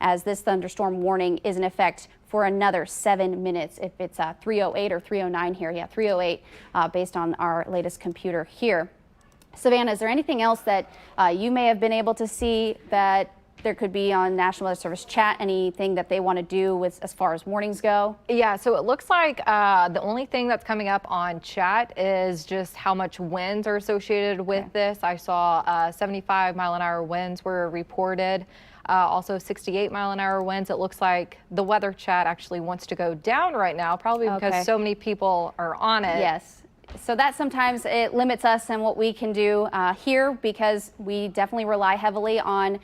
as this thunderstorm warning is in effect for another 7 minutes. If it's 3:08 or 3:09 here, yeah, 3:08 based on our latest computer here. Savannah, is there anything else that you may have been able to see that there could be on National Weather Service chat, anything that they want to do with as far as warnings go? Yeah, so it looks like the only thing that's coming up on chat is just how much winds are associated with this. I saw 75-mile-an-hour winds were reported. Also 68-mile-an-hour winds. It looks like the weather chat actually wants to go down right now, probably because so many people are on it. Yes. So that sometimes it limits us and what we can do here, because we definitely rely heavily on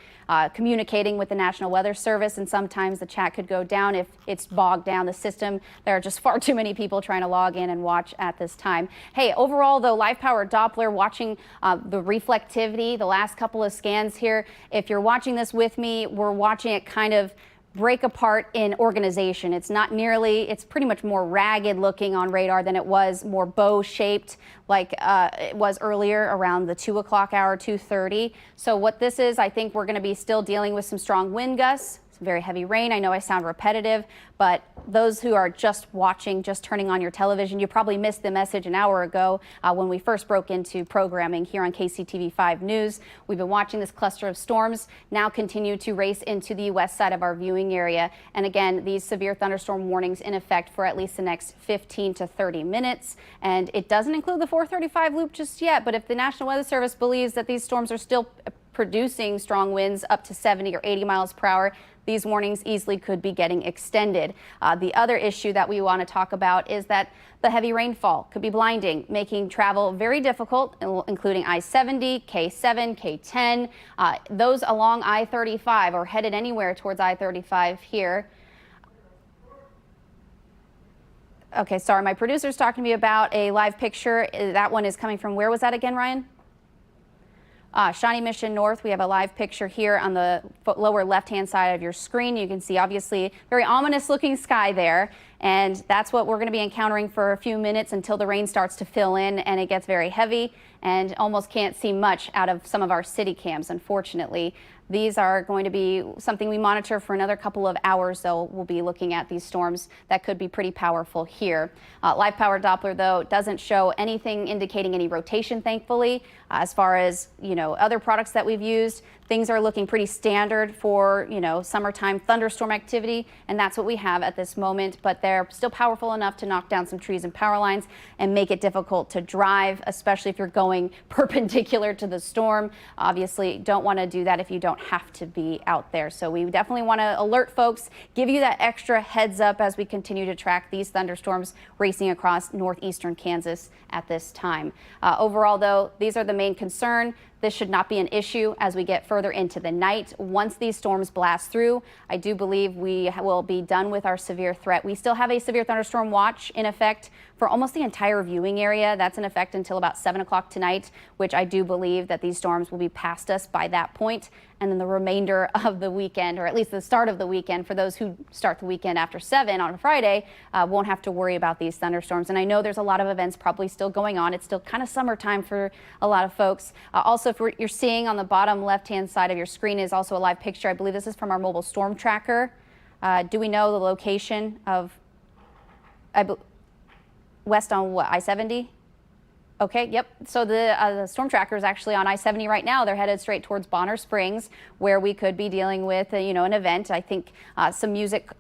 communicating with the National Weather Service, and sometimes the chat could go down if it's bogged down the system. There are just far too many people trying to log in and watch at this time. Hey, overall though, live power Doppler, watching the reflectivity, the last couple of scans here. If you're watching this with me, we're watching it kind of break apart in organization. It's not nearly, it's pretty much more ragged looking on radar than it was more bow shaped like it was earlier around the 2 o'clock hour, 2:30. So what this is, I think we're going to be still dealing with some strong wind gusts, some very heavy rain. I know I sound repetitive, but those who are just watching, just turning on your television, you probably missed the message an hour ago when we first broke into programming here on KCTV5 News. We've been watching this cluster of storms now continue to race into the west side of our viewing area. And again, these severe thunderstorm warnings in effect for at least the next 15 to 30 minutes. And it doesn't include the 435 loop just yet, but if the National Weather Service believes that these storms are still producing strong winds up to 70 or 80 miles per hour, these warnings easily could be getting extended. The other issue that we want to talk about is that the heavy rainfall could be blinding, making travel very difficult, including I-70, K7, K10, those along I-35 or headed anywhere towards I-35 here. Okay, sorry, my producer's talking to me about a live picture. That one is coming from, where was that again, Ryan? Shawnee Mission North. We have a live picture here on the lower left-hand side of your screen. You can see obviously very ominous looking sky there, and that's what we're going to be encountering for a few minutes until the rain starts to fill in and it gets very heavy and almost can't see much out of some of our city cams, unfortunately. These are going to be something we monitor for another couple of hours, so we'll be looking at these storms that could be pretty powerful here. Live power Doppler, though, doesn't show anything indicating any rotation, thankfully. As far as, other products that we've used, things are looking pretty standard for, summertime thunderstorm activity, and that's what we have at this moment. But they're still powerful enough to knock down some trees and power lines and make it difficult to drive, especially if you're going perpendicular to the storm. Obviously, don't want to do that if you don't have to be out there. So we definitely want to alert folks, give you that extra heads up as we continue to track these thunderstorms racing across northeastern Kansas at this time. Overall, though, these are the main concern. This should not be an issue as we get further into the night. Once these storms blast through, I do believe we will be done with our severe threat. We still have a severe thunderstorm watch in effect for almost the entire viewing area. That's in effect until about 7 o'clock tonight, which I do believe that these storms will be past us by that point. And then the remainder of the weekend, or at least the start of the weekend, for those who start the weekend after 7 on Friday, won't have to worry about these thunderstorms. And I know there's a lot of events probably still going on. It's still kind of summertime for a lot of folks. Also, if you're seeing on the bottom left-hand side of your screen is also a live picture. I believe this is from our mobile storm tracker. Do we know the location of west on what, I-70? Okay, yep. So the storm tracker is actually on I-70 right now. They're headed straight towards Bonner Springs, where we could be dealing with, an event. I think some music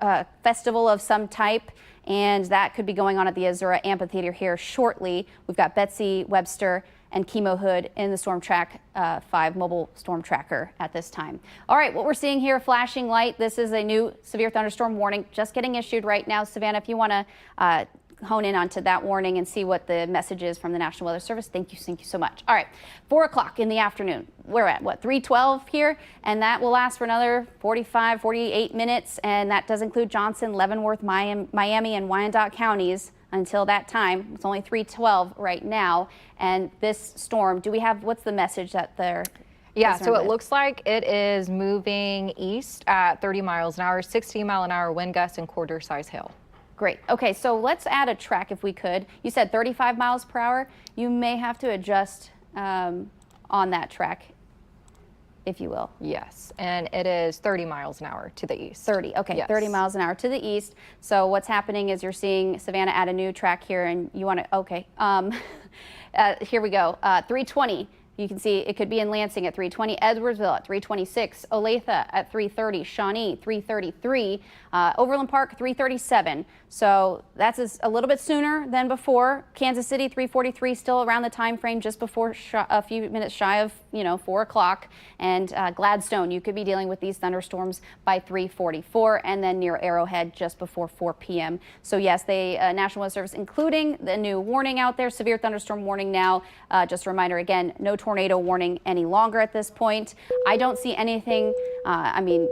festival of some type, and that could be going on at the Azura Amphitheater here shortly. We've got Betsy Webster and Chemo Hood in the Storm Track 5 mobile storm tracker at this time. All right, what we're seeing here, flashing light. This is a new severe thunderstorm warning just getting issued right now. Savannah, if you want to hone in onto that warning and see what the message is from the National Weather Service. Thank you so much. All right, 4 o'clock in the afternoon. We're at what, 3:12 here, and that will last for another 45, 48 minutes, and that does include Johnson, Leavenworth, Miami, and Wyandotte counties. Until that time, it's only 3:12 right now, and this storm. Do we have, what's the message that they're? Yeah, so it looks like it is moving east at 30 miles an hour, 60-mile-an-hour wind gusts, and quarter-size hail. Great. Okay, so let's add a track if we could. You said 35 miles per hour. You may have to adjust on that track if you will. Yes, and it is 30 miles an hour to the east. 30, okay, Yes. 30 miles an hour to the east. So what's happening is you're seeing Savannah add a new track here, and you want to, okay. Here we go, 320. You can see it could be in Lansing at 320, Edwardsville at 326, Olathe at 330, Shawnee 333, Overland Park 337. So that's a little bit sooner than before. Kansas City 343, still around the time frame, just before a few minutes shy of 4 o'clock. And Gladstone, you could be dealing with these thunderstorms by 3:44, and then near Arrowhead just before 4 p.m. So yes, the National Weather Service including the new warning out there, severe thunderstorm warning now. Just a reminder again, no tornado warning any longer at this point. I don't see anything. I mean,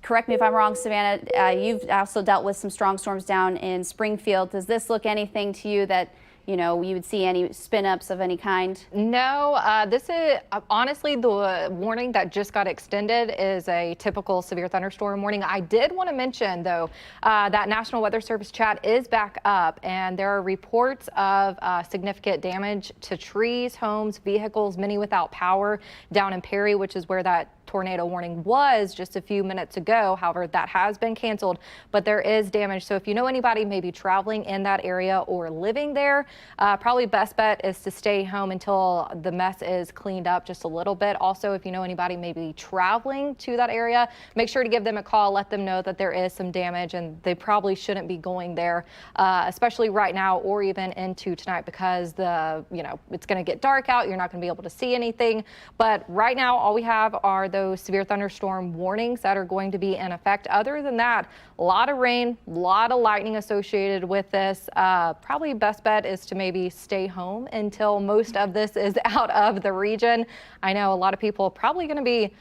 correct me if I'm wrong, Savannah. You've also dealt with some strong storms down in Springfield. Does this look anything to you that you would see any spin-ups of any kind? No, this is honestly the warning that just got extended is a typical severe thunderstorm warning. I did want to mention, though, that National Weather Service chat is back up, and there are reports of significant damage to trees, homes, vehicles, many without power down in Perry, which is where that tornado warning was just a few minutes ago. However, that has been canceled, but there is damage. So if you know anybody maybe traveling in that area or living there, probably best bet is to stay home until the mess is cleaned up just a little bit. Also, if you know anybody maybe traveling to that area, make sure to give them a call, let them know that there is some damage and they probably shouldn't be going there, especially right now or even into tonight, because it's going to get dark out. You're not going to be able to see anything. But right now, all we have are those severe thunderstorm warnings that are going to be in effect. Other than that, a lot of rain, a lot of lightning associated with this. Probably best bet is to maybe stay home until most of this is out of the region. I know a lot of people are probably going to be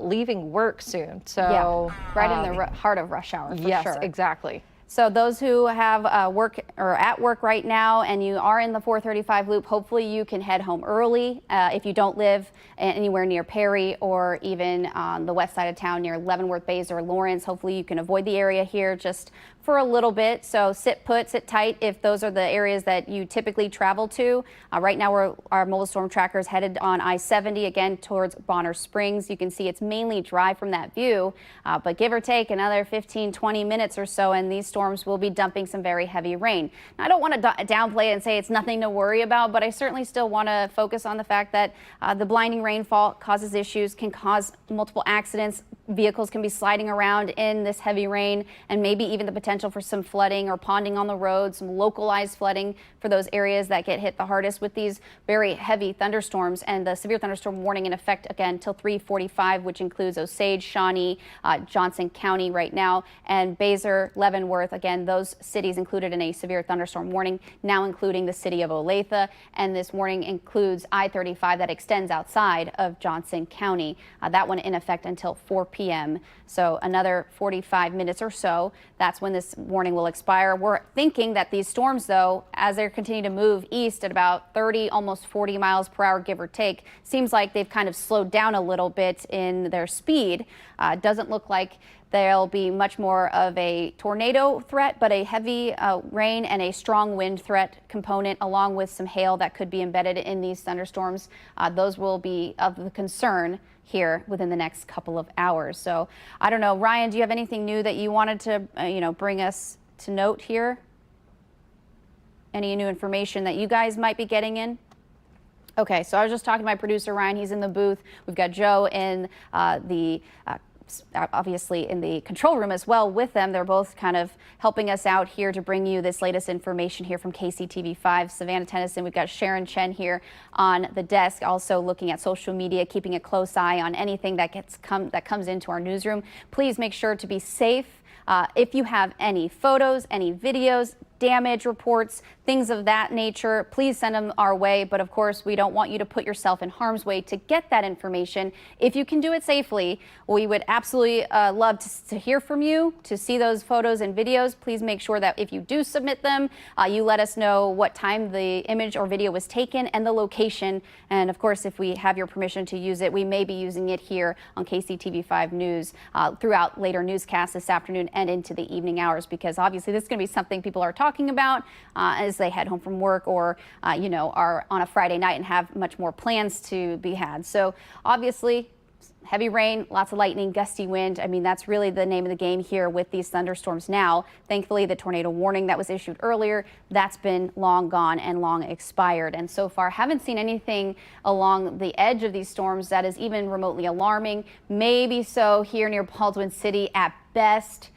leaving work soon. So yeah, right in the heart of rush hour, for yes, sure. Exactly. So those who have work or at work right now and you are in the 435 loop, hopefully you can head home early. If you don't live anywhere near Perry or even on the west side of town near Leavenworth, Bays, or Lawrence, hopefully you can avoid the area here just for a little bit. So sit put, sit tight if those are the areas that you typically travel to. Right now our mobile storm tracker is headed on I-70 again towards Bonner Springs. You can see it's mainly dry from that view, but give or take another 15-20 minutes or so and these storms will be dumping some very heavy rain. Now, I don't want to downplay it and say it's nothing to worry about, but I certainly still want to focus on the fact that the blinding rainfall causes issues, can cause multiple accidents. Vehicles can be sliding around in this heavy rain, and maybe even the potential for some flooding or ponding on the road, some localized flooding for those areas that get hit the hardest with these very heavy thunderstorms. And the severe thunderstorm warning in effect again till 3:45, which includes Osage, Shawnee, Johnson County right now, and Baser, Leavenworth. Again, those cities included in a severe thunderstorm warning, now including the city of Olathe. And this warning includes I-35 that extends outside of Johnson County. That one in effect until 4 p.m. So another 45 minutes or so, that's when this warning will expire. We're thinking that these storms, though, as they continue to move east at about 30, almost 40 miles per hour, give or take, seems like they've kind of slowed down a little bit in their speed. Doesn't look like there'll be much more of a tornado threat, but a heavy rain and a strong wind threat component, along with some hail that could be embedded in these thunderstorms. Those will be of the concern here within the next couple of hours. So I don't know, Ryan, do you have anything new that you wanted to, bring us to note here? Any new information that you guys might be getting in? Okay, so I was just talking to my producer, Ryan. He's in the booth. We've got Joe in obviously in the control room as well with them. They're both kind of helping us out here to bring you this latest information here from KCTV5. Savannah Tennyson, we've got Sharon Chen here on the desk, also looking at social media, keeping a close eye on anything that comes into our newsroom. Please make sure to be safe. If you have any photos, any videos, damage reports, things of that nature, please send them our way. But of course, we don't want you to put yourself in harm's way to get that information. If you can do it safely, we would absolutely love to hear from you, to see those photos and videos. Please make sure that if you do submit them, you let us know what time the image or video was taken and the location. And of course, if we have your permission to use it, we may be using it here on KCTV5 News throughout later newscasts this afternoon and into the evening hours, because obviously this is going to be something people are talking about as they head home from work or, are on a Friday night and have much more plans to be had. So obviously, heavy rain, lots of lightning, gusty wind. I mean, that's really the name of the game here with these thunderstorms now. Thankfully, the tornado warning that was issued earlier, that's been long gone and long expired. And so far, haven't seen anything along the edge of these storms that is even remotely alarming. Maybe so here near Baldwin City at best.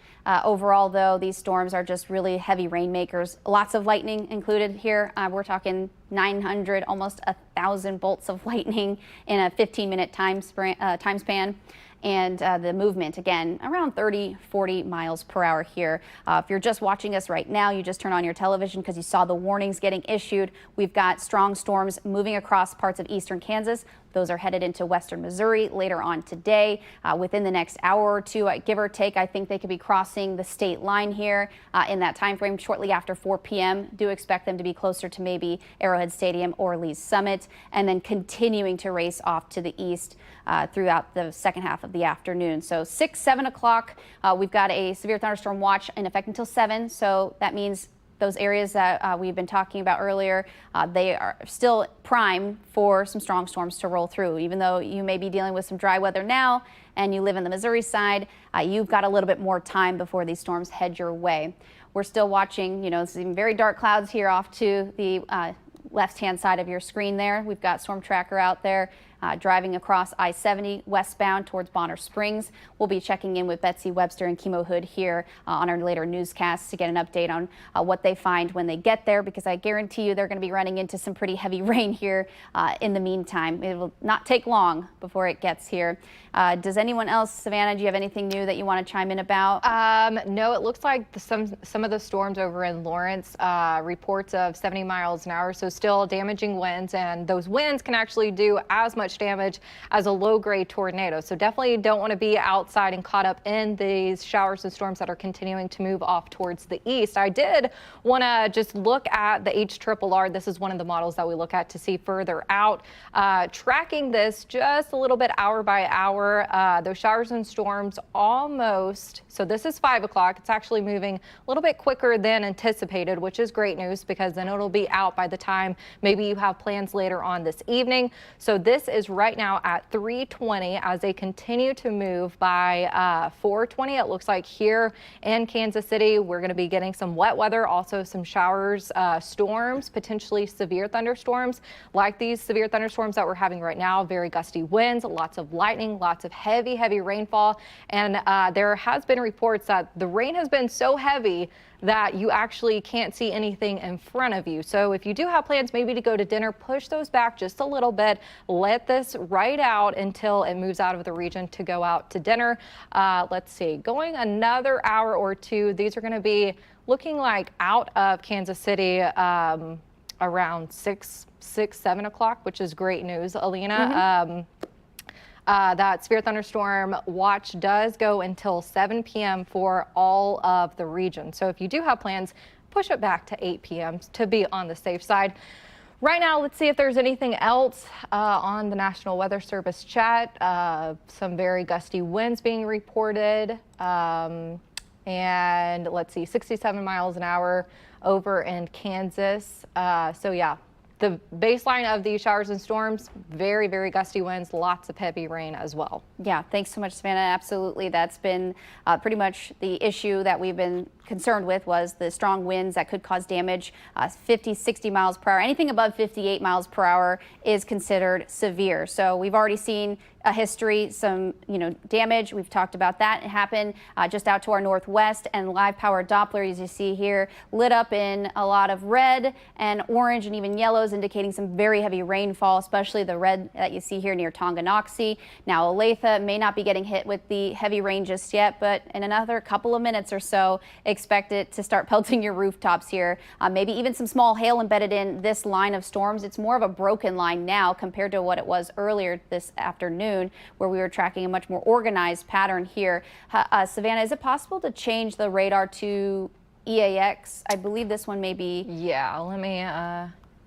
Overall, though, these storms are just really heavy rainmakers. Lots of lightning included here. We're talking 900, almost 1,000 bolts of lightning in a 15-minute time span. And the movement, again, around 30, 40 miles per hour here. If you're just watching us right now, you just turn on your television because you saw the warnings getting issued. We've got strong storms moving across parts of eastern Kansas. Those are headed into western Missouri later on today. Within the next hour or two, give or take, I think they could be crossing the state line here in that time frame shortly after 4 p.m. Do expect them to be closer to maybe Arrowhead Stadium or Lee's Summit, and then continuing to race off to the east throughout the second half of the afternoon. So 6, 7 o'clock, we've got a severe thunderstorm watch in effect until 7. So that means those areas that we've been talking about earlier, they are still prime for some strong storms to roll through. Even though you may be dealing with some dry weather now and you live in the Missouri side, you've got a little bit more time before these storms head your way. We're still watching, some very dark clouds here off to the left-hand side of your screen there. We've got Storm Tracker out there driving across I-70 westbound towards Bonner Springs. We'll be checking in with Betsy Webster and Kimo Hood here on our later newscasts to get an update on what they find when they get there, because I guarantee you they're going to be running into some pretty heavy rain here in the meantime. It will not take long before it gets here. Does anyone else, Savannah, do you have anything new that you want to chime in about? No, it looks like some of the storms over in Lawrence, reports of 70 miles an hour, so still damaging winds, and those winds can actually do as much damage as a low-grade tornado. So definitely don't want to be outside and caught up in these showers and storms that are continuing to move off towards the east. I did want to just look at the HRRR. This is one of the models that we look at to see further out, tracking this just a little bit hour by hour. Those showers and storms almost, so this is 5 o'clock. It's actually moving a little bit quicker than anticipated, which is great news because then it'll be out by the time maybe you have plans later on this evening. So this is right now at 3:20 as they continue to move by 4:20. It looks like here in Kansas City, we're going to be getting some wet weather, also some showers, storms, potentially severe thunderstorms like these severe thunderstorms that we're having right now. Very gusty winds, lots of lightning, lots of heavy rainfall. And there has been reports that the rain has been so heavy that you actually can't see anything in front of you. So if you do have plans maybe to go to dinner, push those back just a little bit. Let this ride out until it moves out of the region to go out to dinner. Let's see, going another hour or two, these are going to be looking like out of Kansas City around 6, 7 o'clock, which is great news, Alina. That severe thunderstorm watch does go until 7 p.m. for all of the region. So if you do have plans, push it back to 8 p.m. to be on the safe side. Right now, let's see if there's anything else on the National Weather Service chat. Some very gusty winds being reported. And let's see, 67 miles an hour over in Kansas. So yeah. The baseline of these showers and storms, very gusty winds, lots of heavy rain as well. Yeah, thanks so much, Savannah. Absolutely. That's been pretty much the issue that we've been concerned with, was the strong winds that could cause damage. 50, 60 miles per hour. Anything above 58 miles per hour is considered severe. So we've already seen a history, some damage. We've talked about that. It happened just out to our northwest, and live power Doppler, as you see here, lit up in a lot of red and orange and even yellows, indicating some very heavy rainfall, especially the red that you see here near Tonganoxie. Now Olathe may not be getting hit with the heavy rain just yet, but in another couple of minutes or so, expect it to start pelting your rooftops here. Maybe even some small hail embedded in this line of storms. It's more of a broken line now compared to what it was earlier this afternoon, where we were tracking a much more organized pattern here. Savannah, is it possible to change the radar to EAX? I believe this one may be. Yeah, let me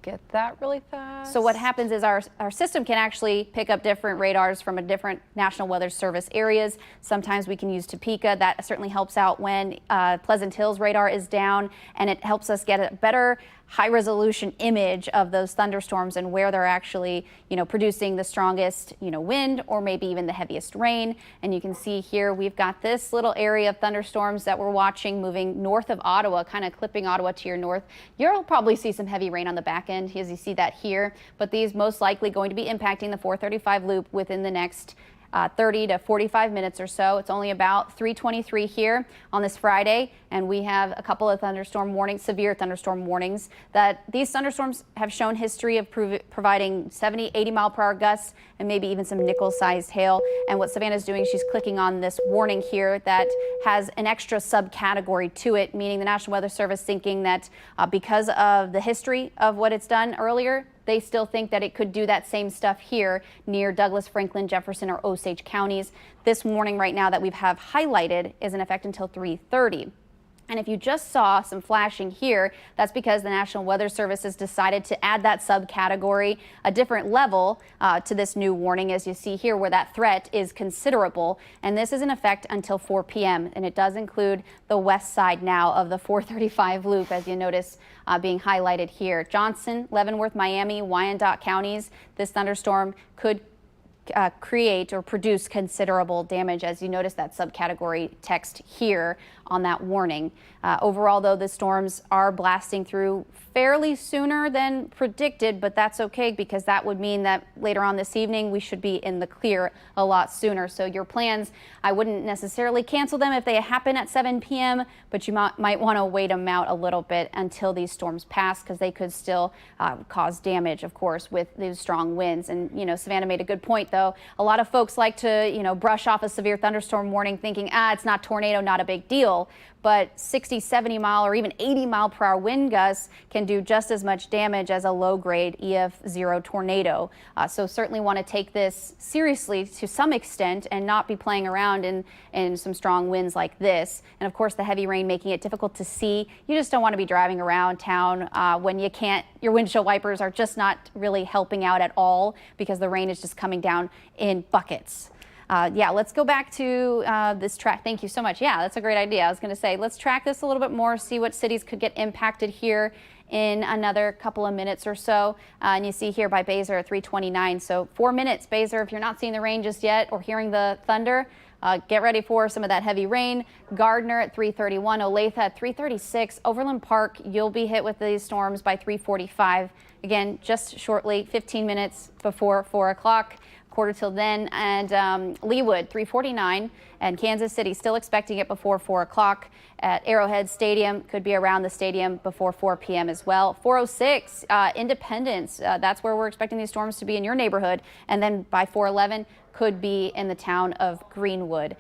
get that really fast. So what happens is our system can actually pick up different radars from a different National Weather Service areas. Sometimes we can use Topeka. That certainly helps out when Pleasant Hills radar is down, and it helps us get a better high resolution image of those thunderstorms and where they're actually, producing the strongest, wind or maybe even the heaviest rain. And you can see here we've got this little area of thunderstorms that we're watching moving north of Ottawa, kind of clipping Ottawa to your north. You'll probably see some heavy rain on the back end as you see that here, but these most likely going to be impacting the 435 loop within the next 30 to 45 minutes or so. It's only about 3:23 here on this Friday, and we have a couple of thunderstorm warnings, severe thunderstorm warnings, that these thunderstorms have shown history of providing 70, 80 mile per hour gusts and maybe even some nickel-sized hail. And what Savannah's doing, she's clicking on this warning here that has an extra subcategory to it, meaning the National Weather Service thinking that because of the history of what it's done earlier, they still think that it could do that same stuff here near Douglas, Franklin, Jefferson, or Osage counties. This warning right now that we have highlighted is in effect until 3:30. And if you just saw some flashing here, that's because the National Weather Service has decided to add that subcategory, a different level to this new warning, as you see here, where that threat is considerable. And this is in effect until 4 p.m. And it does include the west side now of the 435 loop, as you notice being highlighted here. Johnson, Leavenworth, Miami, Wyandotte counties, this thunderstorm could create or produce considerable damage, as you notice that subcategory text here on that warning. Overall, though, the storms are blasting through fairly sooner than predicted, but that's okay because that would mean that later on this evening we should be in the clear a lot sooner. So your plans, I wouldn't necessarily cancel them if they happen at 7 p.m., but you might want to wait them out a little bit until these storms pass, because they could still cause damage, of course, with these strong winds. And, Savannah made a good point, though. A lot of folks like to, brush off a severe thunderstorm warning thinking, it's not tornado, not a big deal. But 60, 70 mile or even 80 mile per hour wind gusts can do just as much damage as a low grade EF0 tornado. So certainly want to take this seriously to some extent and not be playing around in some strong winds like this. And of course, the heavy rain making it difficult to see. You just don't want to be driving around town when you can't, your windshield wipers are just not really helping out at all because the rain is just coming down in buckets. Let's go back to this track. Thank you so much. Yeah, that's a great idea. I was going to say, let's track this a little bit more, see what cities could get impacted here in another couple of minutes or so. And you see here by Basehor at 3:29. So 4 minutes, Basehor. If you're not seeing the rain just yet or hearing the thunder, get ready for some of that heavy rain. Gardner at 3:31, Olathe at 3:36. Overland Park, you'll be hit with these storms by 3:45. Again, just shortly, 15 minutes before 4 o'clock. Quarter till then. And Leawood 3:49, and Kansas City still expecting it before 4 o'clock. At Arrowhead Stadium, could be around the stadium before 4 p.m. as well. 4:06, Independence, that's where we're expecting these storms to be in your neighborhood. And then by 4:11 could be in the town of Greenwood.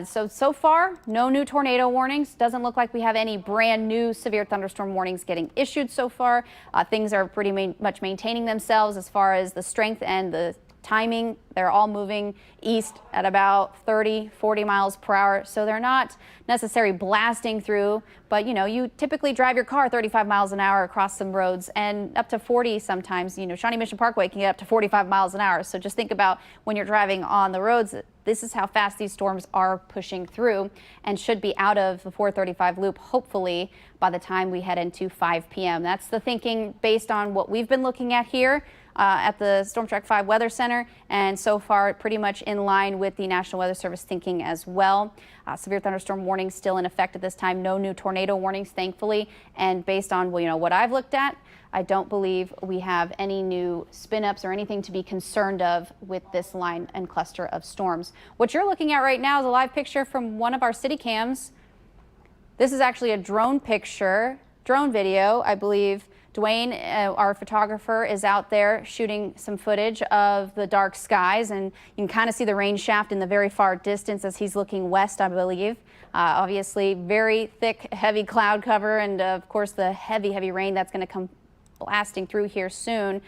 So far, no new tornado warnings. Doesn't look like we have any brand new severe thunderstorm warnings getting issued so far. Things are pretty much maintaining themselves as far as the strength and the timing. They're all moving east at about 30, 40 miles per hour. So they're not necessarily blasting through, but you typically drive your car 35 miles an hour across some roads and up to 40 sometimes. Shawnee Mission Parkway can get up to 45 miles an hour. So just think about when you're driving on the roads, this is how fast these storms are pushing through and should be out of the 435 loop, hopefully by the time we head into 5 p.m. That's the thinking based on what we've been looking at here at the Storm Track 5 Weather Center, and so far pretty much in line with the National Weather Service thinking as well. Severe thunderstorm warnings still in effect at this time. No new tornado warnings, thankfully. And based on what I've looked at, I don't believe we have any new spin-ups or anything to be concerned of with this line and cluster of storms. What you're looking at right now is a live picture from one of our city cams. This is actually a drone video, I believe. Dwayne, our photographer, is out there shooting some footage of the dark skies, and you can kind of see the rain shaft in the very far distance as he's looking west, I believe. Obviously, very thick, heavy cloud cover, and of course the heavy rain that's going to come blasting through here soon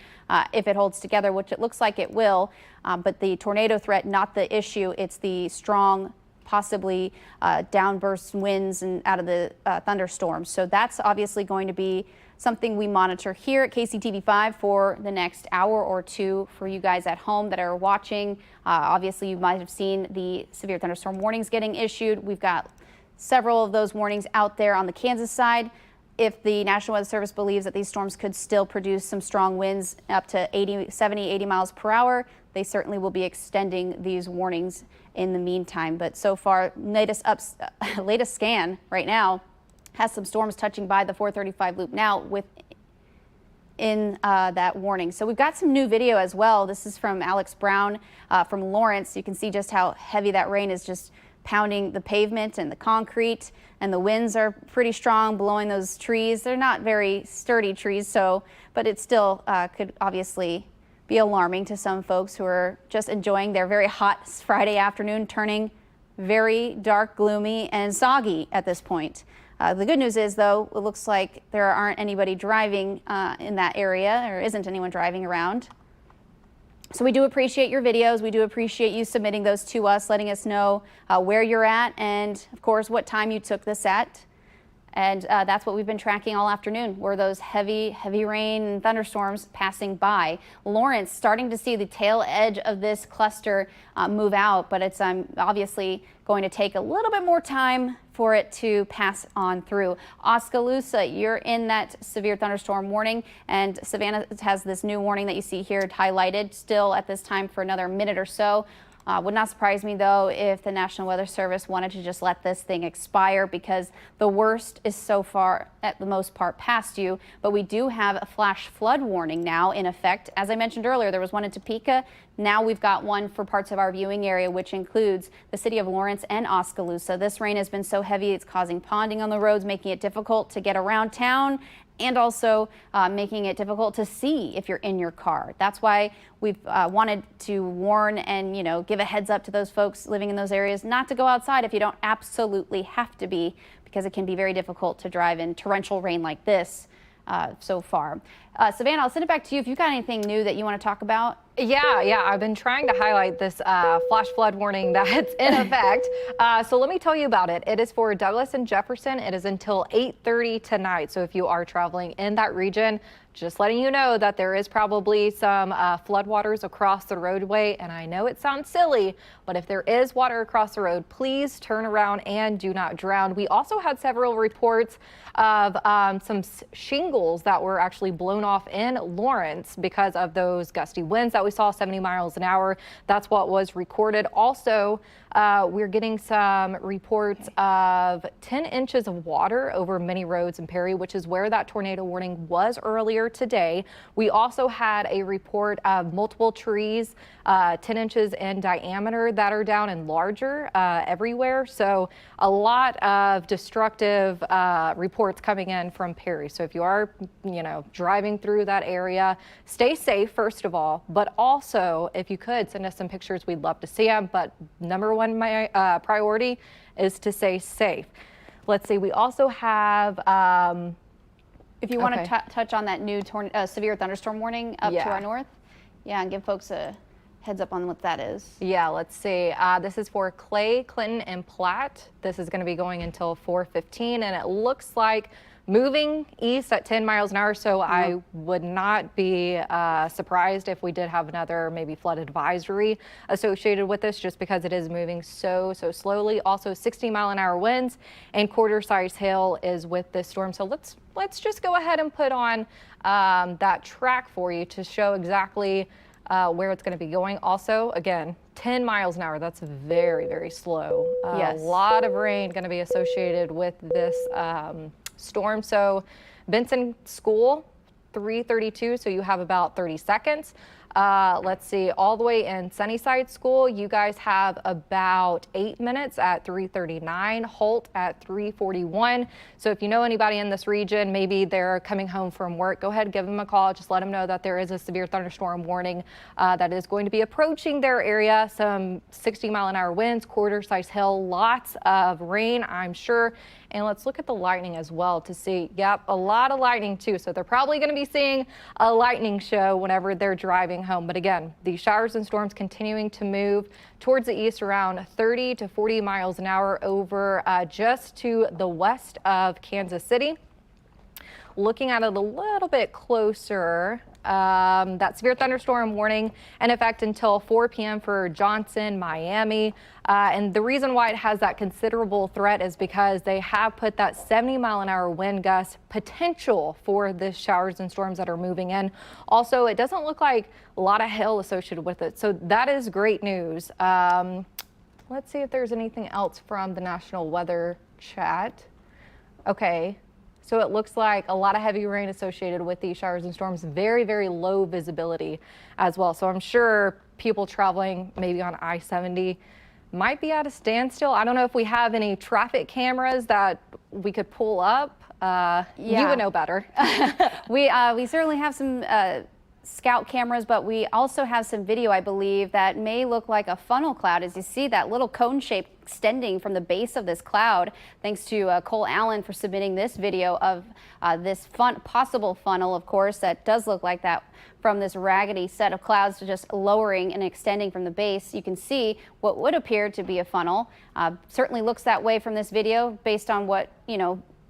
if it holds together, which it looks like it will. But the tornado threat, not the issue. It's the strong, possibly downburst winds and out of the thunderstorms. So that's obviously going to be something we monitor here at KCTV5 for the next hour or two for you guys at home that are watching. Obviously, you might have seen the severe thunderstorm warnings getting issued. We've got several of those warnings out there on the Kansas side. if the National Weather Service believes that these storms could still produce some strong winds up to 70, 80 miles per hour, they certainly will be extending these warnings in the meantime. But so far, latest scan right now has some storms touching by the 435 loop now within that warning. So we've got some new video as well. This is from Alex Brown from Lawrence. You can see just how heavy that rain is just pounding the pavement and the concrete, and the winds are pretty strong, blowing those trees. They're not very sturdy trees, but it still could obviously be alarming to some folks who are just enjoying their very hot Friday afternoon, turning very dark, gloomy, and soggy at this point. The good news is, though, it looks like there aren't anybody driving in that area, or isn't anyone driving around. So we do appreciate your videos. We do appreciate you submitting those to us, letting us know where you're at and, of course, what time you took this at. And that's what we've been tracking all afternoon, were those heavy rain and thunderstorms passing by. Lawrence starting to see the tail edge of this cluster move out, but it's obviously going to take a little bit more time for it to pass on through. Oskaloosa, you're in that severe thunderstorm warning, and Savannah has this new warning that you see here highlighted still at this time for another minute or so. Would not surprise me, though, if the National Weather Service wanted to just let this thing expire, because the worst is so far, at the most part, past you. But we do have a flash flood warning now in effect. As I mentioned earlier, there was one in Topeka. Now we've got one for parts of our viewing area, which includes the city of Lawrence and Oskaloosa. This rain has been so heavy, it's causing ponding on the roads, making it difficult to get around town, and also making it difficult to see if you're in your car. That's why we've wanted to warn and, give a heads up to those folks living in those areas not to go outside if you don't absolutely have to be, because it can be very difficult to drive in torrential rain like this so far. Savannah, I'll send it back to you if you've got anything new that you want to talk about. Yeah, I've been trying to highlight this flash flood warning that's in effect. So let me tell you about it. It is for Douglas and Jefferson. It is until 8:30 tonight. So if you are traveling in that region, just letting you know that there is probably some floodwaters across the roadway. And I know it sounds silly, but if there is water across the road, please turn around and do not drown. We also had several reports of some shingles that were actually blown off in Lawrence because of those gusty winds that we saw, 70 miles an hour. That's what was recorded. Also, we're getting some reports of 10 inches of water over many roads in Perry, which is where that tornado warning was earlier today. We also had a report of multiple trees 10 inches in diameter that are down and larger everywhere. So a lot of destructive reports coming in from Perry. So if you are, driving through that area, stay safe, first of all, but also if you could send us some pictures, we'd love to see them. But number one, my priority is to stay safe. Let's see. We also have, if you want to touch on that new severe thunderstorm warning up to our north, and give folks a heads up on what that is. Yeah, let's see. This is for Clay, Clinton, and Platte. This is going to be going until 4:15, and it looks like moving east at 10 miles an hour. So I would not be surprised if we did have another maybe flood advisory associated with this, just because it is moving so slowly. Also 60-mile-an-hour winds and quarter-size hail is with this storm. So let's just go ahead and put on that track for you to show exactly where it's going to be going. Also, again, 10 miles an hour. That's very slow. Yes. A lot of rain going to be associated with this storm. So Benson School, 3:32. So you have about 30 seconds. Let's see, all the way in Sunnyside School, you guys have about 8 minutes at 3:39, Holt at 3:41. So if you know anybody in this region, maybe they're coming home from work, go ahead, give them a call. Just let them know that there is a severe thunderstorm warning that is going to be approaching their area. Some 60-mile-an-hour winds, quarter-size hail, lots of rain, I'm sure. And let's look at the lightning as well to see, a lot of lightning too. So they're probably going to be seeing a lightning show whenever they're driving home. But again, the showers and storms continuing to move towards the east around 30 to 40 miles an hour over just to the west of Kansas City. Looking at it a little bit closer, That severe thunderstorm warning in effect until 4 p.m. for Johnson, Miami. And the reason why it has that considerable threat is because they have put that 70-mile-an-hour wind gust potential for the showers and storms that are moving in. Also, it doesn't look like a lot of hail associated with it, so that is great news. Let's see if there's anything else from the National Weather Chat. Okay. So it looks like a lot of heavy rain associated with these showers and storms, very, very low visibility as well. So I'm sure people traveling maybe on I-70 might be at a standstill. I don't know if we have any traffic cameras that we could pull up. You would know better. We certainly have some scout cameras, but we also have some video, I believe, that may look like a funnel cloud. As you see that little cone shape extending from the base of this cloud. Thanks to Cole Allen for submitting this video of this possible funnel, of course, that does look like that from this raggedy set of clouds to just lowering and extending from the base. You can see what would appear to be a funnel. Certainly looks that way from this video based on what,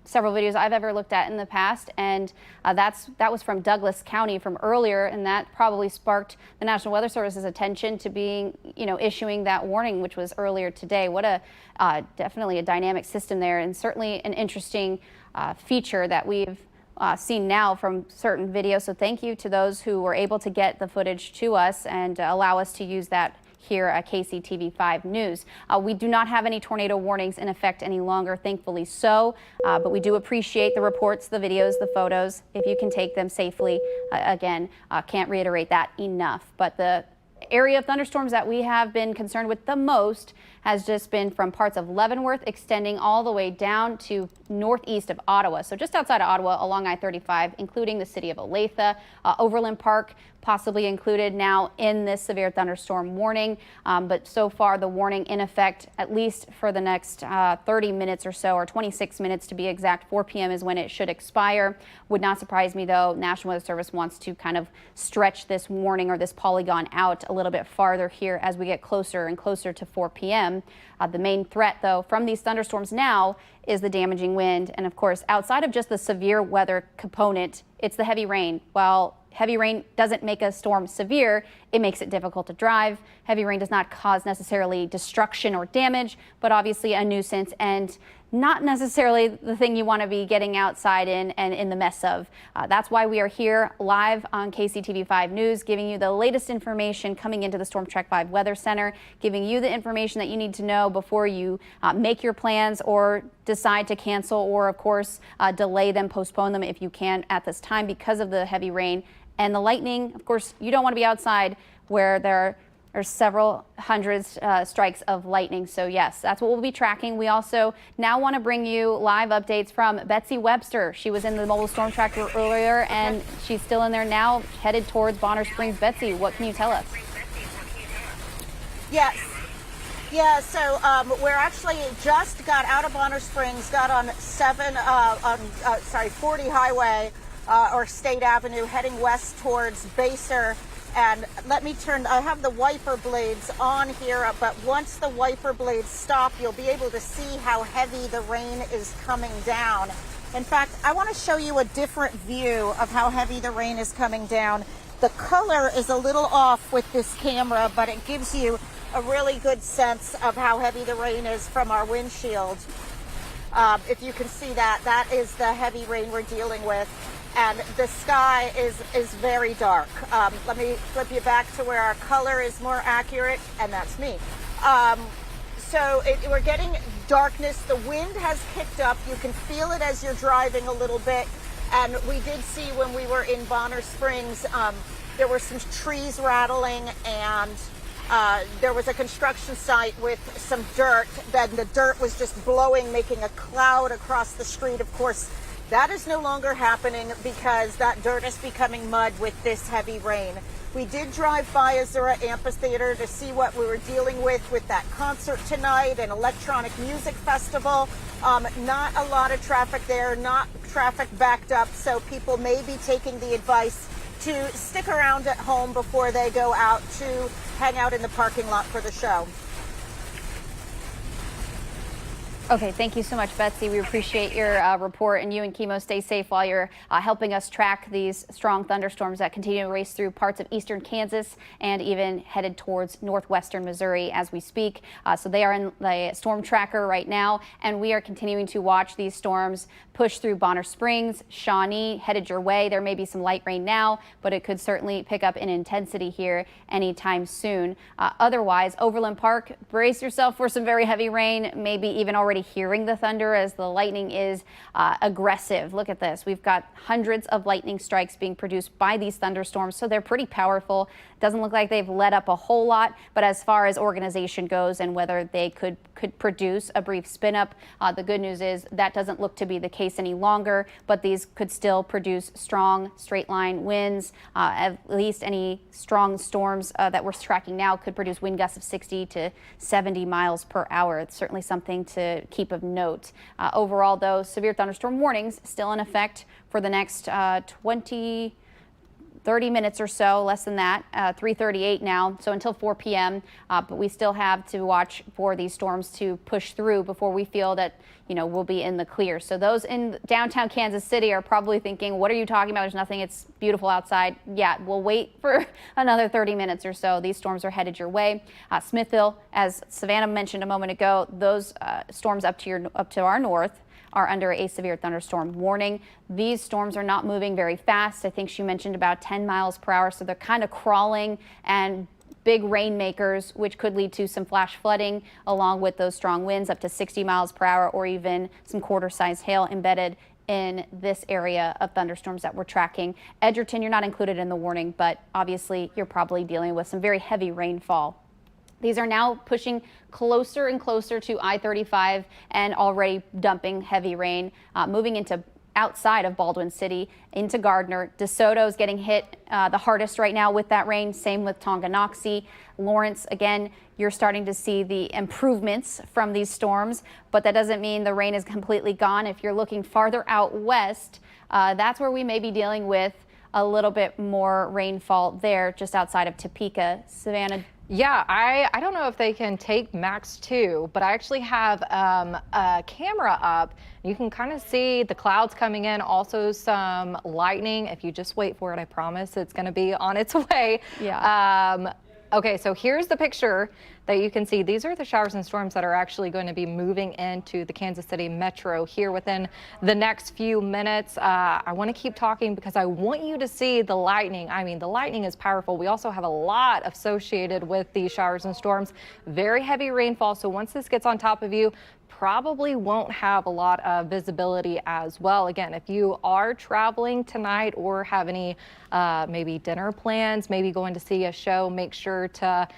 several videos I've ever looked at in the past, and that was from Douglas County from earlier, and that probably sparked the National Weather Service's attention to being, issuing that warning, which was earlier today. What a definitely a dynamic system there, and certainly an interesting feature that we've seen now from certain videos. So thank you to those who were able to get the footage to us and allow us to use that here at KCTV5 News. We do not have any tornado warnings in effect any longer, thankfully so, but we do appreciate the reports, the videos, the photos, if you can take them safely. Again, can't reiterate that enough. But the area of thunderstorms that we have been concerned with the most has just been from parts of Leavenworth extending all the way down to northeast of Ottawa. So just outside of Ottawa along I-35, including the city of Olathe, Overland Park, possibly included now in this severe thunderstorm warning. But so far the warning in effect, at least for the next 30 minutes or so, or 26 minutes to be exact. 4 p.m. is when it should expire. Would not surprise me though. National Weather Service wants to kind of stretch this warning or this polygon out a little bit farther here as we get closer and closer to 4 p.m. The main threat though from these thunderstorms now is the damaging wind. And of course, outside of just the severe weather component, it's the heavy rain. While heavy rain doesn't make a storm severe, it makes it difficult to drive. Heavy rain does not cause necessarily destruction or damage, but obviously a nuisance and not necessarily the thing you want to be getting outside in and in the mess of. That's why we are here live on KCTV5 News, giving you the latest information coming into the Storm Track 5 Weather Center, giving you the information that you need to know before you make your plans or decide to cancel or, of course, delay them, postpone them if you can at this time because of the heavy rain and the lightning. Of course, you don't want to be outside where there are several hundreds strikes of lightning. So yes, that's what we'll be tracking. We also now want to bring you live updates from Betsy Webster. She was in the mobile storm tracker earlier and she's still in there now, headed towards Bonner Springs. Betsy, what can you tell us? Yes. Yeah, so we're actually just got out of Bonner Springs, got on 40 Highway or State Avenue, heading west towards Baser. And let me I have the wiper blades on here, but once the wiper blades stop, you'll be able to see how heavy the rain is coming down. In fact, I want to show you a different view of how heavy the rain is coming down. The color is a little off with this camera, but it gives you a really good sense of how heavy the rain is from our windshield. If you can see that, that is the heavy rain we're dealing with. And the sky is very dark. Let me flip you back to where our color is more accurate, and that's me. We're getting darkness. The wind has kicked up. You can feel it as you're driving a little bit. And we did see when we were in Bonner Springs, there were some trees rattling, and there was a construction site with some dirt. Then the dirt was just blowing, making a cloud across the street. Of course, that is no longer happening because that dirt is becoming mud with this heavy rain. We did drive by Azura Amphitheater to see what we were dealing with that concert tonight, an electronic music festival. Not a lot of traffic there, not traffic backed up, so people may be taking the advice to stick around at home before they go out to hang out in the parking lot for the show. Okay, thank you so much, Betsy. We appreciate your report, and you and Chemo stay safe while you're helping us track these strong thunderstorms that continue to race through parts of eastern Kansas and even headed towards northwestern Missouri as we speak. So they are in the storm tracker right now, and we are continuing to watch these storms push through Bonner Springs, Shawnee, headed your way. There may be some light rain now, but it could certainly pick up in intensity here anytime soon. Otherwise, Overland Park, brace yourself for some very heavy rain, maybe even already hearing the thunder as the lightning is aggressive. Look at this. We've got hundreds of lightning strikes being produced by these thunderstorms, so they're pretty powerful. Doesn't look like they've let up a whole lot, but as far as organization goes and whether they could produce a brief spin up, the good news is that doesn't look to be the case any longer, but these could still produce strong straight line winds. At least any strong storms that we're tracking now could produce wind gusts of 60 to 70 miles per hour. It's certainly something to keep of note. Overall, though, severe thunderstorm warnings still in effect for the next 30 minutes or so, less than that, 3:38 now, so until 4 p.m. But we still have to watch for these storms to push through before we feel that, we'll be in the clear. So those in downtown Kansas City are probably thinking, what are you talking about? There's nothing. It's beautiful outside. Yeah, we'll wait for another 30 minutes or so. These storms are headed your way. Smithville, as Savannah mentioned a moment ago, those storms up to our north are under a severe thunderstorm warning. These storms are not moving very fast. I think she mentioned about 10 miles per hour, so they're kind of crawling and big rainmakers, which could lead to some flash flooding along with those strong winds up to 60 miles per hour or even some quarter-sized hail embedded in this area of thunderstorms that we're tracking. Edgerton, you're not included in the warning, but obviously you're probably dealing with some very heavy rainfall. These are now pushing closer and closer to I-35 and already dumping heavy rain, moving into outside of Baldwin City into Gardner. DeSoto is getting hit the hardest right now with that rain. Same with Tonganoxie. Lawrence, again, you're starting to see the improvements from these storms, but that doesn't mean the rain is completely gone. If you're looking farther out west, that's where we may be dealing with a little bit more rainfall there just outside of Topeka. Savannah? Yeah, I don't know if they can take Max 2, but I actually have a camera up. You can kind of see the clouds coming in, also some lightning. If you just wait for it, I promise it's going to be on its way. Yeah. Okay, so here's the picture that you can see. These are the showers and storms that are actually going to be moving into the Kansas City metro here within the next few minutes. I want to keep talking because I want you to see the lightning. I mean, the lightning is powerful. We also have a lot associated with these showers and storms. Very heavy rainfall. So once this gets on top of you, probably won't have a lot of visibility as well. Again, if you are traveling tonight or have any maybe dinner plans, maybe going to see a show, make sure to,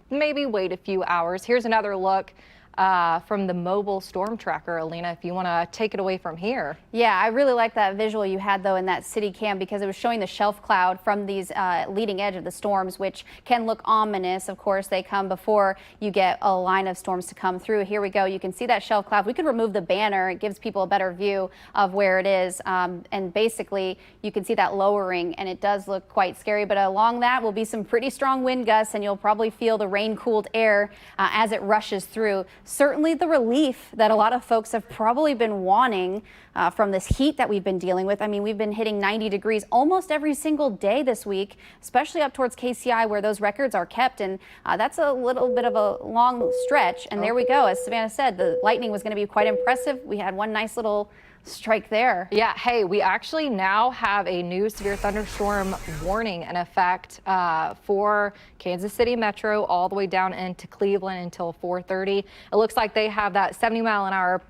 maybe wait a few hours. Here's another look from the mobile storm tracker, Alina, if you want to take it away from here. Yeah, I really like that visual you had, though, in that city cam because it was showing the shelf cloud from these leading edge of the storms, which can look ominous. Of course, they come before you get a line of storms to come through. Here we go. You can see that shelf cloud. We could remove the banner. It gives people a better view of where it is. And basically, you can see that lowering, and it does look quite scary. But along that will be some pretty strong wind gusts, and you'll probably feel the rain-cooled air as it rushes through. Certainly the relief that a lot of folks have probably been wanting from this heat that we've been dealing with. I mean, we've been hitting 90 degrees almost every single day this week, especially up towards KCI where those records are kept. And that's a little bit of a long stretch. And there we go. As Savannah said, the lightning was going to be quite impressive. We had one nice little strike there. Yeah, hey, we actually now have a new severe thunderstorm warning in effect for Kansas City Metro all the way down into Cleveland until 4:30. It looks like they have that 70-mile-an-hour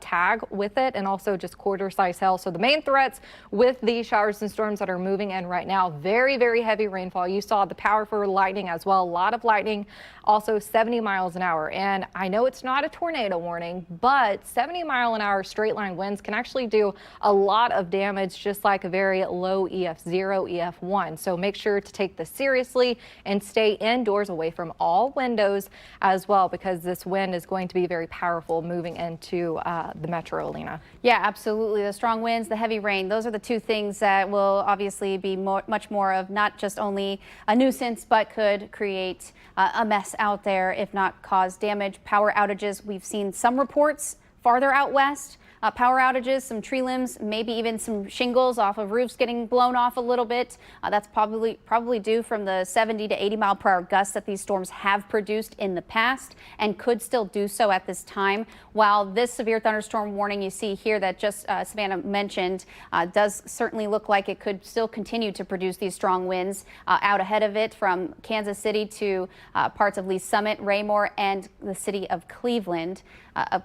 tag with it, and also just quarter-size hail. So the main threats with these showers and storms that are moving in right now, very, very heavy rainfall. You saw the powerful lightning as well, a lot of lightning, also 70 miles an hour. And I know it's not a tornado warning, but 70-mile-an-hour straight line winds can actually do a lot of damage, just like a very low EF0, EF1. So make sure to take this seriously and stay indoors away from all windows as well, because this wind is going to be very powerful moving into the metro, Alina. Yeah, absolutely. The strong winds, the heavy rain, those are the two things that will obviously be much more of not just only a nuisance, but could create a mess out there, if not cause damage. Power outages, we've seen some reports farther out west. Power outages, some tree limbs, maybe even some shingles off of roofs getting blown off a little bit. That's probably due from the 70 to 80 mile per hour gusts that these storms have produced in the past and could still do so at this time. While this severe thunderstorm warning you see here that just Savannah mentioned does certainly look like it could still continue to produce these strong winds out ahead of it from Kansas City to parts of Lee Summit, Raymore, and the city of Cleveland.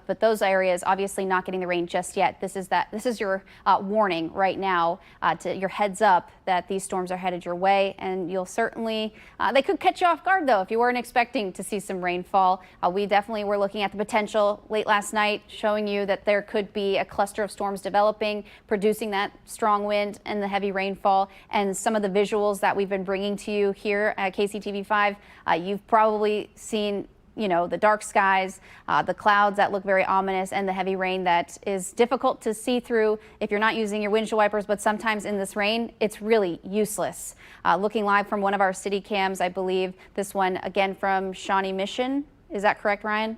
But those areas obviously not getting the rain just yet. This is your warning right now, to your heads up that these storms are headed your way, and you'll certainly they could catch you off guard though if you weren't expecting to see some rainfall. We definitely were looking at the potential late last night, showing you that there could be a cluster of storms developing, producing that strong wind and the heavy rainfall. And some of the visuals that we've been bringing to you here at KCTV5, you've probably seen, you know, the dark skies, the clouds that look very ominous, and the heavy rain that is difficult to see through if you're not using your windshield wipers. But sometimes in this rain, it's really useless. Looking live from one of our city cams, I believe this one again from Shawnee Mission. Is that correct, Ryan?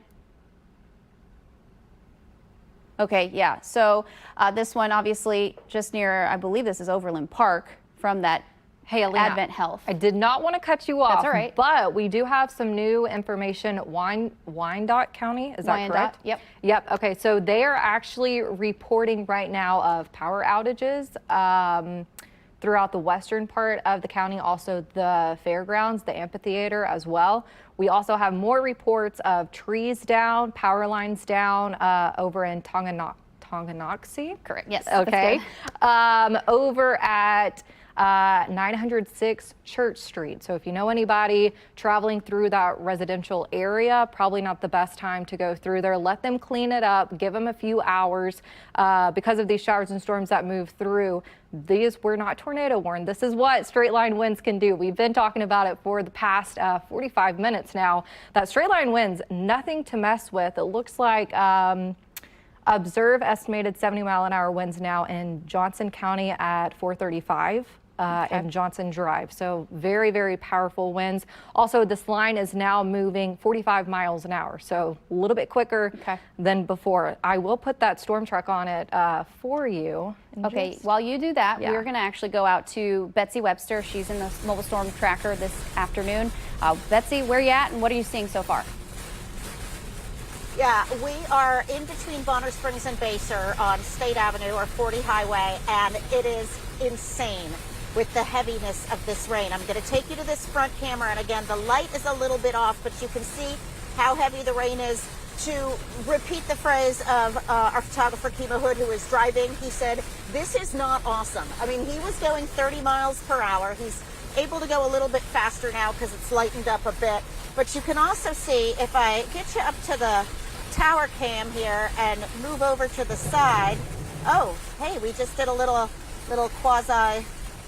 Okay, yeah. So this one obviously just near, I believe this is Overland Park from that. Hey, Alina, Advent Health. I did not want to cut you off. That's all right. But we do have some new information. Wyandotte County, is that Wyandotte, correct? yep. Yep. Okay, so they are actually reporting right now of power outages throughout the western part of the county, also the fairgrounds, the amphitheater as well. We also have more reports of trees down, power lines down over in Tonganoxie. Correct. Yes. Okay. Over at 906 Church Street. So if you know anybody traveling through that residential area, probably not the best time to go through there. Let them clean it up, give them a few hours because of these showers and storms that move through. These were not tornado warned. This is what straight line winds can do. We've been talking about it for the past 45 minutes now. That straight line winds, nothing to mess with. It looks like observe estimated 70 mile an hour winds now in Johnson County at 435. And Johnson Drive. So very, very powerful winds. Also, this line is now moving 45 miles an hour. So a little bit quicker than before. I will put that storm track on it for you. Okay, while you do that, we're going to actually go out to Betsy Webster. She's in the mobile storm tracker this afternoon. Betsy, where are you at and what are you seeing so far? Yeah, we are in between Bonner Springs and Basehor on State Avenue or 40 Highway, and it is insane with the heaviness of this rain. I'm going to take you to this front camera, and again, the light is a little bit off, but you can see how heavy the rain is. To repeat the phrase of our photographer, Kimo Hood, who was driving, he said, "This is not awesome." I mean, he was going 30 miles per hour. He's able to go a little bit faster now because it's lightened up a bit. But you can also see, if I get you up to the tower cam here and move over to the side, oh, hey, we just did a little quasi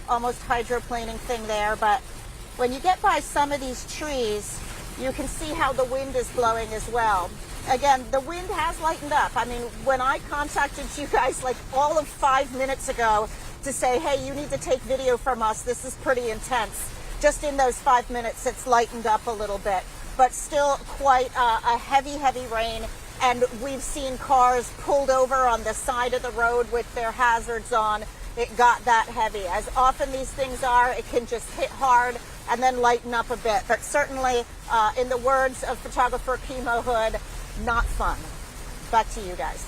almost hydroplaning thing there, but when you get by some of these trees, you can see how the wind is blowing as well. Again, the wind has lightened up. I mean, when I contacted you guys like all of 5 minutes ago to say, hey, you need to take video from us, this is pretty intense, just in those 5 minutes, it's lightened up a little bit, but still quite a heavy, heavy rain. And we've seen cars pulled over on the side of the road with their hazards on. It got that heavy. As often these things are, it can just hit hard and then lighten up a bit. But certainly, in the words of photographer Kimo Hood, not fun. Back to you guys.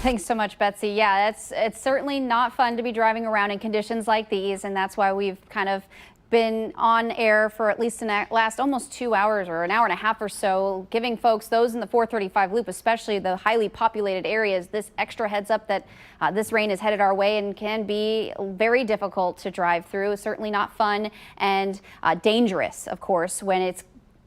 Thanks so much, Betsy. Yeah, it's certainly not fun to be driving around in conditions like these, and that's why we've kind of been on air for at least the last almost 2 hours or an hour and a half or so, giving folks, those in the 435 loop, especially the highly populated areas, this extra heads up that this rain is headed our way and can be very difficult to drive through. Certainly not fun and dangerous, of course, when it's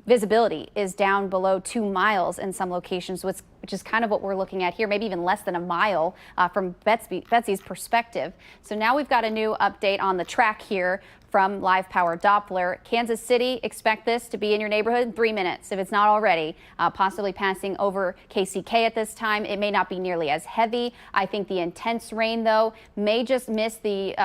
visibility is down below 2 miles in some locations, which is kind of what we're looking at here, maybe even less than a mile from Betsy's perspective. So now we've got a new update on the track here from Live Power Doppler. Kansas City, expect this to be in your neighborhood in 3 minutes, if it's not already, possibly passing over KCK at this time. It may not be nearly as heavy. I think the intense rain, though, may just miss the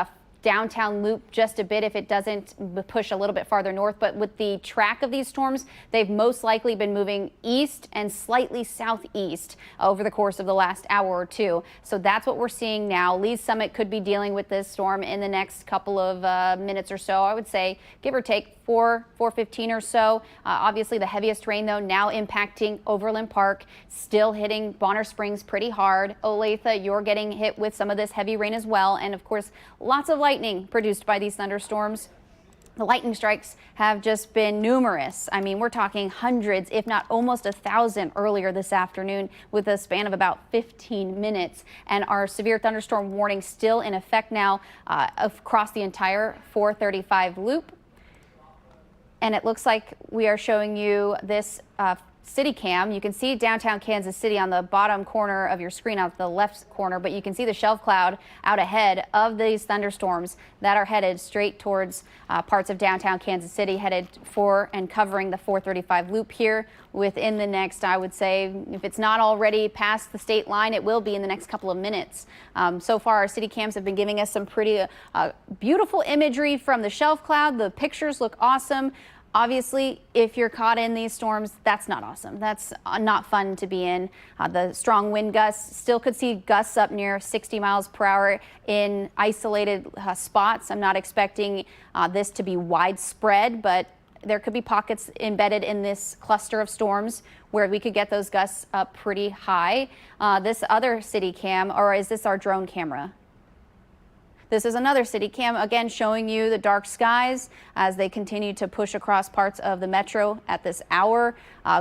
downtown loop just a bit if it doesn't push a little bit farther north. But with the track of these storms, they've most likely been moving east and slightly southeast over the course of the last hour or two. So that's what we're seeing now. Lee's Summit could be dealing with this storm in the next couple of minutes or so. I would say give or take 4:15 or so. Obviously the heaviest rain though now impacting Overland Park, still hitting Bonner Springs pretty hard. Olathe, you're getting hit with some of this heavy rain as well, and of course lots of lightning produced by these thunderstorms. The lightning strikes have just been numerous. I mean, we're talking hundreds, if not almost 1,000 earlier this afternoon with a span of about 15 minutes. And our severe thunderstorm warning still in effect now across the entire 435 loop. And it looks like we are showing you this city cam. You can see downtown Kansas City on the bottom corner of your screen out the left corner, but you can see the shelf cloud out ahead of these thunderstorms that are headed straight towards parts of downtown Kansas City, headed for and covering the 435 loop here within the next, I would say, if it's not already past the state line, it will be in the next couple of minutes. So far, our city cams have been giving us some pretty beautiful imagery from the shelf cloud. The pictures look awesome. Obviously, if you're caught in these storms, that's not awesome. That's not fun to be in. The strong wind gusts, still could see gusts up near 60 miles per hour in isolated spots. I'm not expecting this to be widespread, but there could be pockets embedded in this cluster of storms where we could get those gusts up pretty high. This other city cam, or is this our drone camera? This is another city cam, again showing you the dark skies as they continue to push across parts of the metro at this hour.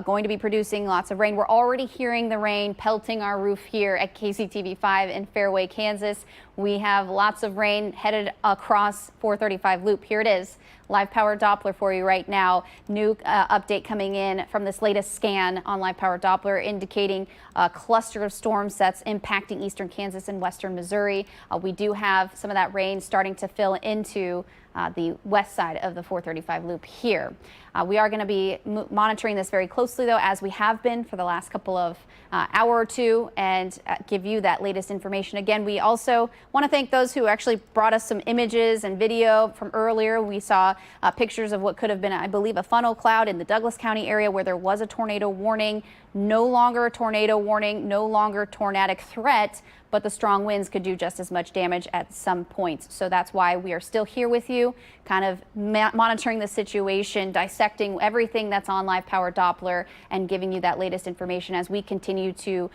Going to be producing lots of rain. We're already hearing the rain pelting our roof here at KCTV5 in Fairway, Kansas. We have lots of rain headed across 435 loop. Here it is. Live Power Doppler for you right now. New update coming in from this latest scan on Live Power Doppler indicating a cluster of storm sets impacting eastern Kansas and western Missouri. We do have some of that rain starting to fill into the west side of the 435 loop here. We are going to be monitoring this very closely, though, as we have been for the last couple of hour or two, and give you that latest information. Again, we also want to thank those who actually brought us some images and video from earlier. We saw pictures of what could have been, I believe, a funnel cloud in the Douglas County area where there was a tornado warning. No longer a tornado warning, no longer tornadic threat, but the strong winds could do just as much damage at some points. So that's why we are still here with you, kind of monitoring the situation, dissecting everything that's on Live Power Doppler, and giving you that latest information as we continue to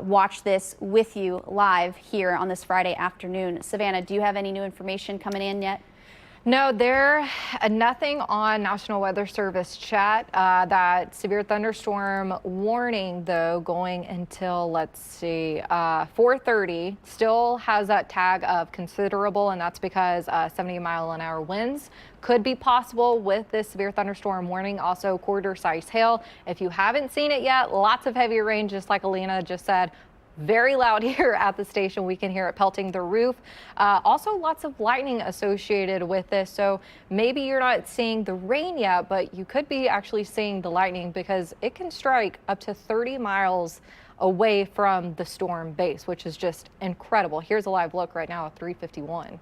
watch this with you live here on this Friday afternoon. Savannah, do you have any new information coming in yet? No, nothing on National Weather Service chat. That severe thunderstorm warning, though, going until, let's see, 4:30, still has that tag of considerable, and that's because 70-mile-an-hour winds could be possible with this severe thunderstorm warning. Also, quarter-size hail. If you haven't seen it yet, lots of heavy rain, just like Alina just said. Very loud here at the station. We can hear it pelting the roof. Also, lots of lightning associated with this. So maybe you're not seeing the rain yet, but you could be actually seeing the lightning because it can strike up to 30 miles away from the storm base, which is just incredible. Here's a live look right now at 3:51.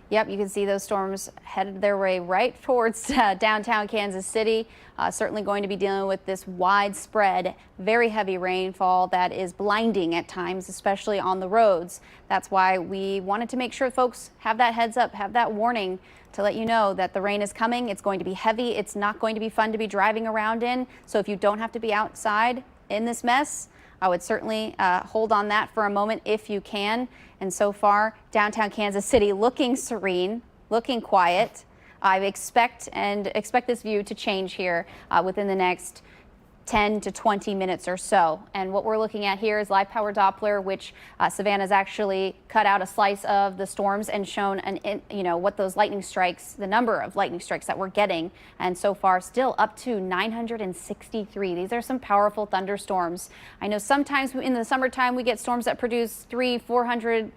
Yep, you can see those storms headed their way right towards downtown Kansas City. Certainly going to be dealing with this widespread, very heavy rainfall that is blinding at times, especially on the roads. That's why we wanted to make sure folks have that heads up, have that warning to let you know that the rain is coming. It's going to be heavy. It's not going to be fun to be driving around in. So if you don't have to be outside in this mess, I would certainly hold on that for a moment if you can. And so far, downtown Kansas City looking serene, looking quiet. I expect this view to change here within the next 10 to 20 minutes or so. And what we're looking at here is live power Doppler, which Savannah's actually cut out a slice of the storms and shown what those lightning strikes, the number of lightning strikes that we're getting. And so far still up to 963. These are some powerful thunderstorms. I know sometimes in the summertime we get storms that produce 300-400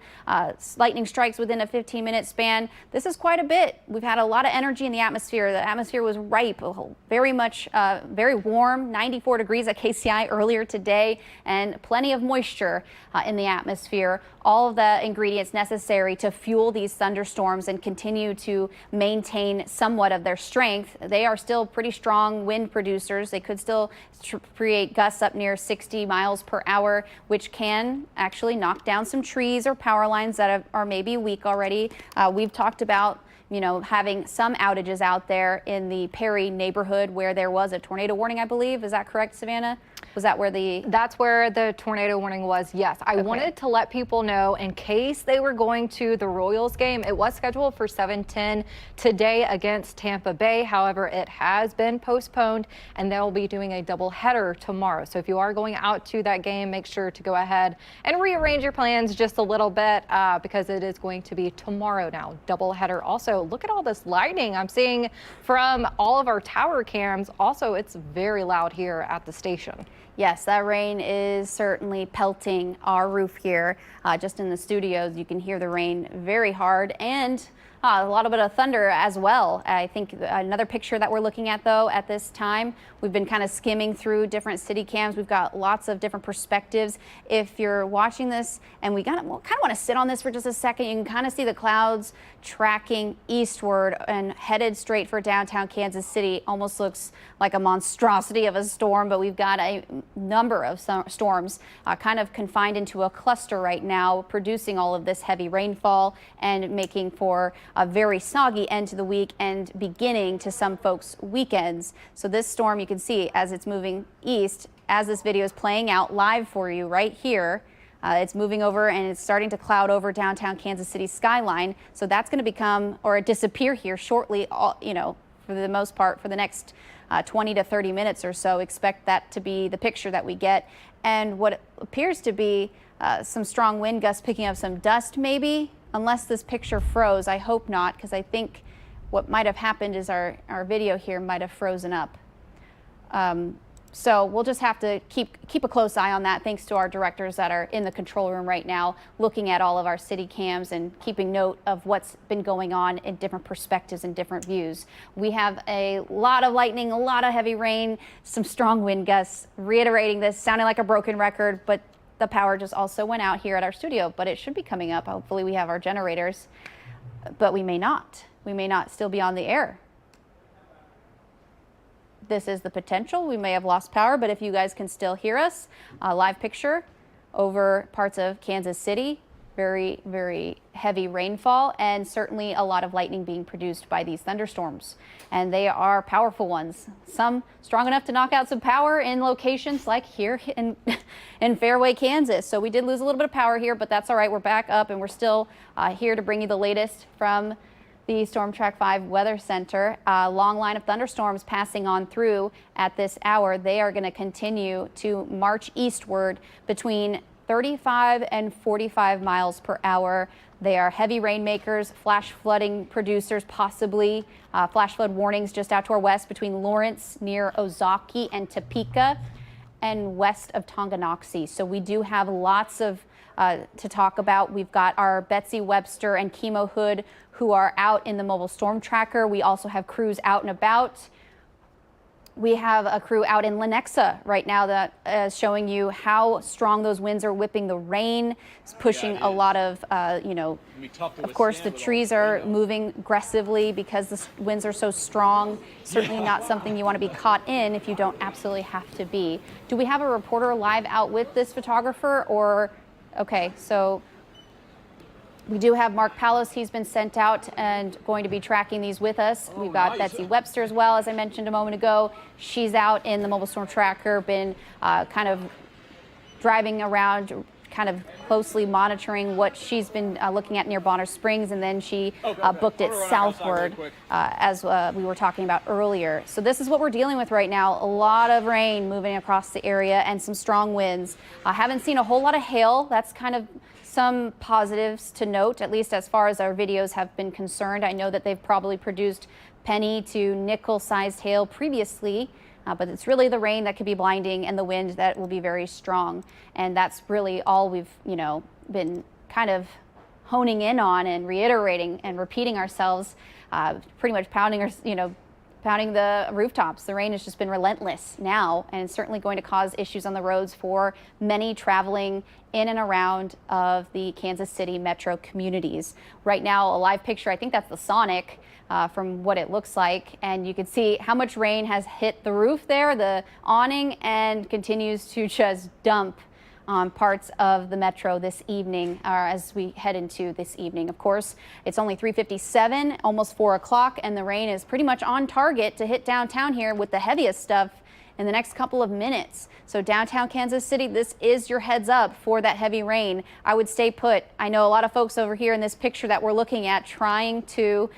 lightning strikes within a 15-minute span. This is quite a bit. We've had a lot of energy in the atmosphere. The atmosphere was ripe, very much, very warm, 94 degrees at KCI earlier today, and plenty of moisture in the atmosphere. All of the ingredients necessary to fuel these thunderstorms and continue to maintain somewhat of their strength. They are still pretty strong wind producers. They could still create gusts up near 60 miles per hour, which can actually knock down some trees or power lines that are maybe weak already. We've talked about having some outages out there in the Perry neighborhood where there was a tornado warning, I believe. Is that correct, Savannah? Was that where That's where the tornado warning was, yes. I wanted to let people know in case they were going to the Royals game. It was scheduled for 7:10 today against Tampa Bay. However, it has been postponed, and they'll be doing a doubleheader tomorrow. So if you are going out to that game, make sure to go ahead and rearrange your plans just a little bit because it is going to be tomorrow now. Doubleheader. Also, look at all this lightning I'm seeing from all of our tower cams. Also, it's very loud here at the station. Yes, that rain is certainly pelting our roof here. Just in the studios, you can hear the rain very hard, and a little bit of thunder as well. I think another picture that we're looking at, though, at this time, we've been kind of skimming through different city cams. We've got lots of different perspectives. If you're watching this, and we kind of want to sit on this for just a second, you can kind of see the clouds tracking eastward and headed straight for downtown Kansas City. Almost looks like a monstrosity of a storm, but we've got a number of storms kind of confined into a cluster right now, producing all of this heavy rainfall and making for a very soggy end to the week and beginning to some folks' weekends. So this storm, you can see as it's moving east, as this video is playing out live for you right here, it's moving over and it's starting to cloud over downtown Kansas City skyline. So that's going to become or disappear here shortly, for the most part, for the next 20 to 30 minutes or so. Expect that to be the picture that we get. And what appears to be some strong wind gusts picking up some dust maybe, unless this picture froze. I hope not, because I think what might have happened is our video here might have frozen up. So we'll just have to keep a close eye on that, thanks to our directors that are in the control room right now, looking at all of our city cams and keeping note of what's been going on in different perspectives and different views. We have a lot of lightning, a lot of heavy rain, some strong wind gusts. Reiterating this, sounding like a broken record, but the power just also went out here at our studio, but it should be coming up. Hopefully we have our generators, but we may not. We may not still be on the air. This is the potential. We may have lost power, but if you guys can still hear us, live picture over parts of Kansas City. Very, very heavy rainfall and certainly a lot of lightning being produced by these thunderstorms. And they are powerful ones. Some strong enough to knock out some power in locations like here in Fairway, Kansas. So we did lose a little bit of power here, but that's all right. We're back up and we're still here to bring you the latest from the Storm Track 5 Weather Center. Long line of thunderstorms passing on through at this hour. They are going to continue to march eastward between 35 and 45 miles per hour. They are heavy rainmakers, flash flooding producers, possibly flash flood warnings just out to our west between Lawrence near Ozaukee and Topeka and west of Tonganoxie. So we do have lots of to talk about. We've got our Betsy Webster and Chemo Hood who are out in the mobile storm tracker. We also have crews out and about. We have a crew out in Lenexa right now that is showing you how strong those winds are whipping the rain. It's pushing a lot of, of course, the trees are moving aggressively because the winds are so strong. Certainly not something you want to be caught in if you don't absolutely have to be. Do we have a reporter live out with this photographer or, okay, so we do have Mark Palos. He's been sent out and going to be tracking these with us. We've got Betsy Webster as well, as I mentioned a moment ago. She's out in the mobile storm tracker, been kind of driving around, kind of closely monitoring what she's been looking at near Bonner Springs, and then she booked it southward, as we were talking about earlier. So this is what we're dealing with right now. A lot of rain moving across the area and some strong winds. I haven't seen a whole lot of hail. That's kind of some positives to note, at least as far as our videos have been concerned. I know that they've probably produced penny to nickel-sized hail previously, but it's really the rain that could be blinding and the wind that will be very strong. And that's really all we've, been kind of honing in on and reiterating and repeating ourselves, pretty much pounding the rooftops. The rain has just been relentless now, and it's certainly going to cause issues on the roads for many traveling in and around of the Kansas City metro communities. Right now, a live picture, I think that's the Sonic, from what it looks like, and you can see how much rain has hit the roof there, the awning, and continues to just dump on parts of the metro this evening, as we head into this evening. Of course, it's only 3:57, almost 4 o'clock, and the rain is pretty much on target to hit downtown here with the heaviest stuff in the next couple of minutes. So downtown Kansas City, this is your heads up for that heavy rain. I would stay put. I know a lot of folks over here in this picture that we're looking at trying to,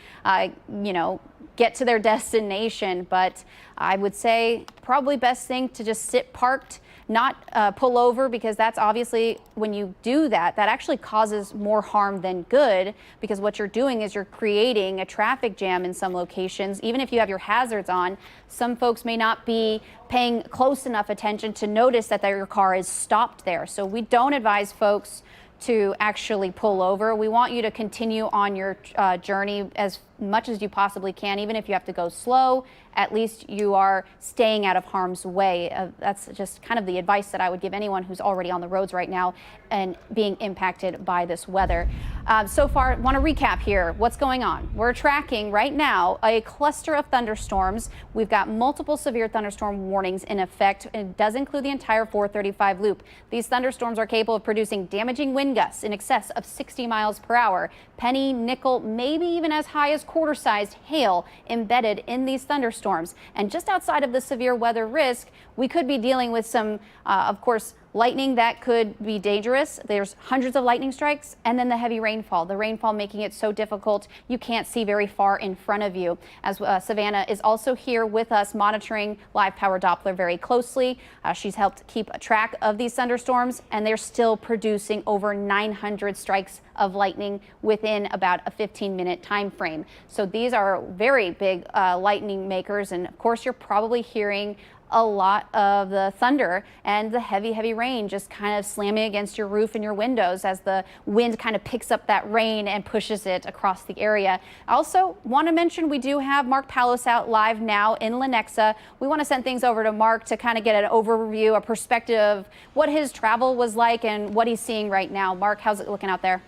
get to their destination, but I would say probably best thing to just sit parked, not pull over, because that's obviously, when you do that, that actually causes more harm than good, because what you're doing is you're creating a traffic jam in some locations. Even if you have your hazards on, some folks may not be paying close enough attention to notice that your car is stopped there. So we don't advise folks to actually pull over. We want you to continue on your journey as much as you possibly can. Even if you have to go slow, at least you are staying out of harm's way. That's just kind of the advice that I would give anyone who's already on the roads right now and being impacted by this weather. So far, want to recap here what's going on. We're tracking right now a cluster of thunderstorms. We've got multiple severe thunderstorm warnings in effect. It does include the entire 435 loop. These thunderstorms are capable of producing damaging wind gusts in excess of 60 miles per hour. Penny, nickel, maybe even as high as quarter-sized hail embedded in these thunderstorms. And just outside of the severe weather risk, we could be dealing with some, of course, lightning that could be dangerous. There's hundreds of lightning strikes, and then the heavy rainfall. The rainfall making it so difficult you can't see very far in front of you. As Savannah is also here with us monitoring live power Doppler very closely. She's helped keep track of these thunderstorms, and they're still producing over 900 strikes of lightning within about a 15-minute time frame. So these are very big lightning makers, and of course you're probably hearing a lot of the thunder and the heavy rain just kind of slamming against your roof and your windows as the wind kind of picks up that rain and pushes it across the area. I also want to mention we do have Mark Palos out live now in Lenexa. We want to send things over to Mark to kind of get an overview, a perspective of what his travel was like and what he's seeing right now. Mark, how's it looking out there?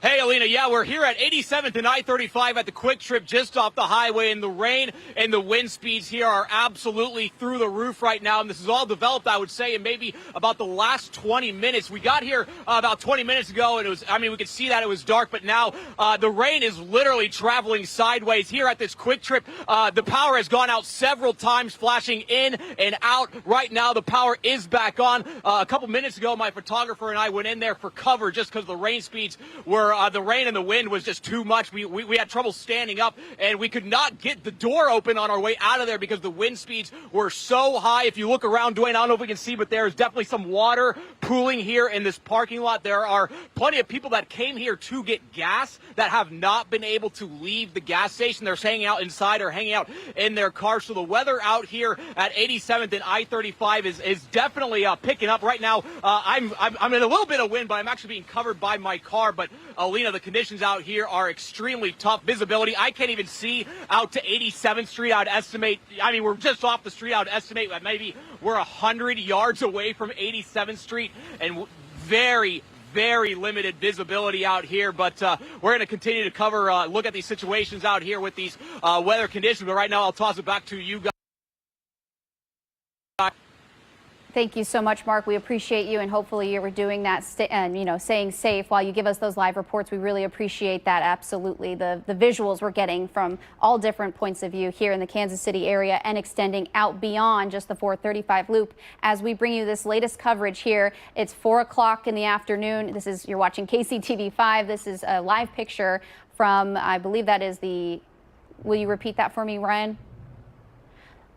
Hey, Alina, yeah, we're here at 87th and I-35 at the Quick Trip just off the highway, and the rain and the wind speeds here are absolutely through the roof right now, and this is all developed, I would say, in maybe about the last 20 minutes. We got here about 20 minutes ago, and it was, we could see that it was dark, but now the rain is literally traveling sideways here at this Quick Trip. The power has gone out several times, flashing in and out. Right now, the power is back on. A couple minutes ago, my photographer and I went in there for cover just because the rain speeds were the rain and the wind was just too much. We had trouble standing up, and we could not get the door open on our way out of there because the wind speeds were so high. If you look around, Dwayne, I don't know if we can see, but there's definitely some water pooling here in this parking lot. There are plenty of people that came here to get gas that have not been able to leave the gas station. They're hanging out inside or hanging out in their cars. So the weather out here at 87th and I-35 is definitely picking up right now. I'm in a little bit of wind, but I'm actually being covered by my car. But Alina, the conditions out here are extremely tough. Visibility, I can't even see out to 87th Street. I would estimate, we're just off the street. I would estimate that maybe we're 100 yards away from 87th Street, and very limited visibility out here. But we're going to continue to cover, look at these situations out here with these weather conditions. But right now, I'll toss it back to you guys. Thank you so much, Mark. We appreciate you, and hopefully you were doing that and, you know, staying safe while you give us those live reports. We really appreciate that. Absolutely. The visuals we're getting from all different points of view here in the Kansas City area and extending out beyond just the 435 loop as we bring you this latest coverage here. It's 4 o'clock in the afternoon. You're watching KCTV5. This is a live picture from, I believe that is will you repeat that for me, Ryan?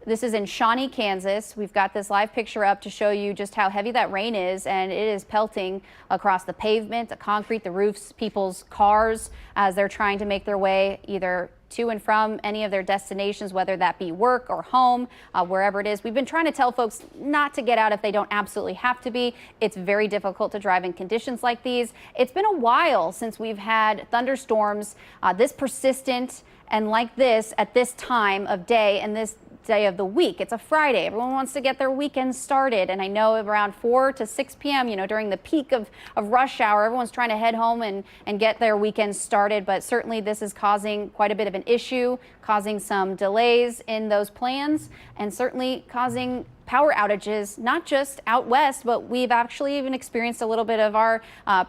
This is in Shawnee, Kansas. We've got this live picture up to show you just how heavy that rain is, and it is pelting across the pavement, the concrete, the roofs, people's cars as they're trying to make their way either to and from any of their destinations, whether that be work or home, wherever it is. We've been trying to tell folks not to get out if they don't absolutely have to be. It's very difficult to drive in conditions like these. It's been a while since we've had thunderstorms this persistent and like this at this time of day and this day of the week. It's a Friday. Everyone wants to get their weekend started. And I know around 4 to 6 p.m., you know, during the peak of rush hour, everyone's trying to head home and get their weekend started. But certainly this is causing quite a bit of an issue, causing some delays in those plans, and certainly causing power outages, not just out west, but we've actually even experienced a little bit of our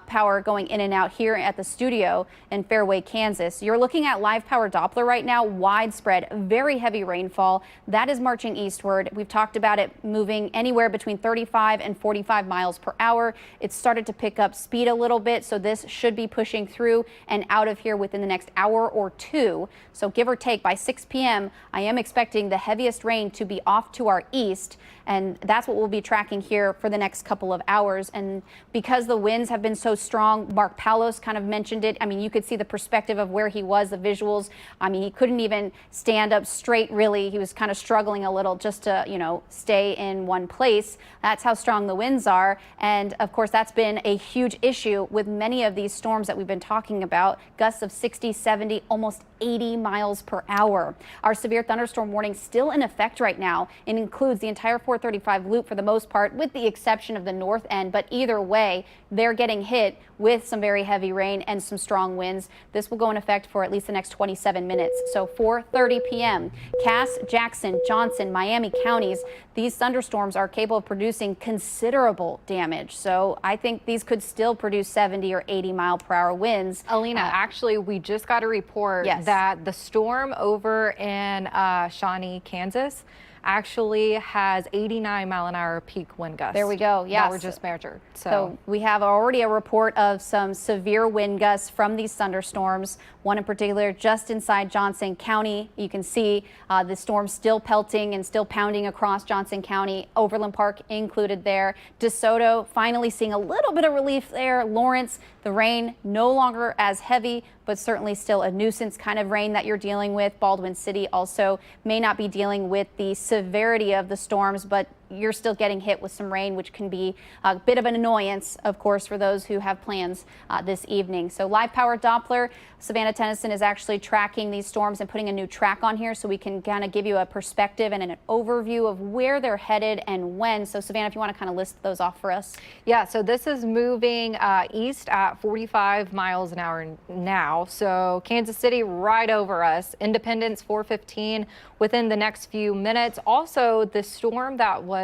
power going in and out here at the studio in Fairway, Kansas. You're looking at live power Doppler right now, widespread, very heavy rainfall. That is marching eastward. We've talked about it moving anywhere between 35 and 45 miles per hour. It's started to pick up speed a little bit, so this should be pushing through and out of here within the next hour or two. So give or take by 6 p.m., I am expecting the heaviest rain to be off to our east. And that's what we'll be tracking here for the next couple of hours. And because the winds have been so strong, Mark Palos kind of mentioned it. I mean, you could see the perspective of where he was, the visuals. I mean, he couldn't even stand up straight, really. He was kind of struggling a little just to, you know, stay in one place. That's how strong the winds are. And of course, that's been a huge issue with many of these storms that we've been talking about. Gusts of 60, 70, almost 80 miles per hour. Our severe thunderstorm warning still in effect right now. It includes the entire 435 loop for the most part, with the exception of the north end. But either way, they're getting hit with some very heavy rain and some strong winds. This will go in effect for at least the next 27 minutes. So 4:30 p.m. Cass, Jackson, Johnson, Miami counties, these thunderstorms are capable of producing considerable damage. So I think these could still produce 70 or 80 mile per hour winds. Alina, actually, we just got a report that the storm over in Shawnee, Kansas, actually has 89 mile an hour peak wind gusts. There we go. Yeah, that were just measured. So we have already a report of some severe wind gusts from these thunderstorms. One in particular just inside Johnson County. You can see the storm still pelting and still pounding across Johnson County, Overland Park included there. DeSoto finally seeing a little bit of relief there. Lawrence, the rain no longer as heavy, but certainly still a nuisance kind of rain that you're dealing with. Baldwin City also may not be dealing with the severity of the storms, but you're still getting hit with some rain, which can be a bit of an annoyance, of course, for those who have plans this evening. So live power Doppler, Savannah Tennyson is actually tracking these storms and putting a new track on here so we can kind of give you a perspective and an overview of where they're headed and when. So Savannah, if you want to kind of list those off for us. Yeah, so this is moving east at 45 miles an hour now. So Kansas City right over us, Independence 415 within the next few minutes. Also, the storm that was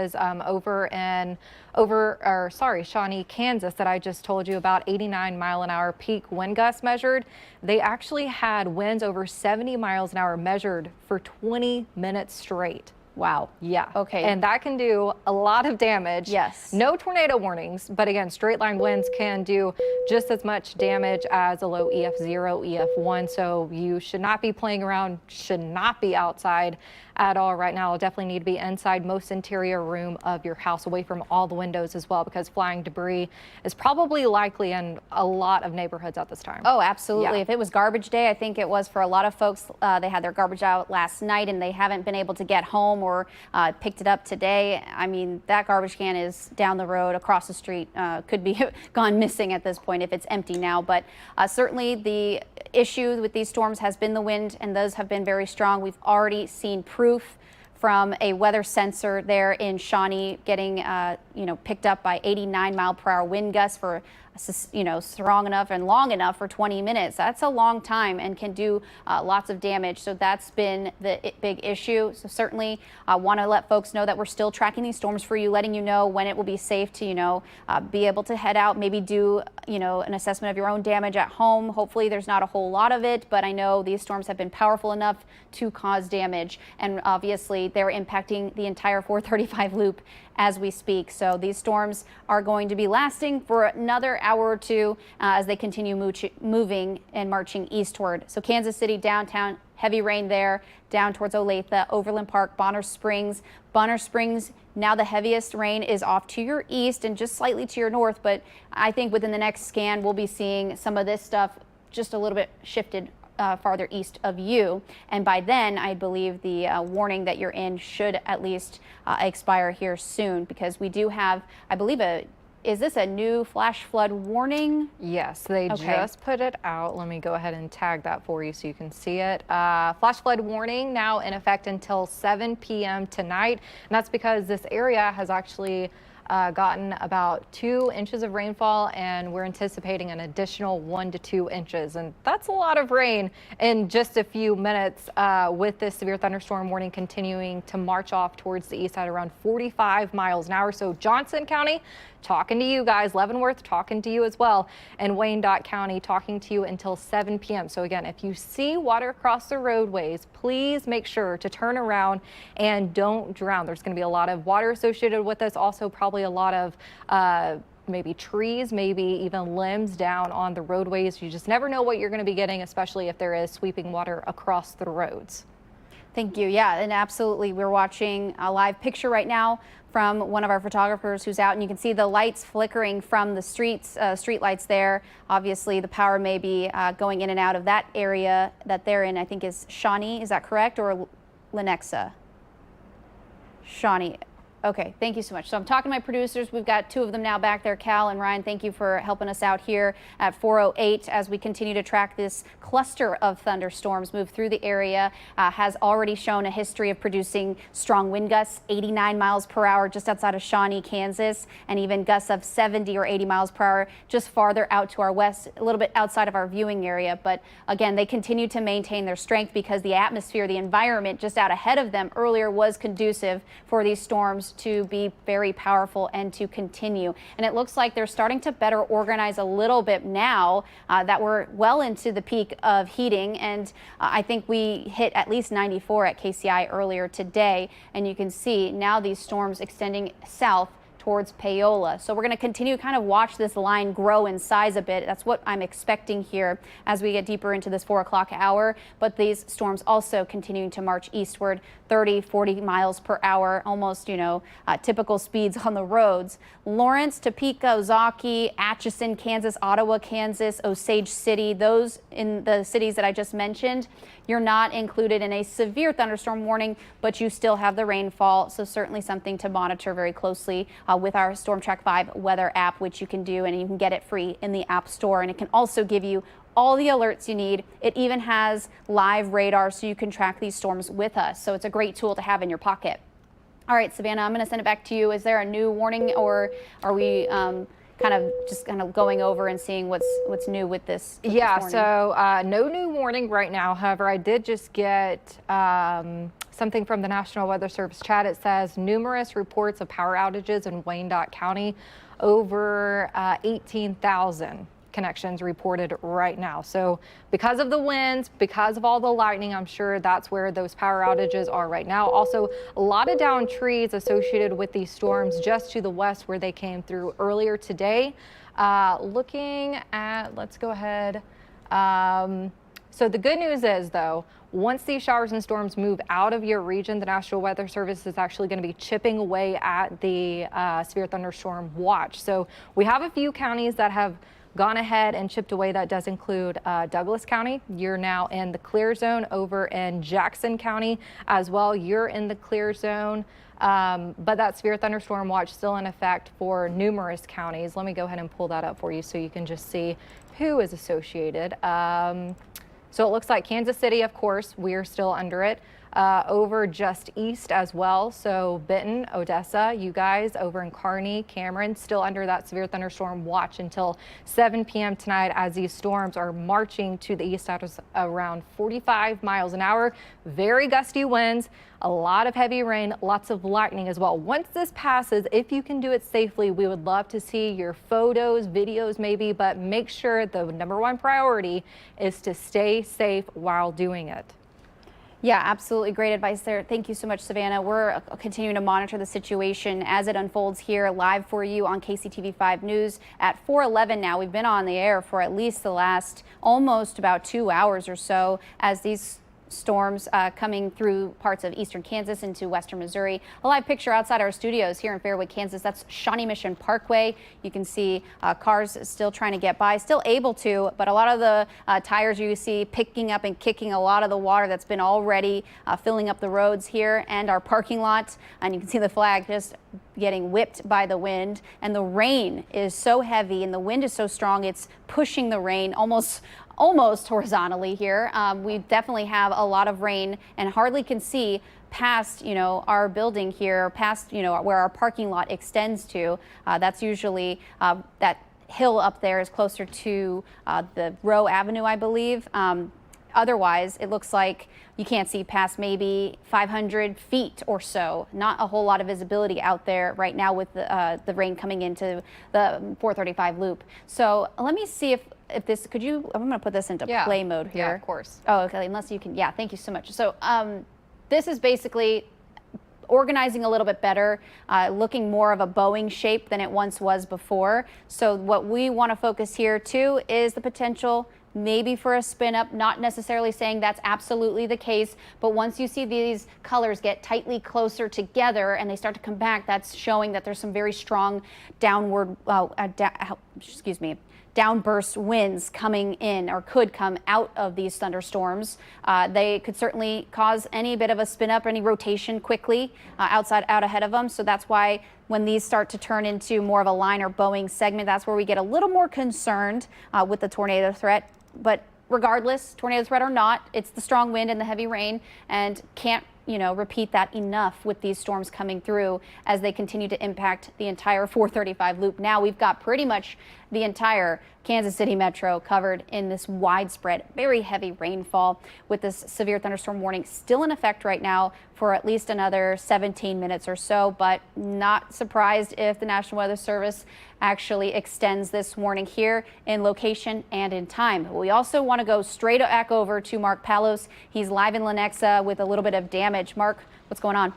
Shawnee, Kansas that I just told you about, 89 mile an hour peak wind gusts measured. They actually had winds over 70 miles an hour measured for 20 minutes straight. Wow. Yeah. Okay. And that can do a lot of damage. Yes. No tornado warnings, but again, straight line winds can do just as much damage as a low EF0, EF1. So you should not be playing around, should not be outside at all right now. You'll definitely need to be inside most interior room of your house, away from all the windows as well, because flying debris is probably likely in a lot of neighborhoods at this time. Oh, absolutely. Yeah. If it was garbage day, I think it was for a lot of folks. They had their garbage out last night and they haven't been able to get home or picked it up today. I mean, that garbage can is down the road, across the street, could be gone missing at this point if it's empty now. But certainly the issue with these storms has been the wind, and those have been very strong. We've already seen proof from a weather sensor there in Shawnee getting picked up by 89 mile per hour wind gusts for strong enough and long enough for 20 minutes. That's a long time and can do lots of damage. So that's been the big issue. So certainly want to let folks know that we're still tracking these storms for you, letting you know when it will be safe to, be able to head out, maybe do, an assessment of your own damage at home. Hopefully there's not a whole lot of it, but I know these storms have been powerful enough to cause damage. And obviously they're impacting the entire 435 loop as we speak. So these storms are going to be lasting for another hour or two as they continue moving and marching eastward. So Kansas City downtown, heavy rain there, down towards Olathe, Overland Park, Bonner Springs. Bonner Springs, now the heaviest rain is off to your east and just slightly to your north, but I think within the next scan we'll be seeing some of this stuff just a little bit shifted farther east of you. And by then, I believe the warning that you're in should at least expire here soon, because we do have, I believe, is this a new flash flood warning? Yes, they just put it out. Let me go ahead and tag that for you so you can see it. Flash flood warning now in effect until 7 p.m. tonight. And that's because this area has actually gotten about 2 inches of rainfall, and we're anticipating an additional 1 to 2 inches. And that's a lot of rain in just a few minutes with this severe thunderstorm warning continuing to march off towards the east at around 45 miles an hour. So Johnson County, talking to you guys, Leavenworth talking to you as well, and Wyandotte County talking to you until 7 p.m. So again, if you see water across the roadways, please make sure to turn around and don't drown. There's going to be a lot of water associated with this, also probably a lot of maybe trees, maybe even limbs down on the roadways. You just never know what you're going to be getting, especially if there is sweeping water across the roads. Thank you. Yeah, and absolutely. We're watching a live picture right now from one of our photographers who's out, and you can see the lights flickering from the street lights there. Obviously, the power may be going in and out of that area that they're in. I think is Shawnee. Is that correct, or Lenexa? Shawnee. Okay, thank you so much. So I'm talking to my producers. We've got 2 of them now back there. Cal and Ryan, thank you for helping us out here at 4:08 as we continue to track this cluster of thunderstorms move through the area. Has already shown a history of producing strong wind gusts, 89 miles per hour just outside of Shawnee, Kansas, and even gusts of 70 or 80 miles per hour just farther out to our west, a little bit outside of our viewing area. But again, they continue to maintain their strength because the atmosphere, the environment just out ahead of them earlier was conducive for these storms to be very powerful and to continue. And it looks like they're starting to better organize a little bit now that we're well into the peak of heating. And I think we hit at least 94 at KCI earlier today. And you can see now these storms extending south towards Paola. So we're going to continue to kind of watch this line grow in size a bit. That's what I'm expecting here as we get deeper into this 4 o'clock hour. But these storms also continuing to march eastward, 30, 40 miles per hour, almost, typical speeds on the roads. Lawrence, Topeka, Ozaukee, Atchison, Kansas, Ottawa, Kansas, Osage City, those in the cities that I just mentioned, you're not included in a severe thunderstorm warning, but you still have the rainfall. So certainly something to monitor very closely with our Storm Track 5 weather app, which you can do, and you can get it free in the App Store. And it can also give you all the alerts you need. It even has live radar so you can track these storms with us. So it's a great tool to have in your pocket. All right, Savannah, I'm going to send it back to you. Is there a new warning, or are we kind of going over and seeing what's new with this? Yeah, so no new warning right now. However, I did just get something from the National Weather Service chat. It says numerous reports of power outages in Wyandotte County, over 18,000 connections reported right now. So because of the winds, because of all the lightning, I'm sure that's where those power outages are right now. Also, a lot of downed trees associated with these storms just to the west where they came through earlier today. Looking at, let's go ahead. So the good news is, though, once these showers and storms move out of your region, the National Weather Service is actually going to be chipping away at the severe thunderstorm watch. So we have a few counties that have gone ahead and chipped away. That does include Douglas County. You're now in the clear zone. Over in Jackson County as well, you're in the clear zone. But that severe thunderstorm watch still in effect for numerous counties. Let me go ahead and pull that up for you so you can just see who is associated. So it looks like Kansas City, of course, we're still under it. over just east as well. So Benton, Odessa, you guys over in Kearney, Cameron, still under that severe thunderstorm watch until 7 p.m. tonight as these storms are marching to the east at around 45 miles an hour. Very gusty winds, a lot of heavy rain, lots of lightning as well. Once this passes, if you can do it safely, we would love to see your photos, videos maybe, but make sure the #1 priority is to stay safe while doing it. Yeah, absolutely. Great advice there. Thank you so much, Savannah. We're continuing to monitor the situation as it unfolds here live for you on KCTV5 News at 4:11 now. We've been on the air for at least the last almost about 2 hours or so as these storms coming through parts of eastern Kansas into western Missouri. A live picture outside our studios here in Fairwood, Kansas. That's Shawnee Mission Parkway. You can see cars still trying to get by, still able to, but a lot of the tires you see picking up and kicking a lot of the water that's been already filling up the roads here and our parking lot. And you can see the flag just getting whipped by the wind, and the rain is so heavy and the wind is so strong it's pushing the rain almost horizontally here. We definitely have a lot of rain and hardly can see past, our building here, past, where our parking lot extends to. That's usually that hill up there is closer to the Rowe Avenue, I believe. Otherwise, it looks like you can't see past maybe 500 feet or so. Not a whole lot of visibility out there right now with the rain coming into the 435 loop. So let me see if this, I'm going to put this into play mode here. Yeah, of course. Oh, okay, unless you can, yeah, thank you so much. So this is basically organizing a little bit better, looking more of a Boeing shape than it once was before. So what we want to focus here too is the potential maybe for a spin up, not necessarily saying that's absolutely the case, but once you see these colors get tightly closer together and they start to come back, that's showing that there's some very strong downburst winds coming in or could come out of these thunderstorms. They could certainly cause any bit of a spin up, any rotation quickly out ahead of them. So that's why when these start to turn into more of a line or Boeing segment, that's where we get a little more concerned with the tornado threat. But regardless, tornado threat or not, it's the strong wind and the heavy rain, and can't repeat that enough with these storms coming through as they continue to impact the entire 435 loop. Now we've got pretty much the entire Kansas City metro covered in this widespread, very heavy rainfall with this severe thunderstorm warning still in effect right now for at least another 17 minutes or so, but not surprised if the National Weather Service actually extends this warning here in location and in time. We also want to go straight back over to Mark Palos. He's live in Lenexa with a little bit of damage. Mark, what's going on?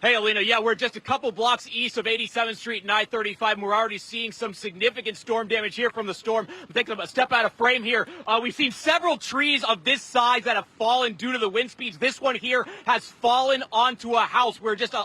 Hey, Alina. Yeah, we're just a couple blocks east of 87th Street and I-35, and we're already seeing some significant storm damage here from the storm. I'm taking a step out of frame here. We've seen several trees of this size that have fallen due to the wind speeds. This one here has fallen onto a house. We're just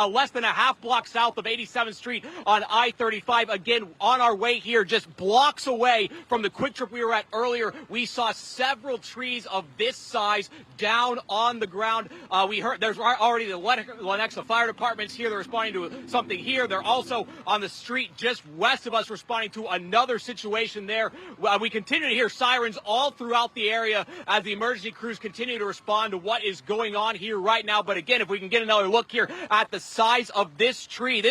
less than a half block south of 87th Street on I-35. Again, on our way here, just blocks away from the Quick Trip we were at earlier, we saw several trees of this size down on the ground. We heard there's already the Lenexa fire departments here. They're responding to something here. They're also on the street just west of us responding to another situation there. We continue to hear sirens all throughout the area as the emergency crews continue to respond to what is going on here right now. But again, if we can get another look here at the size of this tree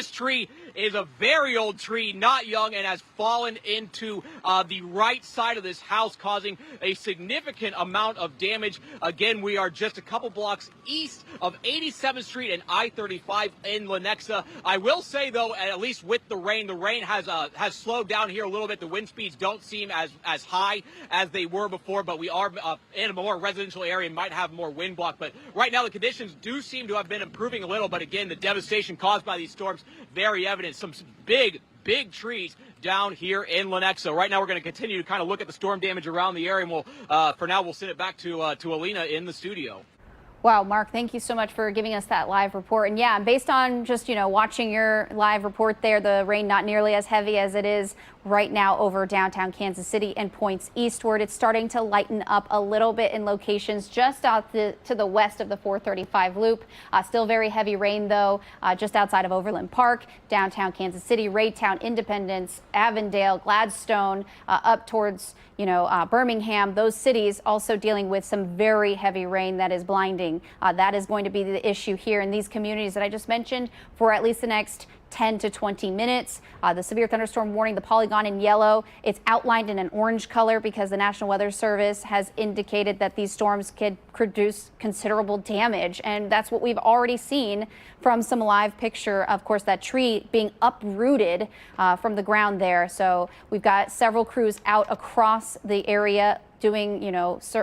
is a very old tree, not young, and has fallen into the right side of this house, causing a significant amount of damage. Again, we are just a couple blocks east of 87th Street and I-35 in Lenexa. I will say, though, at least with the rain has slowed down here a little bit. The wind speeds don't seem as high as they were before, but we are in a more residential area and might have more wind block. But right now, the conditions do seem to have been improving a little. But again, the devastation caused by these storms, very evident. Some big trees down here in Lenexa. Right now, we're going to continue to kind of look at the storm damage around the area, and for now, we'll send it back to Alina in the studio. Wow, Mark, thank you so much for giving us that live report. And yeah, based on just, watching your live report there, the rain not nearly as heavy as it is right now over downtown Kansas City and points eastward. It's starting to lighten up a little bit in locations just out to the west of the 435 loop. Still very heavy rain, though, just outside of Overland Park, downtown Kansas City, Raytown, Independence, Avondale, Gladstone, up towards Birmingham. Those cities also dealing with some very heavy rain that is blinding. That is going to be the issue here in these communities that I just mentioned for at least the next 10 to 20 minutes. The severe thunderstorm warning, the polygon in yellow, it's outlined in an orange color because the National Weather Service has indicated that these storms could produce considerable damage. And that's what we've already seen from some live picture, of course, that tree being uprooted from the ground there. So we've got several crews out across the area doing,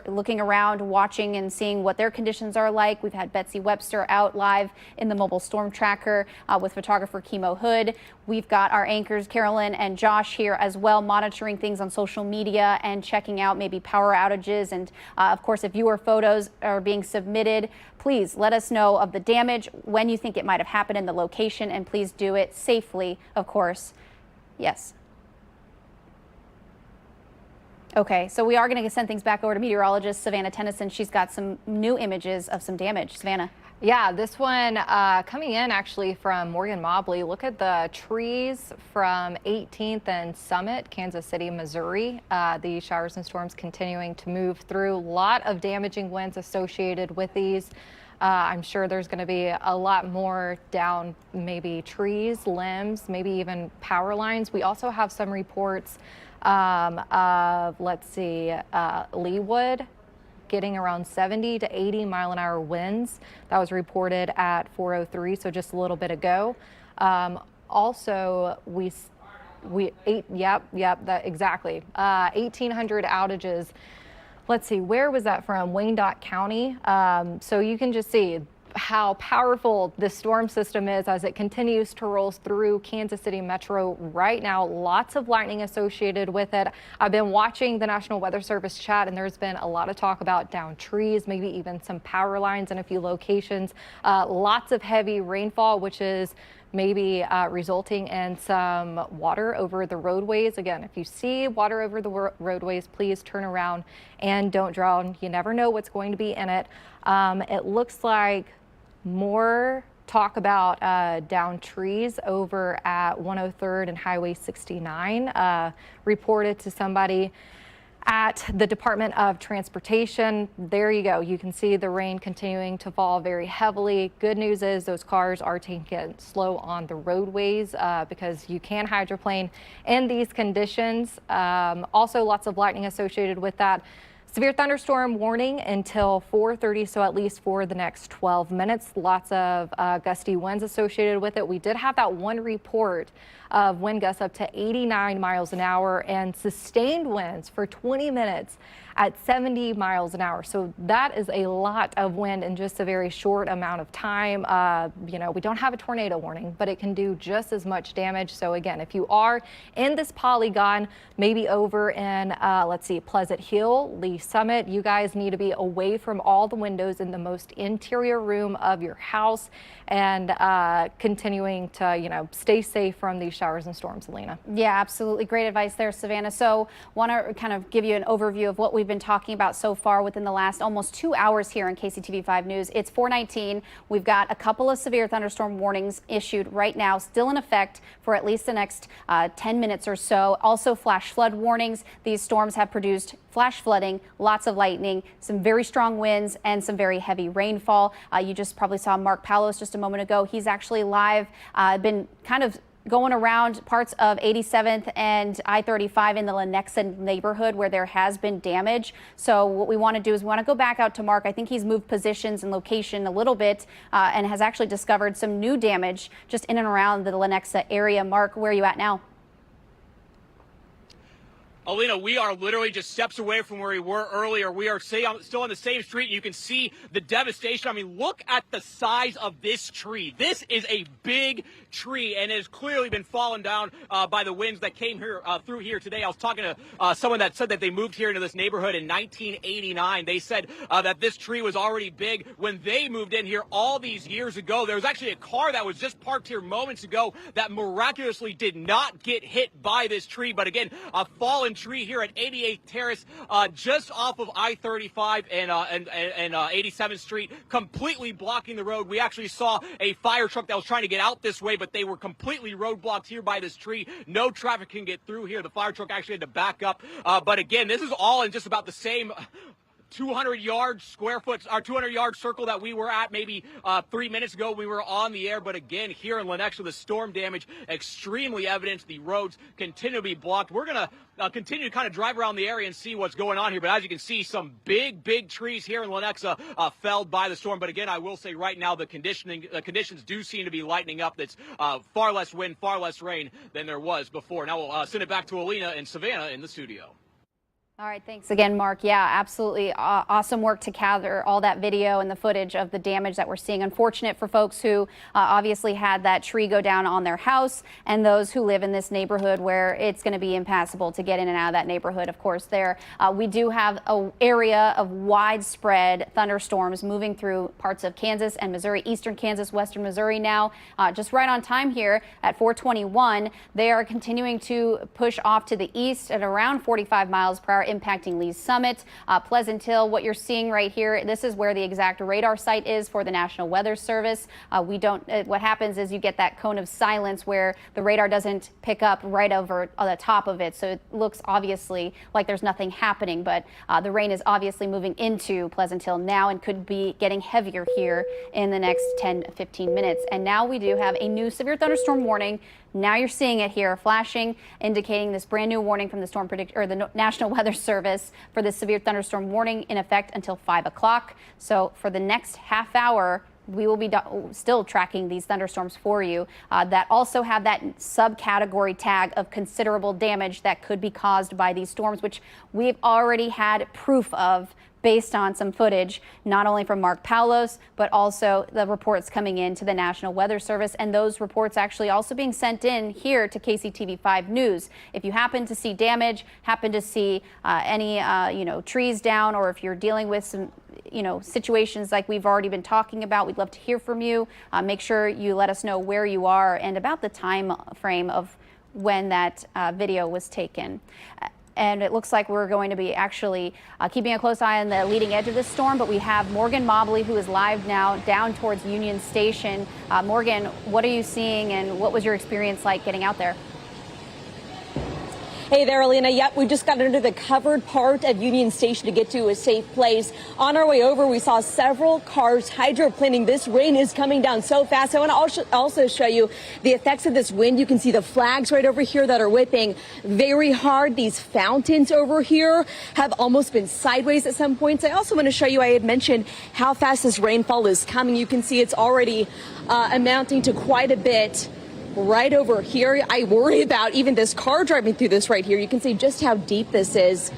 looking around, watching and seeing what their conditions are like. We've had Betsy Webster out live in the mobile storm tracker with photographer Kimo Hood. We've got our anchors Carolyn and Josh here as well, monitoring things on social media and checking out maybe power outages. And of course, if viewer photos are being submitted, please let us know of the damage, when you think it might have happened in the location, and please do it safely, of course. Yes. Okay, so we are going to send things back over to meteorologist Savannah Tennyson. She's got some new images of some damage. Savannah. Yeah, this one coming in actually from Morgan Mobley. Look at the trees from 18th and Summit, Kansas City, Missouri. The showers and storms continuing to move through. A lot of damaging winds associated with these. I'm sure there's going to be a lot more down, maybe trees, limbs, maybe even power lines. We also have some reports of, let's see, Leawood getting around 70 to 80 mile-an-hour winds. That was reported at 4:03, so just a little bit ago. Also, exactly, 1,800 outages. Let's see, where was that from? Wyandotte County. So you can just see how powerful this storm system is as it continues to roll through Kansas City Metro right now. Lots of lightning associated with it. I've been watching the National Weather Service chat, and there's been a lot of talk about downed trees, maybe even some power lines in a few locations. Lots of heavy rainfall, which is maybe resulting in some water over the roadways. Again, if you see water over the roadways, please turn around and don't drown. You never know what's going to be in it. It looks like more talk about downed trees over at 103rd and Highway 69, reported to somebody at the Department of Transportation. There you go. You can see the rain continuing to fall very heavily. Good news is those cars are taking it slow on the roadways because you can hydroplane in these conditions. Also, lots of lightning associated with that. Severe thunderstorm warning until 4:30, so at least for the next 12 minutes. Lots of gusty winds associated with it. We did have that one report of wind gusts up to 89 miles an hour and sustained winds for 20 minutes at 70 miles an hour. So that is a lot of wind in just a very short amount of time. We don't have a tornado warning, but it can do just as much damage. So again, if you are in this polygon, maybe over in, let's see, Pleasant Hill, Lee Summit, you guys need to be away from all the windows in the most interior room of your house and continuing to, stay safe from these showers and storms, Alina. Yeah, absolutely. Great advice there, Savannah. So want to kind of give you an overview of what we've been talking about so far within the last almost 2 hours here on KCTV5 News. It's 4:19. We've got a couple of severe thunderstorm warnings issued right now, still in effect for at least the next 10 minutes or so. Also flash flood warnings. These storms have produced flash flooding, lots of lightning, some very strong winds, and some very heavy rainfall. You just probably saw Mark Palos just a moment ago. He's actually live, been kind of going around parts of 87th and I-35 in the Lenexa neighborhood where there has been damage. So what we want to do is we want to go back out to Mark. I think he's moved positions and location a little bit and has actually discovered some new damage just in and around the Lenexa area. Mark, where are you at now? Alina, we are literally just steps away from where we were earlier. We are still on the same street, and you can see the devastation. I mean, look at the size of this tree. This is a big tree, and it has clearly been fallen down by the winds that came here through here today. I was talking to someone that said that they moved here into this neighborhood in 1989. They said that this tree was already big when they moved in here all these years ago. There was actually a car that was just parked here moments ago that miraculously did not get hit by this tree. But again, a fallen tree here at 88th Terrace, just off of I-35 and 87th Street, completely blocking the road. We actually saw a fire truck that was trying to get out this way, but they were completely roadblocked here by this tree. No traffic can get through here. The fire truck actually had to back up. But again, this is all in just about the same 200-yard circle that we were at maybe 3 minutes ago when we were on the air. But again, here in Lenexa, the storm damage extremely evident. The roads continue to be blocked. We're going to continue to kind of drive around the area and see what's going on here. But as you can see, some big trees here in Lenexa felled by the storm. But again, I will say right now the conditions do seem to be lightening up. That's far less wind, far less rain than there was before. Now we'll send it back to Alina and Savannah in the studio. All right, thanks again, Mark. Yeah, absolutely awesome work to gather all that video and the footage of the damage that we're seeing. Unfortunate for folks who obviously had that tree go down on their house, and those who live in this neighborhood where it's going to be impassable to get in and out of that neighborhood. Of course, there we do have an area of widespread thunderstorms moving through parts of Kansas and Missouri, eastern Kansas, western Missouri now. Just right on time here at 4:21, they are continuing to push off to the east at around 45 miles per hour, impacting Lee's Summit, Pleasant Hill. What you're seeing right here, this is where the exact radar site is for the National Weather Service. What happens is you get that cone of silence where the radar doesn't pick up right over on the top of it. So it looks obviously like there's nothing happening, but the rain is obviously moving into Pleasant Hill now and could be getting heavier here in the next 10-15 minutes. And now we do have a new severe thunderstorm warning. Now you're seeing it here flashing, indicating this brand new warning from the National Weather Service for this severe thunderstorm warning in effect until 5 o'clock. So for the next half hour, we will be still tracking these thunderstorms for you that also have that subcategory tag of considerable damage that could be caused by these storms, which we've already had proof of based on some footage, not only from Mark Paulos, but also the reports coming in to the National Weather Service, and those reports actually also being sent in here to KCTV5 News. If you happen to see damage, happen to see any trees down, or if you're dealing with some situations like we've already been talking about, we'd love to hear from you. Make sure you let us know where you are and about the time frame of when that video was taken. And it looks like we're going to be actually keeping a close eye on the leading edge of this storm. But we have Morgan Mobley, who is live now down towards Union Station. Morgan, what are you seeing, and what was your experience like getting out there? Hey there, Alina. Yep, we just got into the covered part of Union Station to get to a safe place. On our way over, we saw several cars hydroplaning. This rain is coming down so fast. I want to also show you the effects of this wind. You can see the flags right over here that are whipping very hard. These fountains over here have almost been sideways at some points. I also want to show you, I had mentioned how fast this rainfall is coming. You can see it's already amounting to quite a bit. Right over here, I worry about even this car driving through this right here. You can see just how deep this is.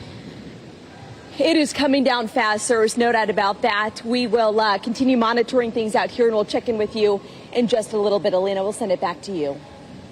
It is coming down fast, there is no doubt about that. We will continue monitoring things out here, and we'll check in with you in just a little bit. Alina, we'll send it back to you.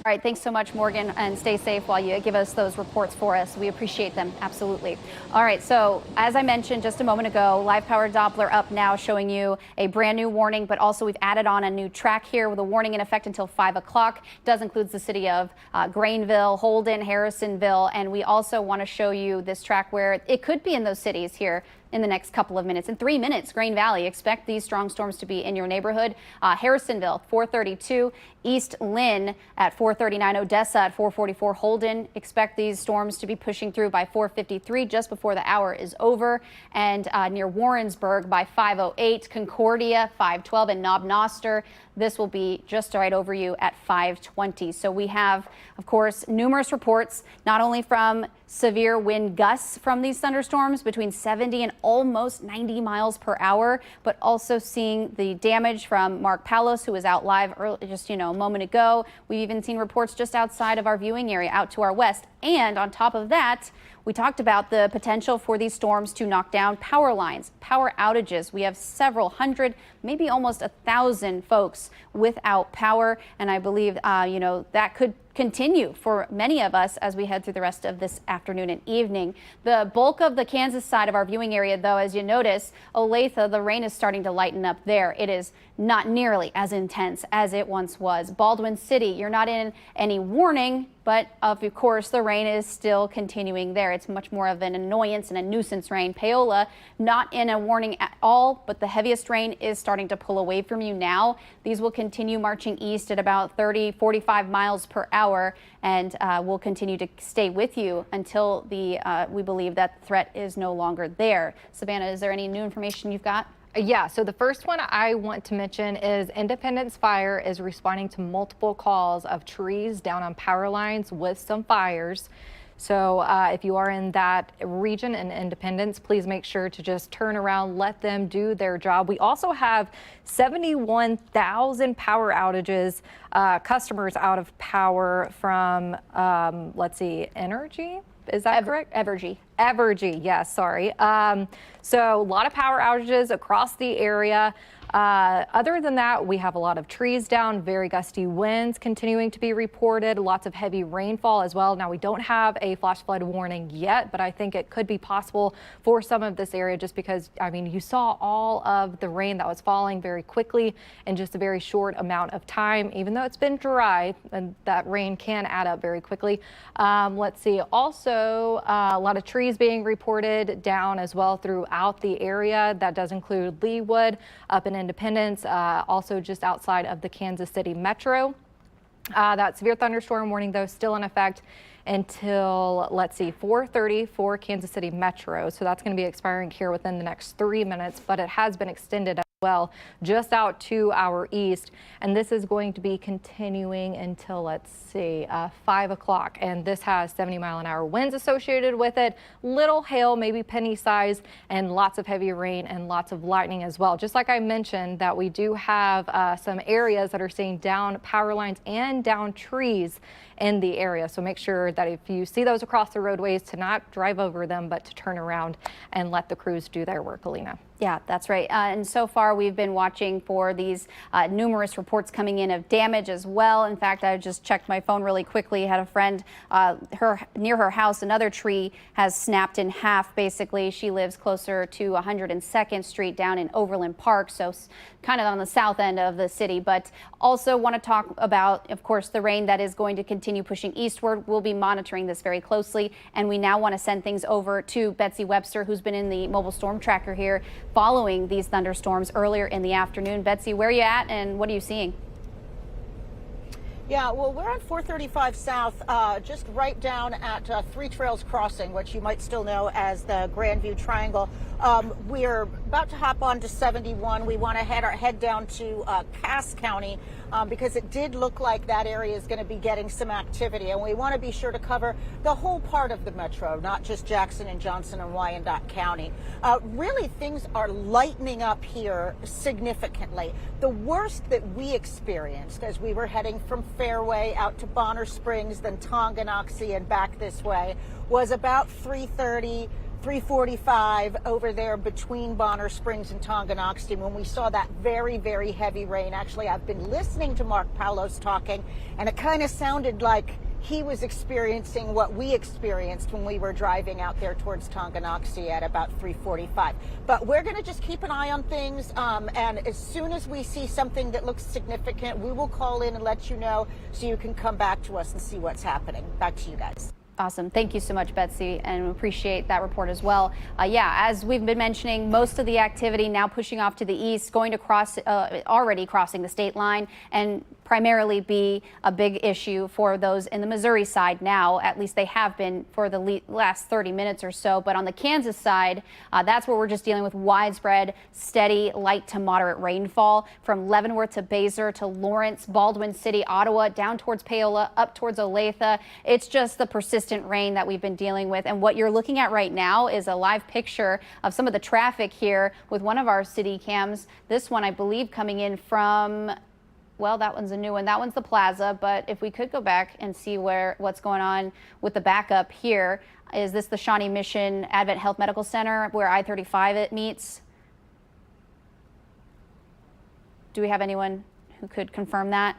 All right, thanks so much, Morgan, and stay safe while you give us those reports for us. We appreciate them, absolutely. All right, so as I mentioned just a moment ago, Live Power Doppler up now showing you a brand new warning, but also we've added on a new track here with a warning in effect until 5 o'clock. It does include the city of Grainville, Holden, Harrisonville, and we also want to show you this track where it could be in those cities here in the next couple of minutes. In 3 minutes, Grain Valley, expect these strong storms to be in your neighborhood. Harrisonville, 432, East Lynn at 439, Odessa at 444, Holden. Expect these storms to be pushing through by 453, just before the hour is over. And near Warrensburg by 508, Concordia, 512, and Knob Noster. This will be just right over you at 520. So we have, of course, numerous reports, not only from severe wind gusts from these thunderstorms between 70 and almost 90 miles per hour, but also seeing the damage from Mark Palos, who was out live just, a moment ago. We've even seen reports just outside of our viewing area out to our west. And on top of that, we talked about the potential for these storms to knock down power lines, power outages. We have several hundred, maybe almost 1,000 folks without power. And I believe, that could continue for many of us as we head through the rest of this afternoon and evening. The bulk of the Kansas side of our viewing area, though, as you notice, Olathe, the rain is starting to lighten up there. It is not nearly as intense as it once was. Baldwin City, you're not in any warning, but of course the rain is still continuing there. It's much more of an annoyance and a nuisance rain. Paola, not in a warning at all, but the heaviest rain is starting to pull away from you now. These will continue marching east at about 30-45 miles per hour and will continue to stay with you until we believe that the threat is no longer there. Savannah, is there any new information you've got? Yeah, so the first one I want to mention is Independence Fire is responding to multiple calls of trees down on power lines with some fires. So if you are in that region in Independence, please make sure to just turn around, let them do their job. We also have 71,000 power outages, customers out of power from, Energy. Is that correct? Evergy. Evergy, yes, sorry. So a lot of power outages across the area. Other than that, we have a lot of trees down, very gusty winds continuing to be reported, lots of heavy rainfall as well. Now, we don't have a flash flood warning yet, but I think it could be possible for some of this area just because, you saw all of the rain that was falling very quickly in just a very short amount of time, even though it's been dry, and that rain can add up very quickly. Let's see, also a lot of trees being reported down as well throughout the area. That does include Leawood up in Independence, also just outside of the Kansas City metro. That severe thunderstorm warning, though, still in effect until, 4:30 for Kansas City metro. So that's going to be expiring here within the next 3 minutes, but it has been extended as well just out to our east. And this is going to be continuing until, 5 o'clock. And this has 70-mile-an-hour winds associated with it, little hail, maybe penny size, and lots of heavy rain and lots of lightning as well. Just like I mentioned that we do have some areas that are seeing down power lines and down trees in the area. So make sure that if you see those across the roadways, to not drive over them, but to turn around and let the crews do their work, Alina. Yeah, that's right. And so far, we've been watching for these numerous reports coming in of damage as well. In fact, I just checked my phone really quickly. Had a friend near her house, another tree has snapped in half. Basically, she lives closer to 102nd Street down in Overland Park, so kind of on the south end of the city. But also want to talk about, of course, the rain that is going to continue pushing eastward. We'll be monitoring this very closely, and we now want to send things over to Betsy Webster, who's been in the mobile storm tracker here following these thunderstorms earlier in the afternoon. Betsy, where are you at and what are you seeing? Yeah, well, we're on 435 South, just right down at Three Trails Crossing, which you might still know as the Grandview Triangle. We're about to hop on to 71. We want to head down to Cass County because it did look like that area is going to be getting some activity. And we want to be sure to cover the whole part of the metro, not just Jackson and Johnson and Wyandotte County. Really, things are lightening up here significantly. The worst that we experienced as we were heading from Fairway out to Bonner Springs, then Tonganoxie and back this way, was about 3:30, 3:45 over there between Bonner Springs and Tonganoxie when we saw that very, very heavy rain. Actually, I've been listening to Mark Palos talking, and it kind of sounded like he was experiencing what we experienced when we were driving out there towards Tonganoxie at about 3:45. But we're going to just keep an eye on things, and as soon as we see something that looks significant, we will call in and let you know so you can come back to us and see what's happening. Back to you guys. Awesome. Thank you so much, Betsy, and appreciate that report as well. As we've been mentioning, most of the activity now pushing off to the east, going to cross, already crossing the state line and primarily be a big issue for those in the Missouri side now. At least they have been for the last 30 minutes or so. But on the Kansas side, that's where we're just dealing with widespread, steady, light to moderate rainfall from Leavenworth to Basehor to Lawrence, Baldwin City, Ottawa, down towards Paola, up towards Olathe. It's just the persistent rain that we've been dealing with. And what you're looking at right now is a live picture of some of the traffic here with one of our city cams. This one, I believe, coming in from, well, that one's a new one. That one's the plaza. But if we could go back and see what's going on with the backup here. Is this the Shawnee Mission Advent Health Medical Center where I-35 it meets? Do we have anyone who could confirm that?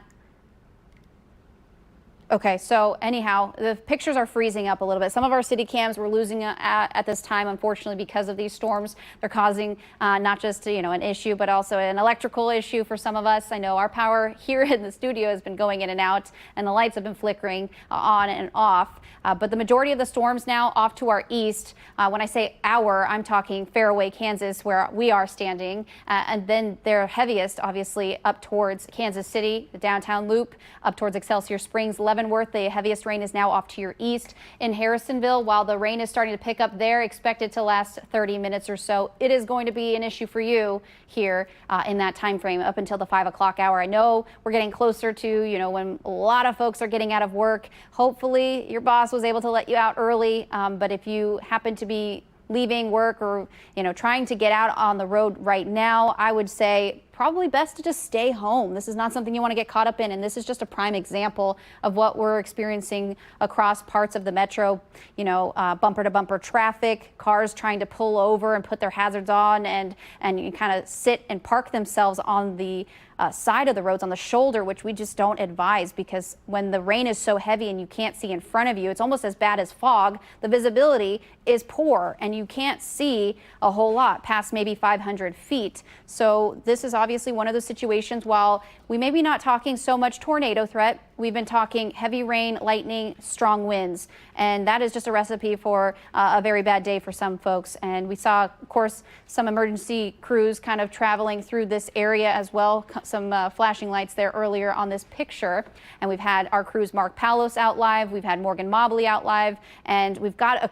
Okay, so anyhow, the pictures are freezing up a little bit. Some of our city cams we're losing at this time, unfortunately, because of these storms. They're causing not just an issue, but also an electrical issue for some of us. I know our power here in the studio has been going in and out, and the lights have been flickering on and off. But the majority of the storms now off to our east. When I say our, I'm talking Fairway, Kansas, where we are standing, and then they're heaviest, obviously, up towards Kansas City, the downtown loop, up towards Excelsior Springs, Leavenworth. The heaviest rain is now off to your east. In Harrisonville, while the rain is starting to pick up there, expect it to last 30 minutes or so. It is going to be an issue for you here in that time frame up until the 5 o'clock hour. I know we're getting closer to, when a lot of folks are getting out of work. Hopefully your boss was able to let you out early, but if you happen to be leaving work or trying to get out on the road right now, I would say probably best to just stay home. This is not something you want to get caught up in, and this is just a prime example of what we're experiencing across parts of the metro. Bumper to bumper traffic, cars trying to pull over and put their hazards on and you kind of sit and park themselves on the side of the roads, on the shoulder, which we just don't advise, because when the rain is so heavy and you can't see in front of you, it's almost as bad as fog. The visibility is poor and you can't see a whole lot past maybe 500 feet. So this is obviously one of those situations. While we may be not talking so much tornado threat, we've been talking heavy rain, lightning, strong winds, and that is just a recipe for a very bad day for some folks. And we saw, of course, some emergency crews kind of traveling through this area as well. Some flashing lights there earlier on this picture. And we've had our crews, Mark Palos, out live. We've had Morgan Mobley out live, and we've got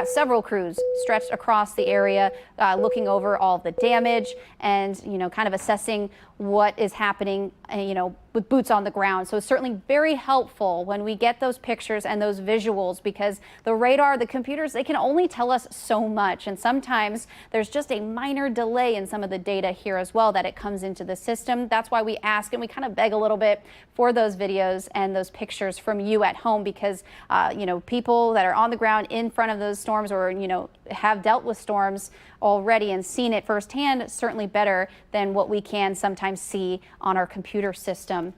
several crews stretched across the area, looking over all the damage and kind of assessing what is happening, with boots on the ground. So it's certainly very helpful when we get those pictures and those visuals, because the radar, the computers, they can only tell us so much. And sometimes there's just a minor delay in some of the data here as well that it comes into the system. That's why we ask and we kind of beg a little bit for those videos and those pictures from you at home, because, people that are on the ground in front of those storms or, have dealt with storms already and seen it firsthand, certainly better than what we can sometimes see on our computer system.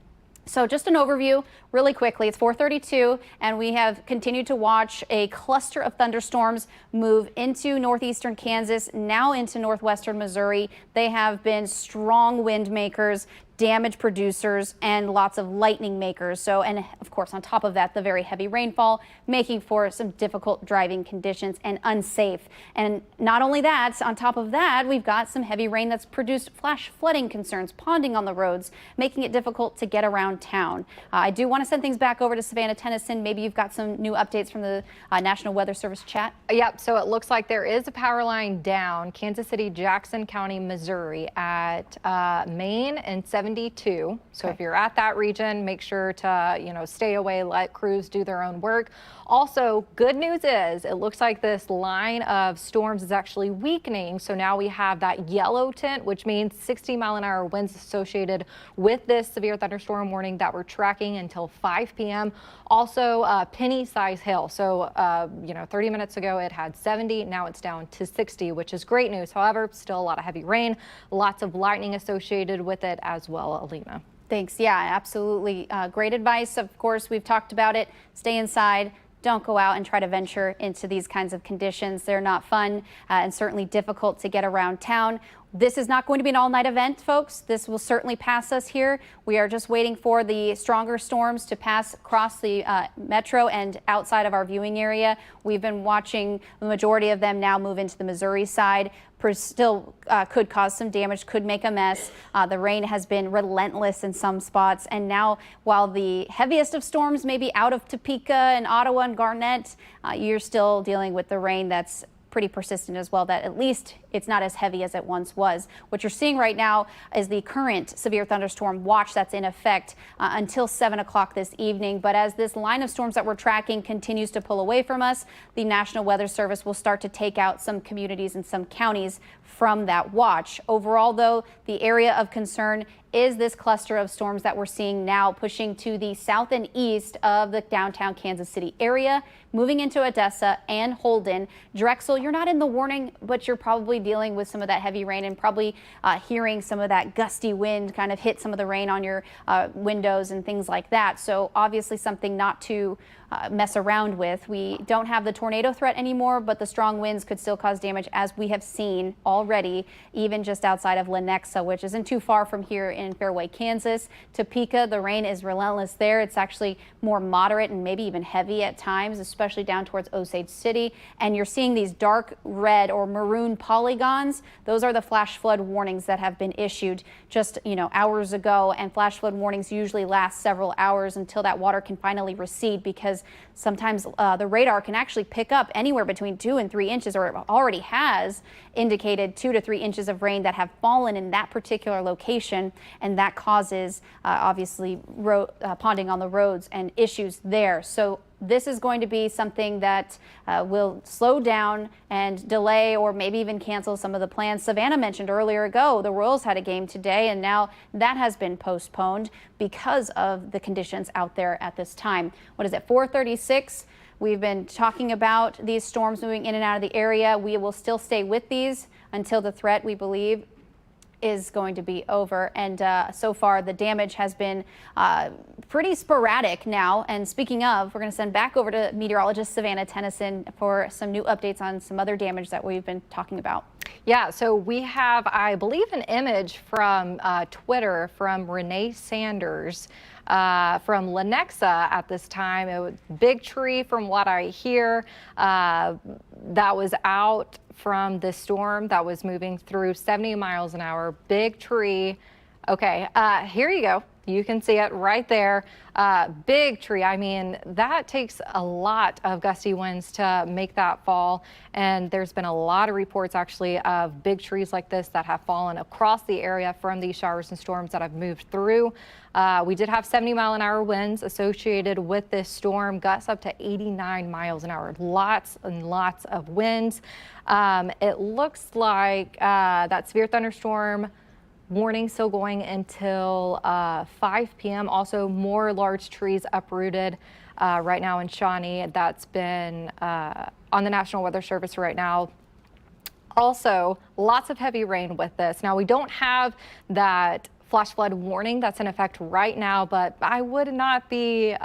So just an overview really quickly. It's 4:32 and we have continued to watch a cluster of thunderstorms move into northeastern Kansas, now into northwestern Missouri. They have been strong wind makers, damage producers, and lots of lightning makers. So, and of course, on top of that, the very heavy rainfall, making for some difficult driving conditions and unsafe. And not only that, on top of that, we've got some heavy rain that's produced flash flooding concerns, ponding on the roads, making it difficult to get around town. I do want to send things back over to Savannah Tennyson. Maybe you've got some new updates from the National Weather Service chat. Yep, so it looks like there is a power line down Kansas City, Jackson County, Missouri at Main and 72. So if you're at that region, make sure to, stay away, let crews do their own work. Also, good news is it looks like this line of storms is actually weakening. So now we have that yellow tint, which means 60-mile-an-hour winds associated with this severe thunderstorm warning that we're tracking until 5 p.m. Also, penny-size hail. So, 30 minutes ago it had 70. Now it's down to 60, which is great news. However, still a lot of heavy rain, lots of lightning associated with it as well, Alina. Thanks. Yeah, absolutely. Great advice. Of course, we've talked about it. Stay inside. Don't go out and try to venture into these kinds of conditions. They're not fun and certainly difficult to get around town. This is not going to be an all-night event, folks. This will certainly pass us here. We are just waiting for the stronger storms to pass across the metro and outside of our viewing area. We've been watching the majority of them now move into the Missouri side. Still could cause some damage, could make a mess. The rain has been relentless in some spots. And now, while the heaviest of storms may be out of Topeka and Ottawa and Garnett, you're still dealing with the rain that's pretty persistent as well, that at least it's not as heavy as it once was. What you're seeing right now is the current severe thunderstorm watch that's in effect until 7 o'clock this evening. But as this line of storms that we're tracking continues to pull away from us, the National Weather Service will start to take out some communities and some counties from that watch. Overall, though, the area of concern is this cluster of storms that we're seeing now pushing to the south and east of the downtown Kansas City area, moving into Odessa and Holden. Drexel, you're not in the warning, but you're probably dealing with some of that heavy rain and probably hearing some of that gusty wind kind of hit some of the rain on your windows and things like that. So obviously something not to mess around with. We don't have the tornado threat anymore, but the strong winds could still cause damage, as we have seen already, even just outside of Lenexa, which isn't too far from here in Fairway, Kansas. Topeka, the rain is relentless there. It's actually more moderate and maybe even heavy at times, especially down towards Osage City. And you're seeing these dark red or maroon polygons. Those are the flash flood warnings that have been issued just, hours ago. And flash flood warnings usually last several hours until that water can finally recede, because sometimes the radar can actually pick up anywhere between 2 and 3 inches, or it already has indicated 2 to 3 inches of rain that have fallen in that particular location, and that causes obviously ponding on the roads and issues there. So this is going to be something that will slow down and delay or maybe even cancel some of the plans. Savannah mentioned earlier ago, the Royals had a game today, and now that has been postponed because of the conditions out there at this time. What is it, 4:36? We've been talking about these storms moving in and out of the area. We will still stay with these until the threat, we believe, is going to be over. And so far, the damage has been pretty sporadic now. And speaking of, we're going to send back over to meteorologist Savannah Tennyson for some new updates on some other damage that we've been talking about. Yeah, so we have, I believe, an image from Twitter from Renee Sanders from Lenexa at this time. It was a big tree, from what I hear, that was out from the storm that was moving through 70 miles an hour. Big tree. Okay, here you go. You can see it right there. Big tree. I mean, that takes a lot of gusty winds to make that fall. And there's been a lot of reports actually of big trees like this that have fallen across the area from these showers and storms that have moved through. We did have 70-mile-an-hour winds associated with this storm, gusts up to 89 miles an hour. Lots and lots of winds. It looks like that severe thunderstorm warning still going until 5 p.m. Also, more large trees uprooted right now in Shawnee. That's been on the National Weather Service right now. Also, lots of heavy rain with this. Now, we don't have that flash flood warning that's in effect right now, but I would not be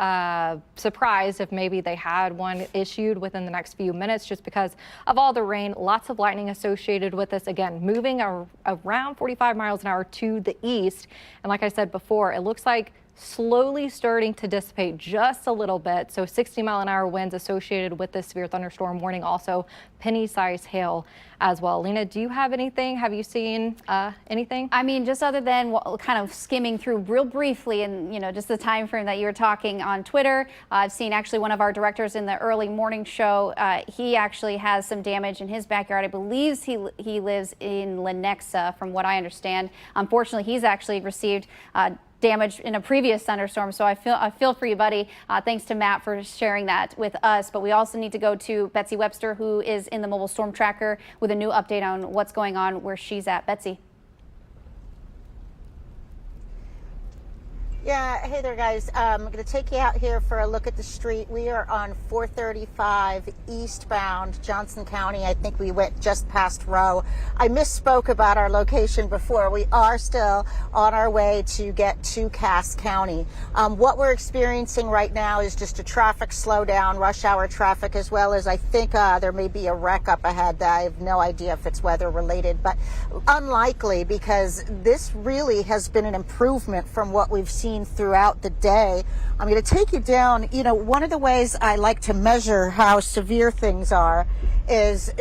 surprised if maybe they had one issued within the next few minutes, just because of all the rain. Lots of lightning associated with this. Again, moving around 45 miles an hour to the east. And like I said before, it looks like slowly starting to dissipate just a little bit. So 60-mile-an-hour winds associated with this severe thunderstorm warning. Also penny-sized hail as well. Lena, do you have anything? Have you seen anything? I mean, just other than kind of skimming through real briefly, and just the time frame that you were talking on Twitter, I've seen actually one of our directors in the early morning show. He actually has some damage in his backyard. I believe he lives in Lenexa, from what I understand. Unfortunately, he's actually received damage in a previous thunderstorm. So I feel for you, buddy. Thanks to Matt for sharing that with us. But we also need to go to Betsy Webster, who is in the mobile storm tracker, with a new update on what's going on where she's at. Betsy. Yeah, hey there, guys. I'm going to take you out here for a look at the street. We are on 435 eastbound Johnson County. I think we went just past Rowe. I misspoke about our location before. We are still on our way to get to Cass County. What we're experiencing right now is just a traffic slowdown, rush hour traffic, as well as I think there may be a wreck up ahead. I have no idea if it's weather related, but unlikely, because this really has been an improvement from what we've seen throughout the day. I'm going to take you down. You know, one of the ways I like to measure how severe things are is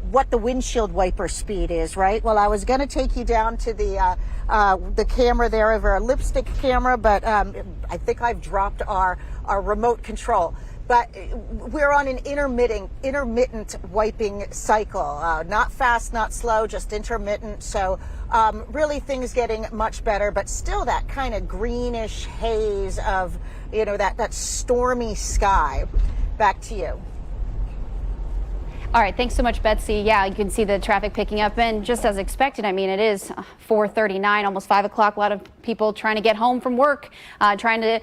what the windshield wiper speed is, right? Well, I was going to take you down to the camera there of our lipstick camera, but I think I've dropped our remote control. But we're on an intermittent wiping cycle, not fast, not slow, just intermittent. So really things getting much better, but still that kind of greenish haze of, you know, that stormy sky. Back to you. All right, thanks so much, Betsy. Yeah, you can see the traffic picking up, and just as expected, I mean, it is 4:39, almost 5 o'clock. A lot of people trying to get home from work, trying to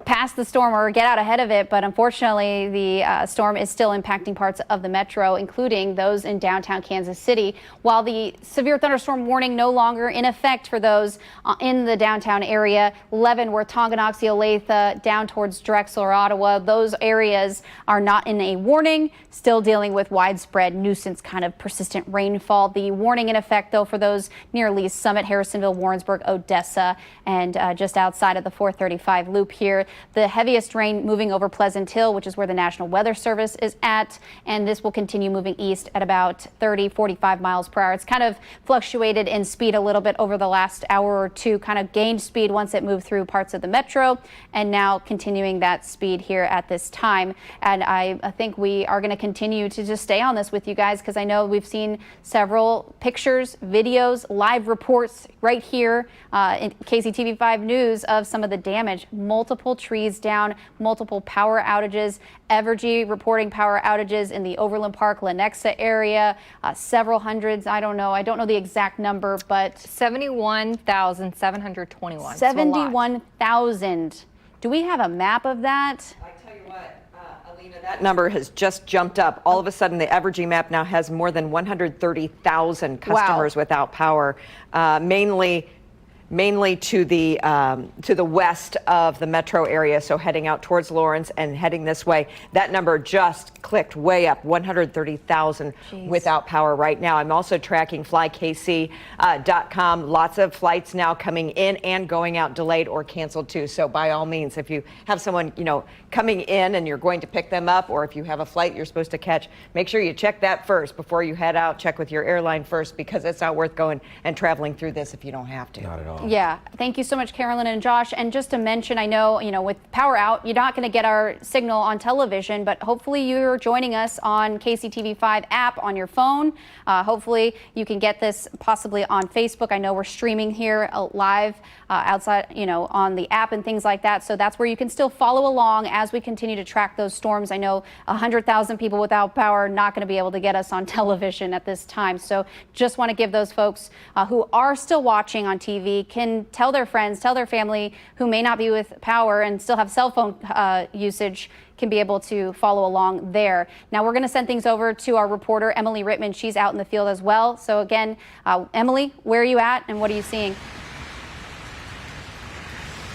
pass the storm or get out ahead of it. But unfortunately, the storm is still impacting parts of the metro, including those in downtown Kansas City. While the severe thunderstorm warning no longer in effect for those in the downtown area, Leavenworth, Tonganoxie, Olathe, down towards Drexel or Ottawa, those areas are not in a warning, still dealing with widespread nuisance kind of persistent rainfall. The warning in effect, though, for those near Lee's Summit, Harrisonville, Warrensburg, Odessa, and just outside of the 435 loop here. The heaviest rain moving over Pleasant Hill, which is where the National Weather Service is at, and this will continue moving east at about 30-45 miles per hour. It's kind of fluctuated in speed a little bit over the last hour or two, kind of gained speed once it moved through parts of the metro, and now continuing that speed here at this time. And I think we are going to continue to just stay on this with you guys, because I know we've seen several pictures, videos, live reports right here in KCTV5 News of some of the damage. Multiple trees down, multiple power outages. Evergy reporting power outages in the Overland Park, Lenexa area, several hundreds. I don't know the exact number, but 71,721. 71,000. Do we have a map of that? I tell you what, Alina, that number has just jumped up. All of a sudden, the Evergy map now has more than 130,000 customers without power, mainly to the west of the metro area, so heading out towards Lawrence and heading this way. That number just clicked way up, 130,000 without power right now. I'm also tracking flykc.com. Lots of flights now coming in and going out delayed or canceled too. So by all means, if you have someone, coming in and you're going to pick them up, or if you have a flight you're supposed to catch, make sure you check that first before you head out. Check with your airline first, because it's not worth going and traveling through this if you don't have to. Not at all. Yeah, thank you so much, Carolyn and Josh. And just to mention, I know, with power out, you're not going to get our signal on television, but hopefully you're joining us on KCTV5 app on your phone. Hopefully you can get this possibly on Facebook. I know we're streaming here live outside, on the app and things like that. So that's where you can still follow along as we continue to track those storms. I know 100,000 people without power are not going to be able to get us on television at this time. So just want to give those folks who are still watching on TV can tell their friends, tell their family who may not be with power and still have cell phone usage, can be able to follow along there. Now we're going to send things over to our reporter, Emily Rittman. She's out in the field as well. So again, Emily, where are you at and what are you seeing?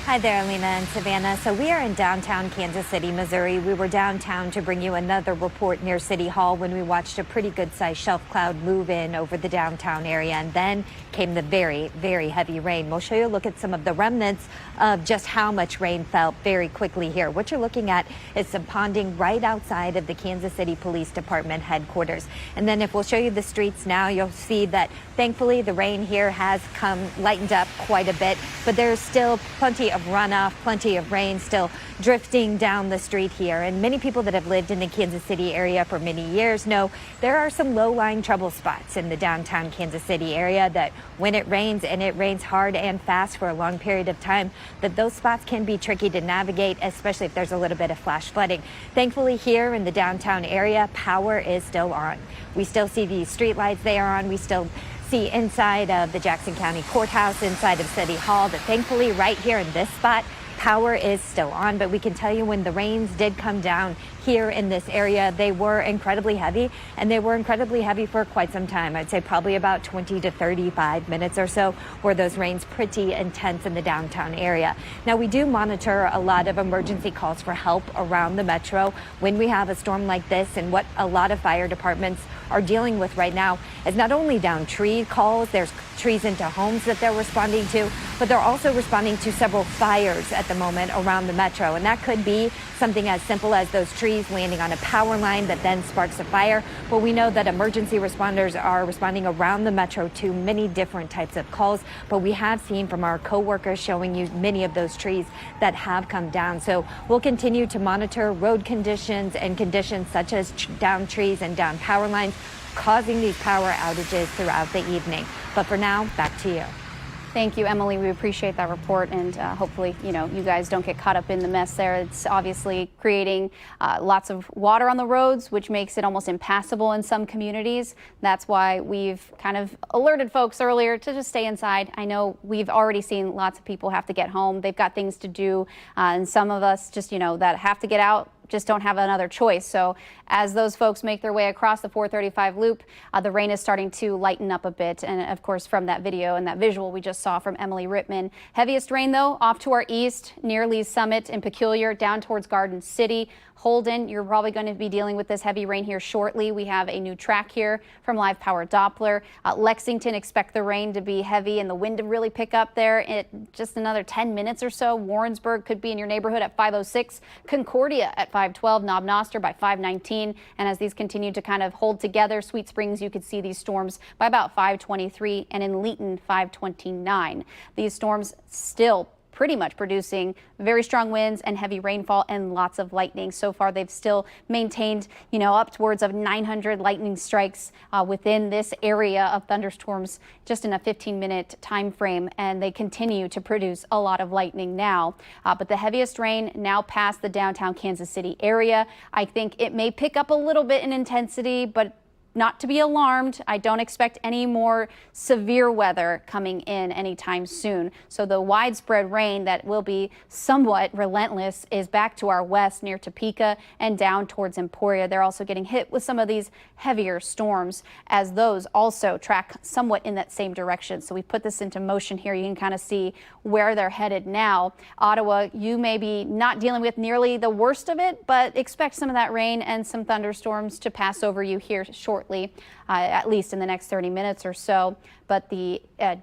Hi there, Alina and Savannah. So we are in downtown Kansas City, Missouri. We were downtown to bring you another report near City Hall when we watched a pretty good sized shelf cloud move in over the downtown area, and then came the very, very heavy rain. We'll show you a look at some of the remnants of just how much rain fell very quickly here. What you're looking at is some ponding right outside of the Kansas City Police Department headquarters. And then if we'll show you the streets now, you'll see that thankfully the rain here has lightened up quite a bit, but there's still plenty of runoff, plenty of rain still drifting down the street here. And many people that have lived in the Kansas City area for many years know there are some low-lying trouble spots in the downtown Kansas City area that when it rains, and it rains hard and fast for a long period of time, that those spots can be tricky to navigate, especially if there's a little bit of flash flooding. Thankfully here in the downtown area, power is still on. We still see these street lights, they are on. We still see inside of the Jackson County Courthouse, inside of City Hall, that thankfully right here in this spot, power is still on. But we can tell you when the rains did come down here in this area, they were incredibly heavy, and they were incredibly heavy for quite some time. I'd say probably about 20 to 35 minutes or so were those rains pretty intense in the downtown area. Now, we do monitor a lot of emergency calls for help around the metro when we have a storm like this, and what a lot of fire departments are dealing with right now is not only down tree calls, there's trees into homes that they're responding to, but they're also responding to several fires at the moment around the metro. And that could be something as simple as those trees landing on a power line that then sparks a fire. But we know that emergency responders are responding around the metro to many different types of calls. But we have seen from our co-workers showing you many of those trees that have come down. So we'll continue to monitor road conditions and conditions such as down trees and down power lines, causing these power outages throughout the evening. But for now, back to you. Thank you, Emily. We appreciate that report, and hopefully, you guys don't get caught up in the mess there. It's obviously creating lots of water on the roads, which makes it almost impassable in some communities. That's why we've kind of alerted folks earlier to just stay inside. I know we've already seen lots of people have to get home. They've got things to do, and some of us just, that have to get out just don't have another choice. So as those folks make their way across the 435 loop, the rain is starting to lighten up a bit. And of course, from that video and that visual we just saw from Emily Rittman. Heaviest rain, though, off to our east, near Lee's Summit and Peculiar, down towards Garden City. Holden, you're probably going to be dealing with this heavy rain here shortly. We have a new track here from Live Power Doppler. Lexington, expect the rain to be heavy and the wind to really pick up there in just another 10 minutes or so. Warrensburg could be in your neighborhood at 5:06. Concordia at 5:12. Knob Noster by 5:19. And as these continue to kind of hold together, Sweet Springs, you could see these storms by about 5:23, and in Leeton 5:29. These storms still pretty much producing very strong winds and heavy rainfall and lots of lightning. So far, they've still maintained, upwards of 900 lightning strikes within this area of thunderstorms just in a 15-minute time frame, and they continue to produce a lot of lightning now. But the heaviest rain now past the downtown Kansas City area. I think it may pick up a little bit in intensity, but not to be alarmed. I don't expect any more severe weather coming in anytime soon. So the widespread rain that will be somewhat relentless is back to our west near Topeka and down towards Emporia. They're also getting hit with some of these heavier storms as those also track somewhat in that same direction. So we put this into motion here. You can kind of see where they're headed now. Ottawa, you may be not dealing with nearly the worst of it, but expect some of that rain and some thunderstorms to pass over you here shortly. At least in the next 30 minutes or so. But the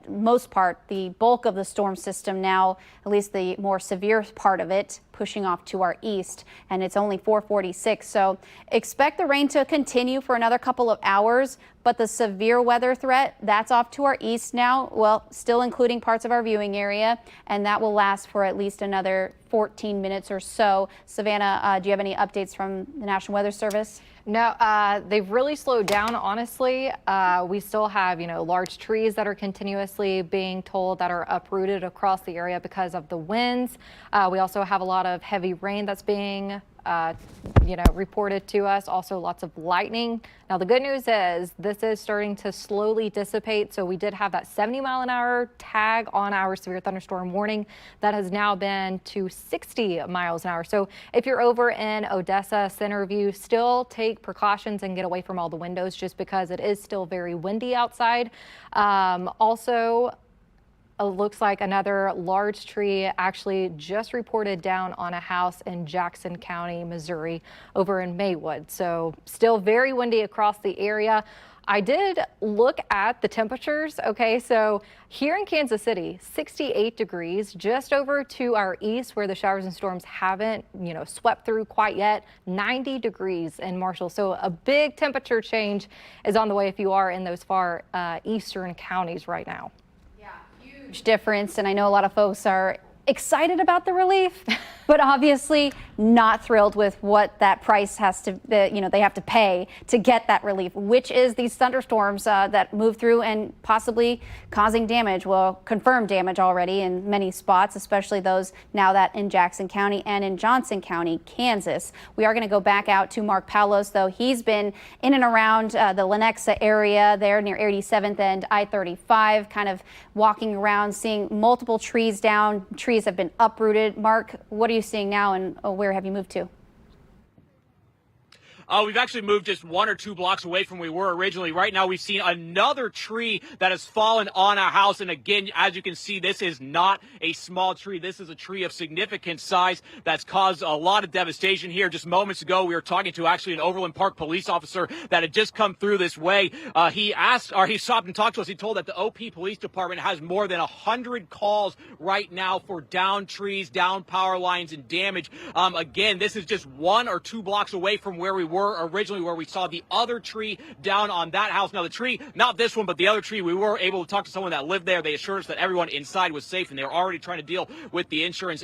most part, the bulk of the storm system now, at least the more severe part of it, pushing off to our east, and it's only 4:46. So expect the rain to continue for another couple of hours, but the severe weather threat, that's off to our east now, well, still including parts of our viewing area, and that will last for at least another 14 minutes or so. Savannah, do you have any updates from the National Weather Service? No, they've really slowed down, honestly. We still have, large trees that are continuously being told that are uprooted across the area because of the winds. We also have a lot of heavy rain that's being reported to us. Also lots of lightning. Now, the good news is this is starting to slowly dissipate. So we did have that 70-mile-an-hour tag on our severe thunderstorm warning that has now been to 60 miles an hour. So if you're over in Odessa, Centerview, still take precautions and get away from all the windows just because it is still very windy outside. Also, it looks like another large tree actually just reported down on a house in Jackson County, Missouri, over in Maywood. So still very windy across the area. I did look at the temperatures. Okay, so here in Kansas City, 68 degrees, just over to our east where the showers and storms haven't, swept through quite yet, 90 degrees in Marshall. So a big temperature change is on the way if you are in those far eastern counties right now. Difference, and I know a lot of folks are excited about the relief, but obviously not thrilled with what that price has to, they have to pay to get that relief, which is these thunderstorms that move through and possibly causing damage. Well, confirmed damage already in many spots, especially those now that in Jackson County and in Johnson County, Kansas. We are going to go back out to Mark Paulos, though. He's been in and around the Lenexa area there near 87th and I-35, kind of walking around, seeing multiple trees down. Trees have been uprooted. Mark, what are you seeing now, and where have you moved to? We've actually moved just 1 or 2 blocks away from where we were originally. Right now, we've seen another tree that has fallen on our house. And again, as you can see, this is not a small tree. This is a tree of significant size that's caused a lot of devastation here. Just moments ago, we were talking to actually an Overland Park police officer that had just come through this way. He stopped and talked to us. He told that the OP Police Department has more than 100 calls right now for down trees, down power lines, and damage. Again, this is just 1 or 2 blocks away from where we were originally, where we saw the other tree down on that house. Now the tree, not this one, but the other tree, we were able to talk to someone that lived there. They assured us that everyone inside was safe, and they were already trying to deal with the insurance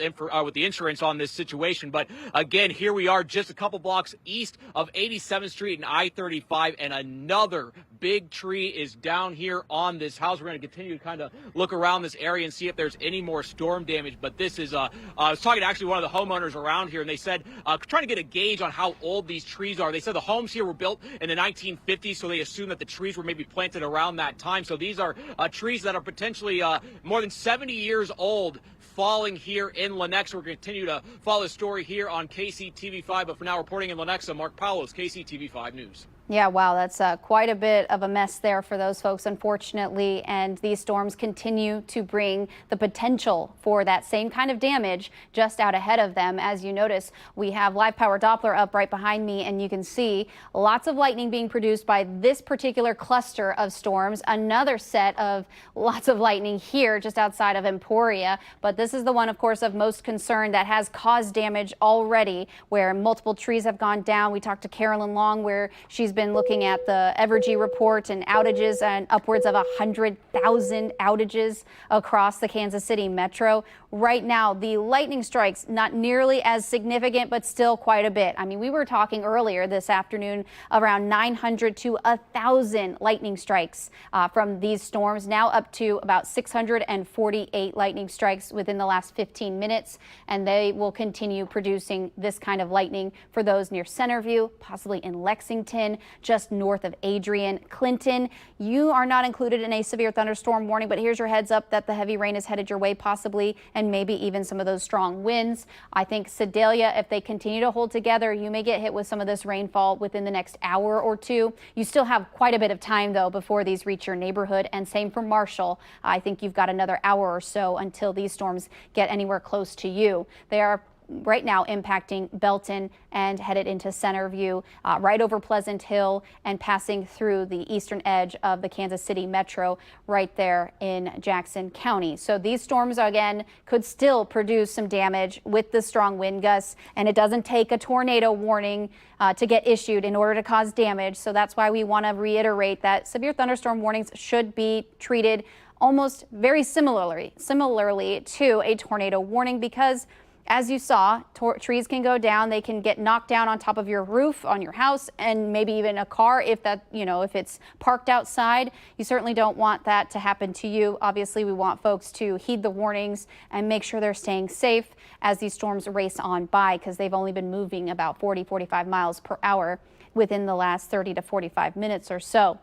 on this situation. But again, here we are just a couple blocks east of 87th Street and I-35, and another big tree is down here on this house. We're going to continue to kind of look around this area and see if there's any more storm damage. But this is, I was talking to actually one of the homeowners around here, and they said, trying to get a gauge on how old these trees are. They said the homes here were built in the 1950s, so they assume that the trees were maybe planted around that time. So these are trees that are potentially more than 70 years old, falling here in Lenexa. We're going to continue to follow the story here on KCTV5, but for now, reporting in Lenexa, Mark Paulos, KCTV5 News. Yeah, wow, that's quite a bit of a mess there for those folks, unfortunately. And these storms continue to bring the potential for that same kind of damage just out ahead of them. As you notice, we have live power Doppler up right behind me, and you can see lots of lightning being produced by this particular cluster of storms. Another set of lots of lightning here just outside of Emporia. But this is the one, of course, of most concern that has caused damage already, where multiple trees have gone down. We talked to Carolyn Long, where she's been looking at the Evergy report and outages, and upwards of 100,000 outages across the Kansas City metro. Right now, the lightning strikes, not nearly as significant, but still quite a bit. I mean, we were talking earlier this afternoon around 900 to 1,000 lightning strikes from these storms, now up to about 648 lightning strikes within the last 15 minutes. And they will continue producing this kind of lightning for those near Centerview, possibly in Lexington, just north of Adrian. Clinton, you are not included in a severe thunderstorm warning, but here's your heads up that the heavy rain is headed your way possibly, and maybe even some of those strong winds. I think Sedalia, if they continue to hold together, you may get hit with some of this rainfall within the next hour or two. You still have quite a bit of time, though, before these reach your neighborhood, and same for Marshall. I think you've got another hour or so until these storms get anywhere close to you. They are right now impacting Belton and headed into Centerview, right over Pleasant Hill and passing through the eastern edge of the Kansas City metro right there in Jackson County. So these storms, again, could still produce some damage with the strong wind gusts, and it doesn't take a tornado warning to get issued in order to cause damage. So that's why we want to reiterate that severe thunderstorm warnings should be treated almost very similarly to a tornado warning, because as you saw, trees can go down. They can get knocked down on top of your roof, on your house, and maybe even a car if it's parked outside. You certainly don't want that to happen to you. Obviously, we want folks to heed the warnings and make sure they're staying safe as these storms race on by, because they've only been moving about 45 miles per hour within the last 30 to 45 minutes or so.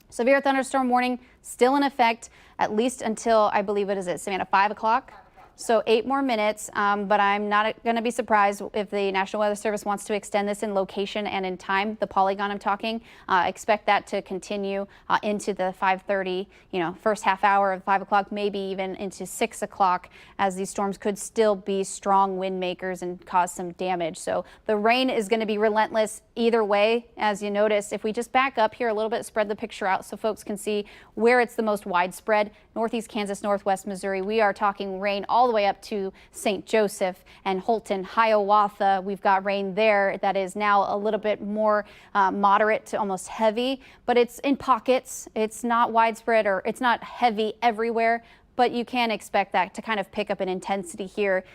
Severe thunderstorm warning still in effect, at least until, I believe, what is it, Savannah, 5 o'clock? So 8 more minutes, but I'm not going to be surprised if the National Weather Service wants to extend this in location and in time. The polygon I'm talking, expect that to continue into the 5:30, first half hour of 5 o'clock, maybe even into 6 o'clock, as these storms could still be strong wind makers and cause some damage. So the rain is going to be relentless either way. As you notice, if we just back up here a little bit, spread the picture out so folks can see where it's the most widespread. Northeast Kansas, northwest Missouri, we are talking rain all the way up to St. Joseph and Holton, Hiawatha. We've got rain there that is now a little bit more moderate to almost heavy, but it's in pockets. It's not widespread, or it's not heavy everywhere. but you can expect that to kind of pick up in intensity here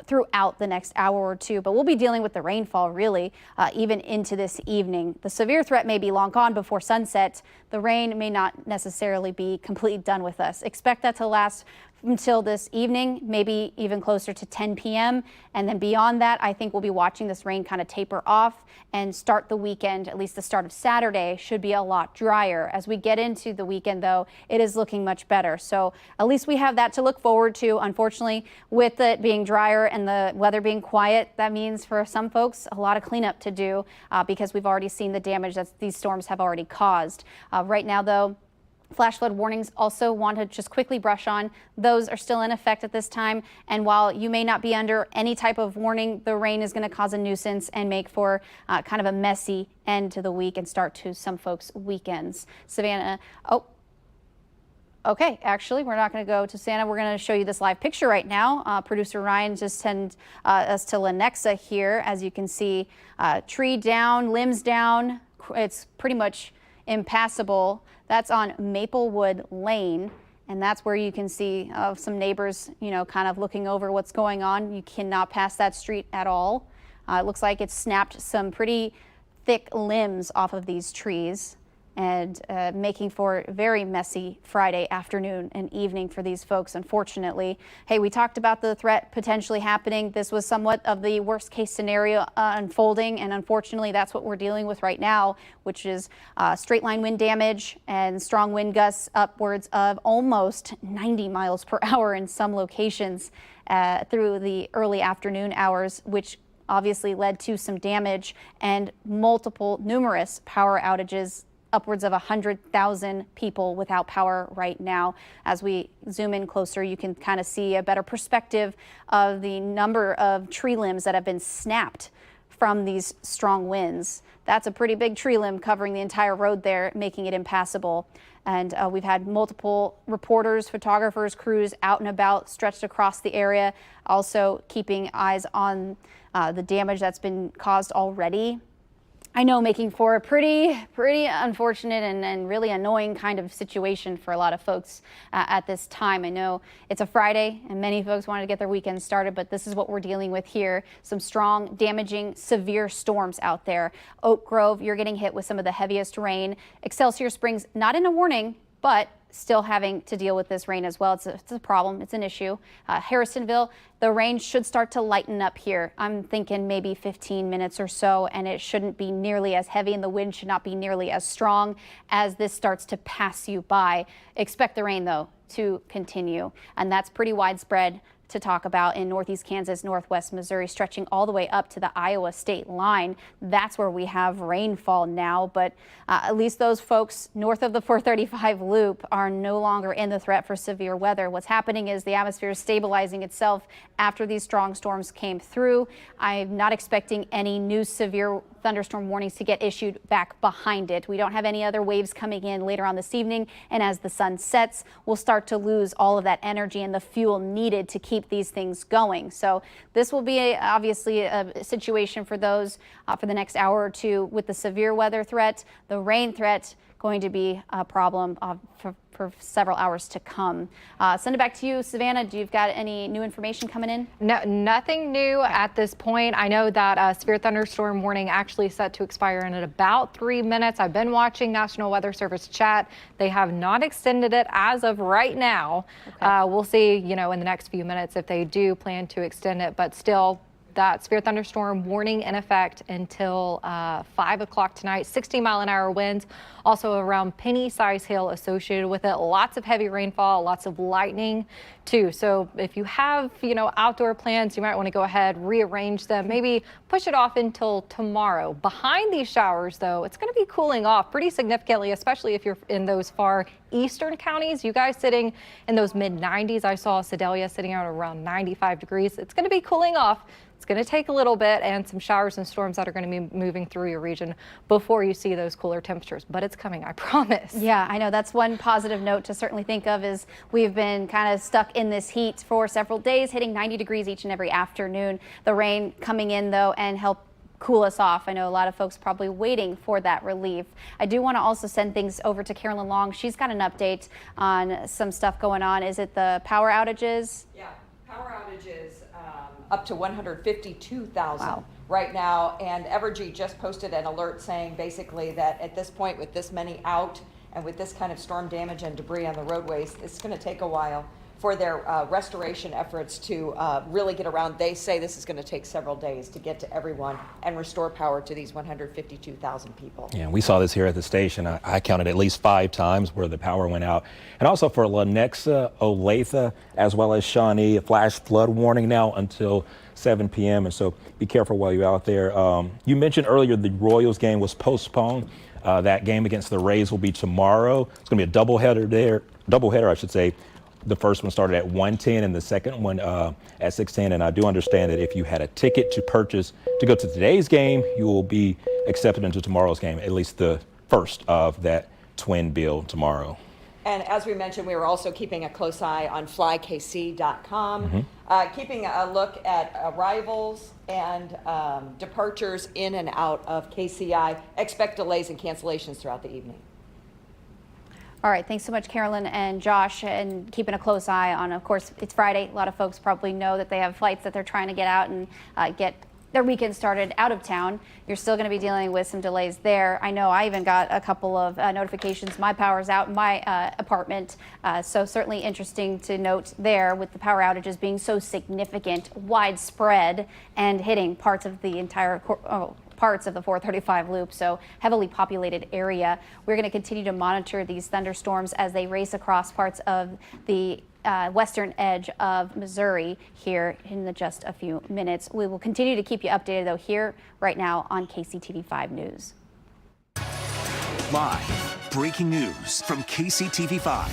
throughout the next hour or two. But we'll be dealing with the rainfall really even into this evening. The severe threat may be long gone before sunset. The rain may not necessarily be completely done with us. Expect that to last until this evening, maybe even closer to 10 p.m. And then beyond that, I think we'll be watching this rain kind of taper off and start the weekend, at least the start of Saturday, should be a lot drier. As we get into the weekend, though, it is looking much better. So at least we have that to look forward to. Unfortunately, with it being drier and the weather being quiet, that means for some folks a lot of cleanup to do because we've already seen the damage that these storms have already caused. Right now, though, flash flood warnings also want to just quickly brush on. Those are still in effect at this time. And while you may not be under any type of warning, the rain is going to cause a nuisance and make for kind of a messy end to the week and start to some folks' weekends. Savannah, okay, actually, we're not going to go to Santa. We're going to show you this live picture right now. Producer Ryan just sent us to Lenexa here. As you can see, tree down, limbs down. It's pretty much impassable. That's on Maplewood Lane, and that's where you can see some neighbors, kind of looking over what's going on. You cannot pass that street at all. It looks like it's snapped some pretty thick limbs off of these trees and making for a very messy Friday afternoon and evening for these folks, unfortunately. Hey, we talked about the threat potentially happening. This was somewhat of the worst case scenario unfolding, and unfortunately that's what we're dealing with right now, which is straight line wind damage and strong wind gusts upwards of almost 90 miles per hour in some locations through the early afternoon hours, which obviously led to some damage and numerous power outages. Upwards of 100,000 people without power right now. As we zoom in closer, you can kind of see a better perspective of the number of tree limbs that have been snapped from these strong winds. That's a pretty big tree limb covering the entire road there, making it impassable. And we've had multiple reporters, photographers, crews out and about, stretched across the area, also keeping eyes on the damage that's been caused already. I know, making for a pretty unfortunate and really annoying kind of situation for a lot of folks at this time. I know it's a Friday and many folks wanted to get their weekend started, but this is what we're dealing with here. Some strong, damaging, severe storms out there. Oak Grove, you're getting hit with some of the heaviest rain. Excelsior Springs, not in a warning, but still having to deal with this rain as well. It's a problem. It's an issue. Harrisonville, the rain should start to lighten up here. I'm thinking maybe 15 minutes or so, and it shouldn't be nearly as heavy, and the wind should not be nearly as strong as this starts to pass you by. Expect the rain, though, to continue, and that's pretty widespread to talk about in northeast Kansas, northwest Missouri, stretching all the way up to the Iowa state line. That's where we have rainfall now, but at least those folks north of the 435 loop are no longer in the threat for severe weather. What's happening is the atmosphere is stabilizing itself after these strong storms came through. I'm not expecting any new severe thunderstorm warnings to get issued back behind it. We don't have any other waves coming in later on this evening, and as the sun sets, we'll start to lose all of that energy and the fuel needed to keep these things going. So this will be obviously a situation for those for the next hour or two with the severe weather threat. The rain threat going to be a problem for several hours to come. Send it back to you, Savannah. Do you've got any new information coming in? No, nothing new at this point. I know that severe thunderstorm warning actually set to expire in about 3 minutes. I've been watching National Weather Service chat. They have not extended it as of right now. Okay. We'll see, in the next few minutes if they do plan to extend it, but still, that severe thunderstorm warning in effect until 5 o'clock tonight. 60-mile-an-hour winds, also around Penny-size hail associated with it. Lots of heavy rainfall, lots of lightning too. So if you have, outdoor plans, you might want to go ahead, rearrange them, maybe push it off until tomorrow. Behind these showers, though, it's going to be cooling off pretty significantly, especially if you're in those far eastern counties. You guys sitting in those mid-90s. I saw Sedalia sitting out around 95 degrees. It's going to be cooling off. It's going to take a little bit, and some showers and storms that are going to be moving through your region before you see those cooler temperatures, but it's coming, I promise. Yeah, I know. That's one positive note to certainly think of is we've been kind of stuck in this heat for several days, hitting 90 degrees each and every afternoon. The rain coming in, though, and cool us off. I know a lot of folks probably waiting for that relief. I do want to also send things over to Carolyn Long. She's got an update on some stuff going on. Is it the power outages? Yeah, power outages up to 152,000 Wow. right now. And Evergy just posted an alert saying basically that at this point, with this many out and with this kind of storm damage and debris on the roadways, it's going to take a while for their restoration efforts to really get around. They say this is going to take several days to get to everyone and restore power to these 152,000 people. Yeah, we saw this here at the station. I counted at least 5 times where the power went out. And also for Lenexa, Olathe, as well as Shawnee, a flash flood warning now until 7 p.m. And so be careful while you're out there. You mentioned earlier the Royals game was postponed. That game against the Rays will be tomorrow. It's going to be a doubleheader, I should say. The first one started at 1:10 and the second one at 6:10. And I do understand that if you had a ticket to purchase to go to today's game, you will be accepted into tomorrow's game, at least the first of that twin bill tomorrow. And as we mentioned, we were also keeping a close eye on flykc.com, keeping a look at arrivals and departures in and out of KCI. Expect delays and cancellations throughout the evening. All right, thanks so much, Carolyn and Josh, and keeping a close eye on, of course, it's Friday. A lot of folks probably know that they have flights that they're trying to get out and get their weekend started out of town. You're still going to be dealing with some delays there. I know I even got a couple of notifications. My power's out in my apartment, so certainly interesting to note there with the power outages being so significant, widespread, and hitting parts of the entire parts of the 435 loop, so heavily populated area. We're going to continue to monitor these thunderstorms as they race across parts of the western edge of Missouri here in just a few minutes. We will continue to keep you updated, though, here right now on KCTV5 News. Live breaking news from KCTV5.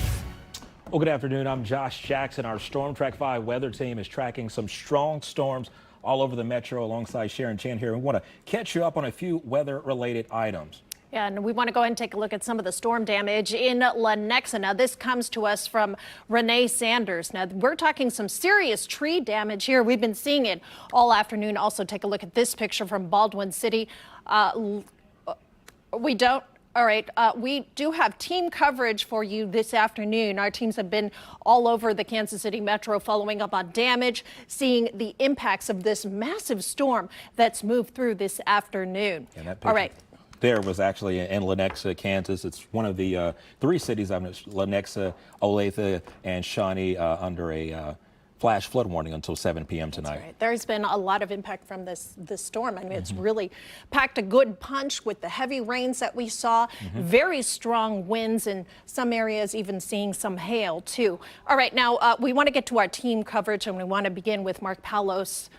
Well, good afternoon. I'm Josh Jackson. Our Storm Track 5 weather team is tracking some strong storms all over the metro alongside Sharon Chan here. We want to catch you up on a few weather-related items. And we want to go ahead and take a look at some of the storm damage in Lenexa. Now, this comes to us from Renee Sanders. Now, we're talking some serious tree damage here. We've been seeing it all afternoon. Also, take a look at this picture from Baldwin City. All right, we do have team coverage for you this afternoon. Our teams have been all over the Kansas City metro following up on damage, seeing the impacts of this massive storm that's moved through this afternoon. All right. There was actually in Lenexa, Kansas. It's one of the 3 cities, Lenexa, Olathe, and Shawnee, under a flash flood warning until 7 p.m. tonight. That's right. There's been a lot of impact from this storm. I mean, it's really packed a good punch with the heavy rains that we saw, very strong winds in some areas, even seeing some hail too. All right, now we want to get to our team coverage, and we want to begin with Mark Palos.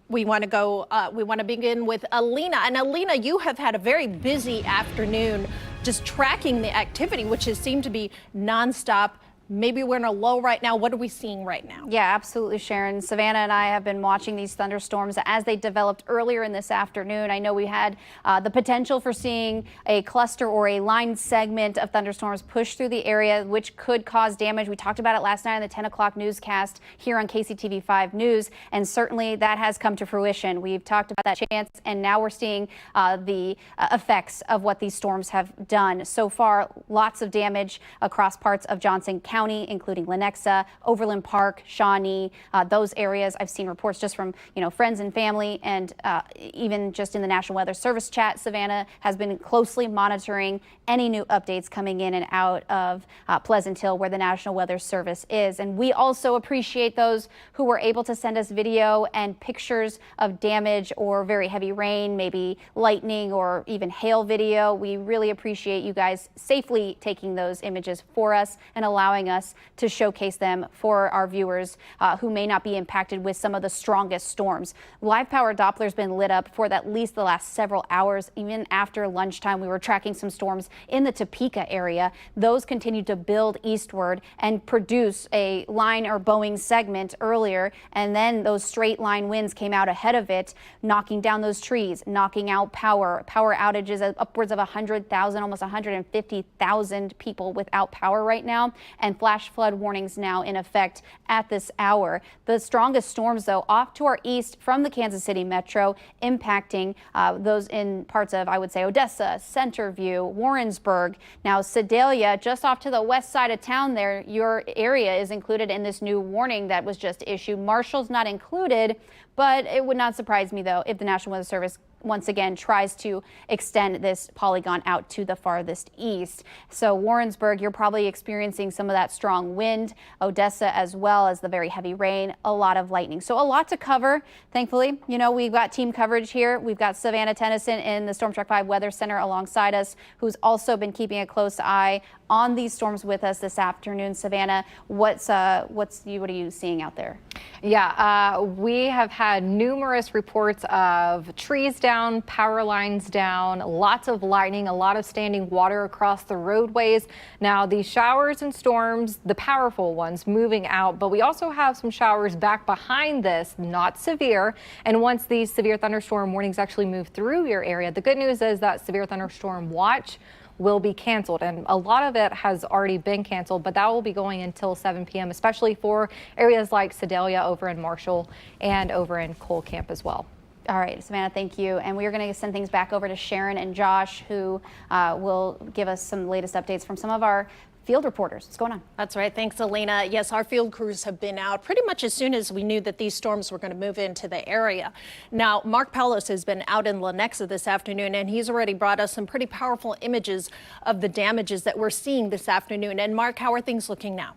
We want to begin with Alina. And Alina, you have had a very busy afternoon just tracking the activity, which has seemed to be nonstop. Maybe we're in a low right now. What are we seeing right now? Yeah, absolutely, Sharon. Savannah and I have been watching these thunderstorms as they developed earlier in this afternoon. I know we had the potential for seeing a cluster or a line segment of thunderstorms push through the area, which could cause damage. We talked about it last night on the 10 o'clock newscast here on KCTV5 News, and certainly that has come to fruition. We've talked about that chance, and now we're seeing the effects of what these storms have done. So far, lots of damage across parts of Johnson County, including Lenexa, Overland Park, Shawnee, those areas. I've seen reports just from friends and family, and even just in the National Weather Service chat. Savannah has been closely monitoring any new updates coming in and out of Pleasant Hill, where the National Weather Service is. And we also appreciate those who were able to send us video and pictures of damage or very heavy rain, maybe lightning or even hail video. We really appreciate you guys safely taking those images for us and allowing us to showcase them for our viewers who may not be impacted with some of the strongest storms. Live Power Doppler's been lit up for at least the last several hours. Even after lunchtime, we were tracking some storms in the Topeka area. Those continued to build eastward and produce a line or bowing segment earlier, and then those straight line winds came out ahead of it, knocking down those trees, knocking out power outages, upwards of 100,000, almost 150,000 people without power right now, and and flash flood warnings now in effect at this hour. The strongest storms, though, off to our east from the Kansas City metro, impacting those in parts of, I would say, Odessa, Centerview, Warrensburg. Now, Sedalia, just off to the west side of town there, your area is included in this new warning that was just issued. Marshall's not included, but it would not surprise me, though, if the National Weather Service once again tries to extend this polygon out to the farthest east. So Warrensburg, you're probably experiencing some of that strong wind. Odessa, as well as the very heavy rain, a lot of lightning. So a lot to cover. Thankfully, you know, we've got team coverage here. We've got Savannah Tennyson in the Storm Track 5 Weather Center alongside us, who's also been keeping a close eye on these storms with us this afternoon. Savannah, what are you seeing out there? Yeah, we have had numerous reports of trees down, power lines down, lots of lightning, a lot of standing water across the roadways. Now, these showers and storms, the powerful ones moving out, but we also have some showers back behind this, not severe. And once these severe thunderstorm warnings actually move through your area, the good news is that severe thunderstorm watch will be canceled, and a lot of it has already been canceled, but that will be going until 7 p.m., especially for areas like Sedalia over in Marshall and over in Cole Camp as well. All right, Savannah, thank you. And we are going to send things back over to Sharon and Josh, who will give us some latest updates from some of our field reporters. What's going on? That's right. Thanks, Alina. Yes, our field crews have been out pretty much as soon as we knew that these storms were going to move into the area. Now, Mark Palos has been out in Lenexa this afternoon, and he's already brought us some pretty powerful images of the damages that we're seeing this afternoon. And Mark, how are things looking now?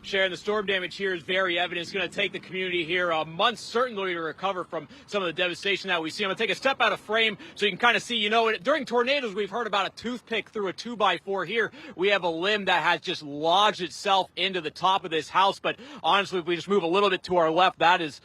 Sharon, the storm damage here is very evident. It's going to take the community here months certainly to recover from some of the devastation that we see. I'm going to take a step out of frame so you can kind of see, you know, during tornadoes, we've heard about a toothpick through a 2x4. Here, we have a limb that has just lodged itself into the top of this house. But honestly, if we just move a little bit to our left, that is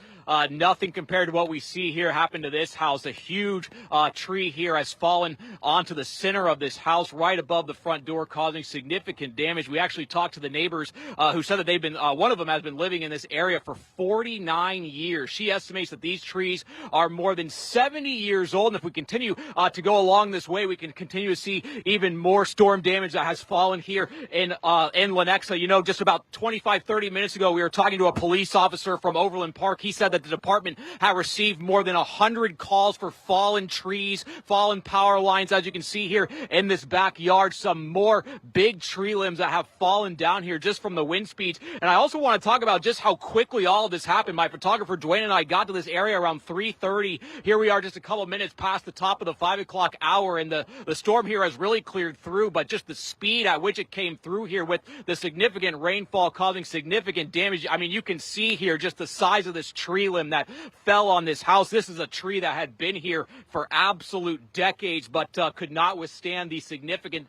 nothing compared to what we see here happen to this house. A huge tree here has fallen onto the center of this house right above the front door, causing significant damage. We actually talked to the neighbors who said that they've been, one of them has been living in this area for 49 years. She estimates that these trees are more than 70 years old. And if we continue to go along this way, we can continue to see even more storm damage that has fallen here in Lenexa. You know, just about 25-30 minutes ago, we were talking to a police officer from Overland Park. He said that the department had received more than 100 calls for fallen trees, fallen power lines. As you can see here in this backyard, some more big tree limbs that have fallen down here just from the wind speeds. And I also want to talk about just how quickly all of this happened. My photographer Dwayne and I got to this area around 3:30. Here we are just a couple minutes past the top of the 5 o'clock hour, and the storm here has really cleared through, but just the speed at which it came through here with the significant rainfall causing significant damage. I mean, you can see here just the size of this tree limb that fell on this house. This is a tree that had been here for absolute decades, but could not withstand the significant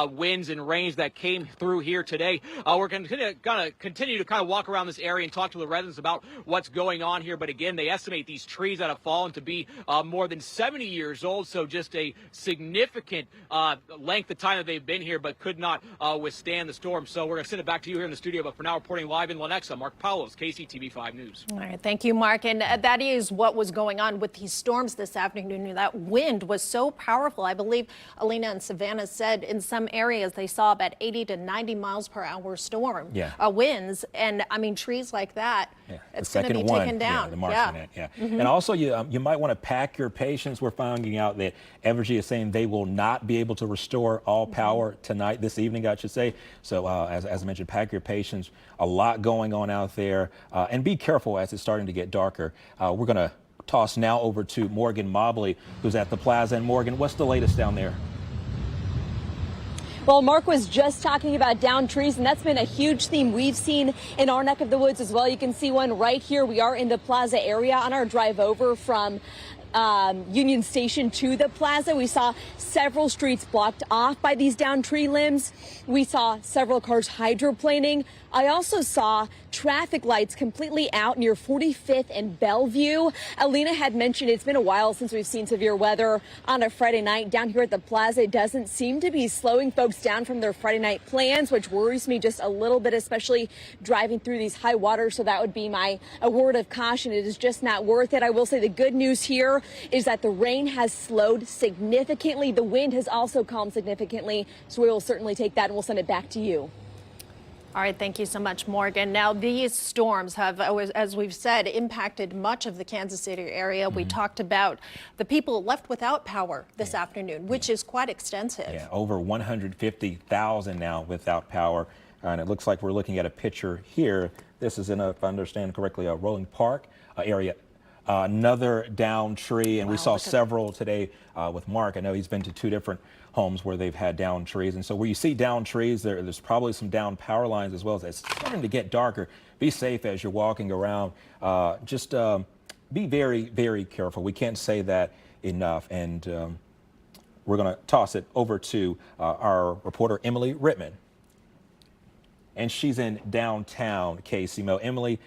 winds and rains that came through here today. We're going to continue to kind of walk around this area and talk to the residents about what's going on here. But again, they estimate these trees that have fallen to be more than 70 years old. So just a significant length of time that they've been here, but could not withstand the storm. So we're going to send it back to you here in the studio. But for now, reporting live in Lenexa, Mark Palos, KCTV5 News. All right. Thank you, Mark. And that is what was going on with these storms this afternoon. That wind was so powerful. I believe Alina and Savannah said in some areas they saw about 80 to 90 miles per hour winds. And I mean, trees like that, it's going to be taken down. The Martian, And also, you might want to pack your patience. We're finding out that Evergy is saying they will not be able to restore all power tonight, this evening, I should say. So as I mentioned, pack your patience. A lot going on out there. And be careful as it's starting to get darker. We're going to toss now over to Morgan Mobley, who's at the plaza. And Morgan, what's the latest down there? Well, Mark was just talking about downed trees, and that's been a huge theme we've seen in our neck of the woods as well. You can see one right here. We are in the plaza area on our drive over from Union Station to the plaza. We saw several streets blocked off by these downed tree limbs. We saw several cars hydroplaning. I also saw traffic lights completely out near 45th and Bellevue. Alina had mentioned it's been a while since we've seen severe weather on a Friday night down here at the plaza. It doesn't seem to be slowing folks down from their Friday night plans, which worries me just a little bit, especially driving through these high waters. So that would be a word of caution. It is just not worth it. I will say the good news here is that the rain has slowed significantly. The wind has also calmed significantly. So we will certainly take that and we'll send it back to you. All right, thank you so much, Morgan. Now, these storms have, as we've said, impacted much of the Kansas City area. We talked about the people left without power this afternoon, which is quite extensive. Yeah, over 150,000 now without power. And it looks like we're looking at a picture here. This is in, if I understand correctly, a Rolling Park area. Another downed tree, and we saw several today with Mark. I know he's been to 2 different homes where they've had downed trees. And so where you see downed trees, there's probably some downed power lines as well. As it's starting to get darker, be safe as you're walking around. Just be very, very careful. We can't say that enough. And we're going to toss it over to our reporter, Emily Rittman. And she's in downtown KCMO. Emily,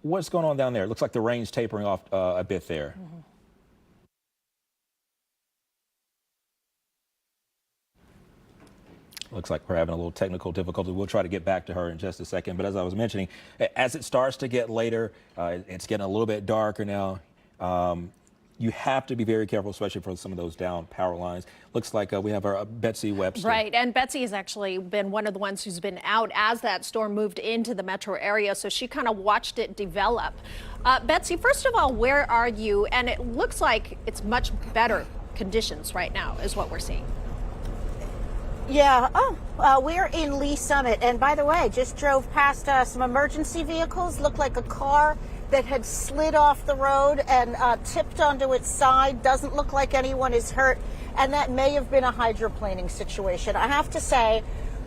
what's going on down there? It looks like the rain's tapering off a bit there. Looks like we're having a little technical difficulty. We'll try to get back to her in just a second. But as I was mentioning, as it starts to get later, it's getting a little bit darker now. You have to be very careful, especially for some of those down power lines. Looks like we have our Betsy Webster. Right, and Betsy has actually been one of the ones who's been out as that storm moved into the metro area, so she kind of watched it develop. Betsy, first of all, where are you? And it looks like it's much better conditions right now is what we're seeing. Yeah, we're in Lee Summit, and by the way, just drove past some emergency vehicles. Looked like a car that had slid off the road and tipped onto its side. Doesn't look like anyone is hurt, and that may have been a hydroplaning situation. I have to say,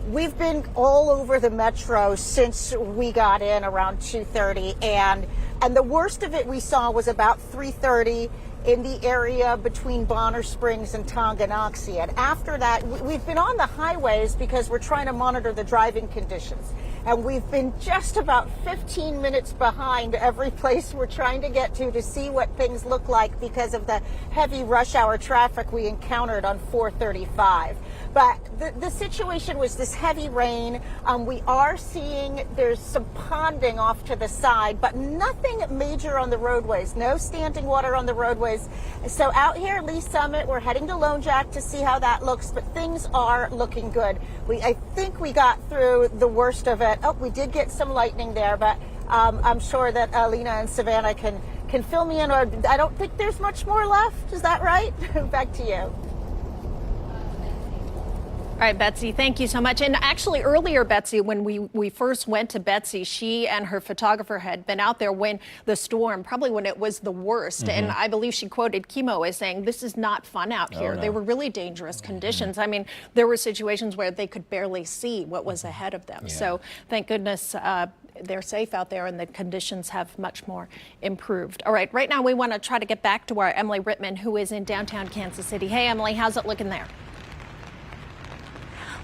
we've been all over the metro since we got in around 2:30, and the worst of it we saw was about 3:30 in the area between Bonner Springs and Tonganoxie. And after that, we've been on the highways because we're trying to monitor the driving conditions. And we've been just about 15 minutes behind every place we're trying to get to see what things look like because of the heavy rush hour traffic we encountered on 435. But the situation was this heavy rain. We are seeing there's some ponding off to the side, but nothing major on the roadways. No standing water on the roadways. So out here at Lee Summit, we're heading to Lone Jack to see how that looks, but things are looking good. I think we got through the worst of it. Oh, we did get some lightning there, but I'm sure that Alina and Savannah can fill me in. Or I don't think there's much more left. Is that right? Back to you. All right, Betsy, thank you so much. And actually earlier, Betsy, when we first went to Betsy, she and her photographer had been out there when the storm, probably when it was the worst. And I believe she quoted Chemo as saying, this is not fun out here. They were really dangerous conditions. I mean, there were situations where they could barely see what was ahead of them. So thank goodness they're safe out there and the conditions have much more improved. All right, right now we want to try to get back to our Emily Rittman, who is in downtown Kansas City. Hey, Emily, how's it looking there?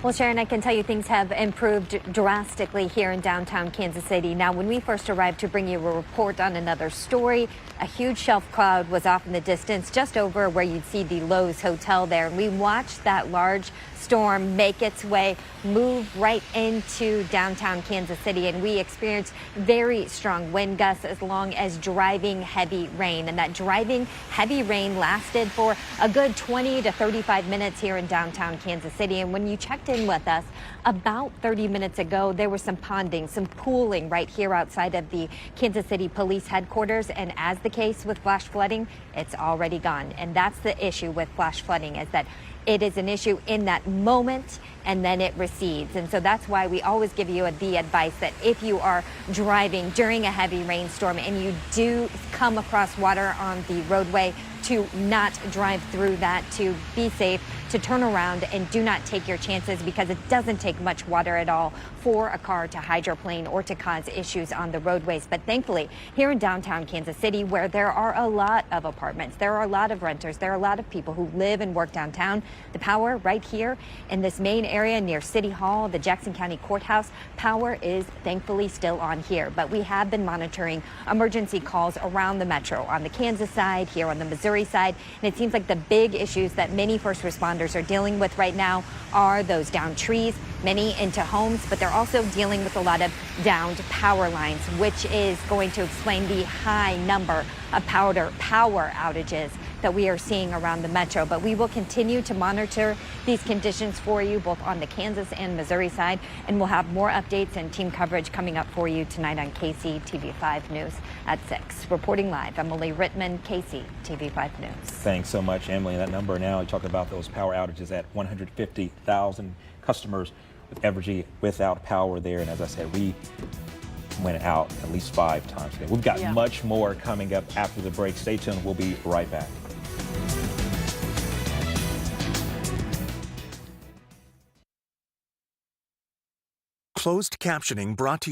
Well, Sharon, I can tell you things have improved drastically here in downtown Kansas City. Now, when we first arrived to bring you a report on another story, a huge shelf cloud was off in the distance, just over where you'd see the Lowe's Hotel there. And we watched that large storm make its way, move right into downtown Kansas City, and we experienced very strong wind gusts as long as driving heavy rain. And that driving heavy rain lasted for a good 20 to 35 minutes here in downtown Kansas City. And when you checked in with us about 30 minutes ago, there was some ponding, some pooling right here outside of the Kansas City Police Headquarters. And as the case with flash flooding, it's already gone. And that's the issue with flash flooding, is that it is an issue in that moment and then it recedes. And so that's why we always give you the advice that if you are driving during a heavy rainstorm and you do come across water on the roadway, to not drive through that, to be safe, to turn around and do not take your chances, because it doesn't take much water at all for a car to hydroplane or to cause issues on the roadways. But thankfully, here in downtown Kansas City, where there are a lot of apartments, there are a lot of renters, there are a lot of people who live and work downtown, the power right here in this main area near City Hall, the Jackson County Courthouse, power is thankfully still on here. But we have been monitoring emergency calls around the metro, on the Kansas side, here on the Missouri Missouri side. And it seems like the big issues that many first responders are dealing with right now are those downed trees, many into homes, but they're also dealing with a lot of downed power lines, which is going to explain the high number of power outages that we are seeing around the metro. But we will continue to monitor these conditions for you, both on the Kansas and Missouri side, and we'll have more updates and team coverage coming up for you tonight on KCTV5 News at 6. Reporting live, Emily Rittman, KCTV5 News. Thanks so much, Emily. That number now, you talk about those power outages at 150,000 customers with Evergy without power there. And as I said, we went out at least 5 times today. We've got much more coming up after the break. Stay tuned. We'll be right back. Closed captioning brought to you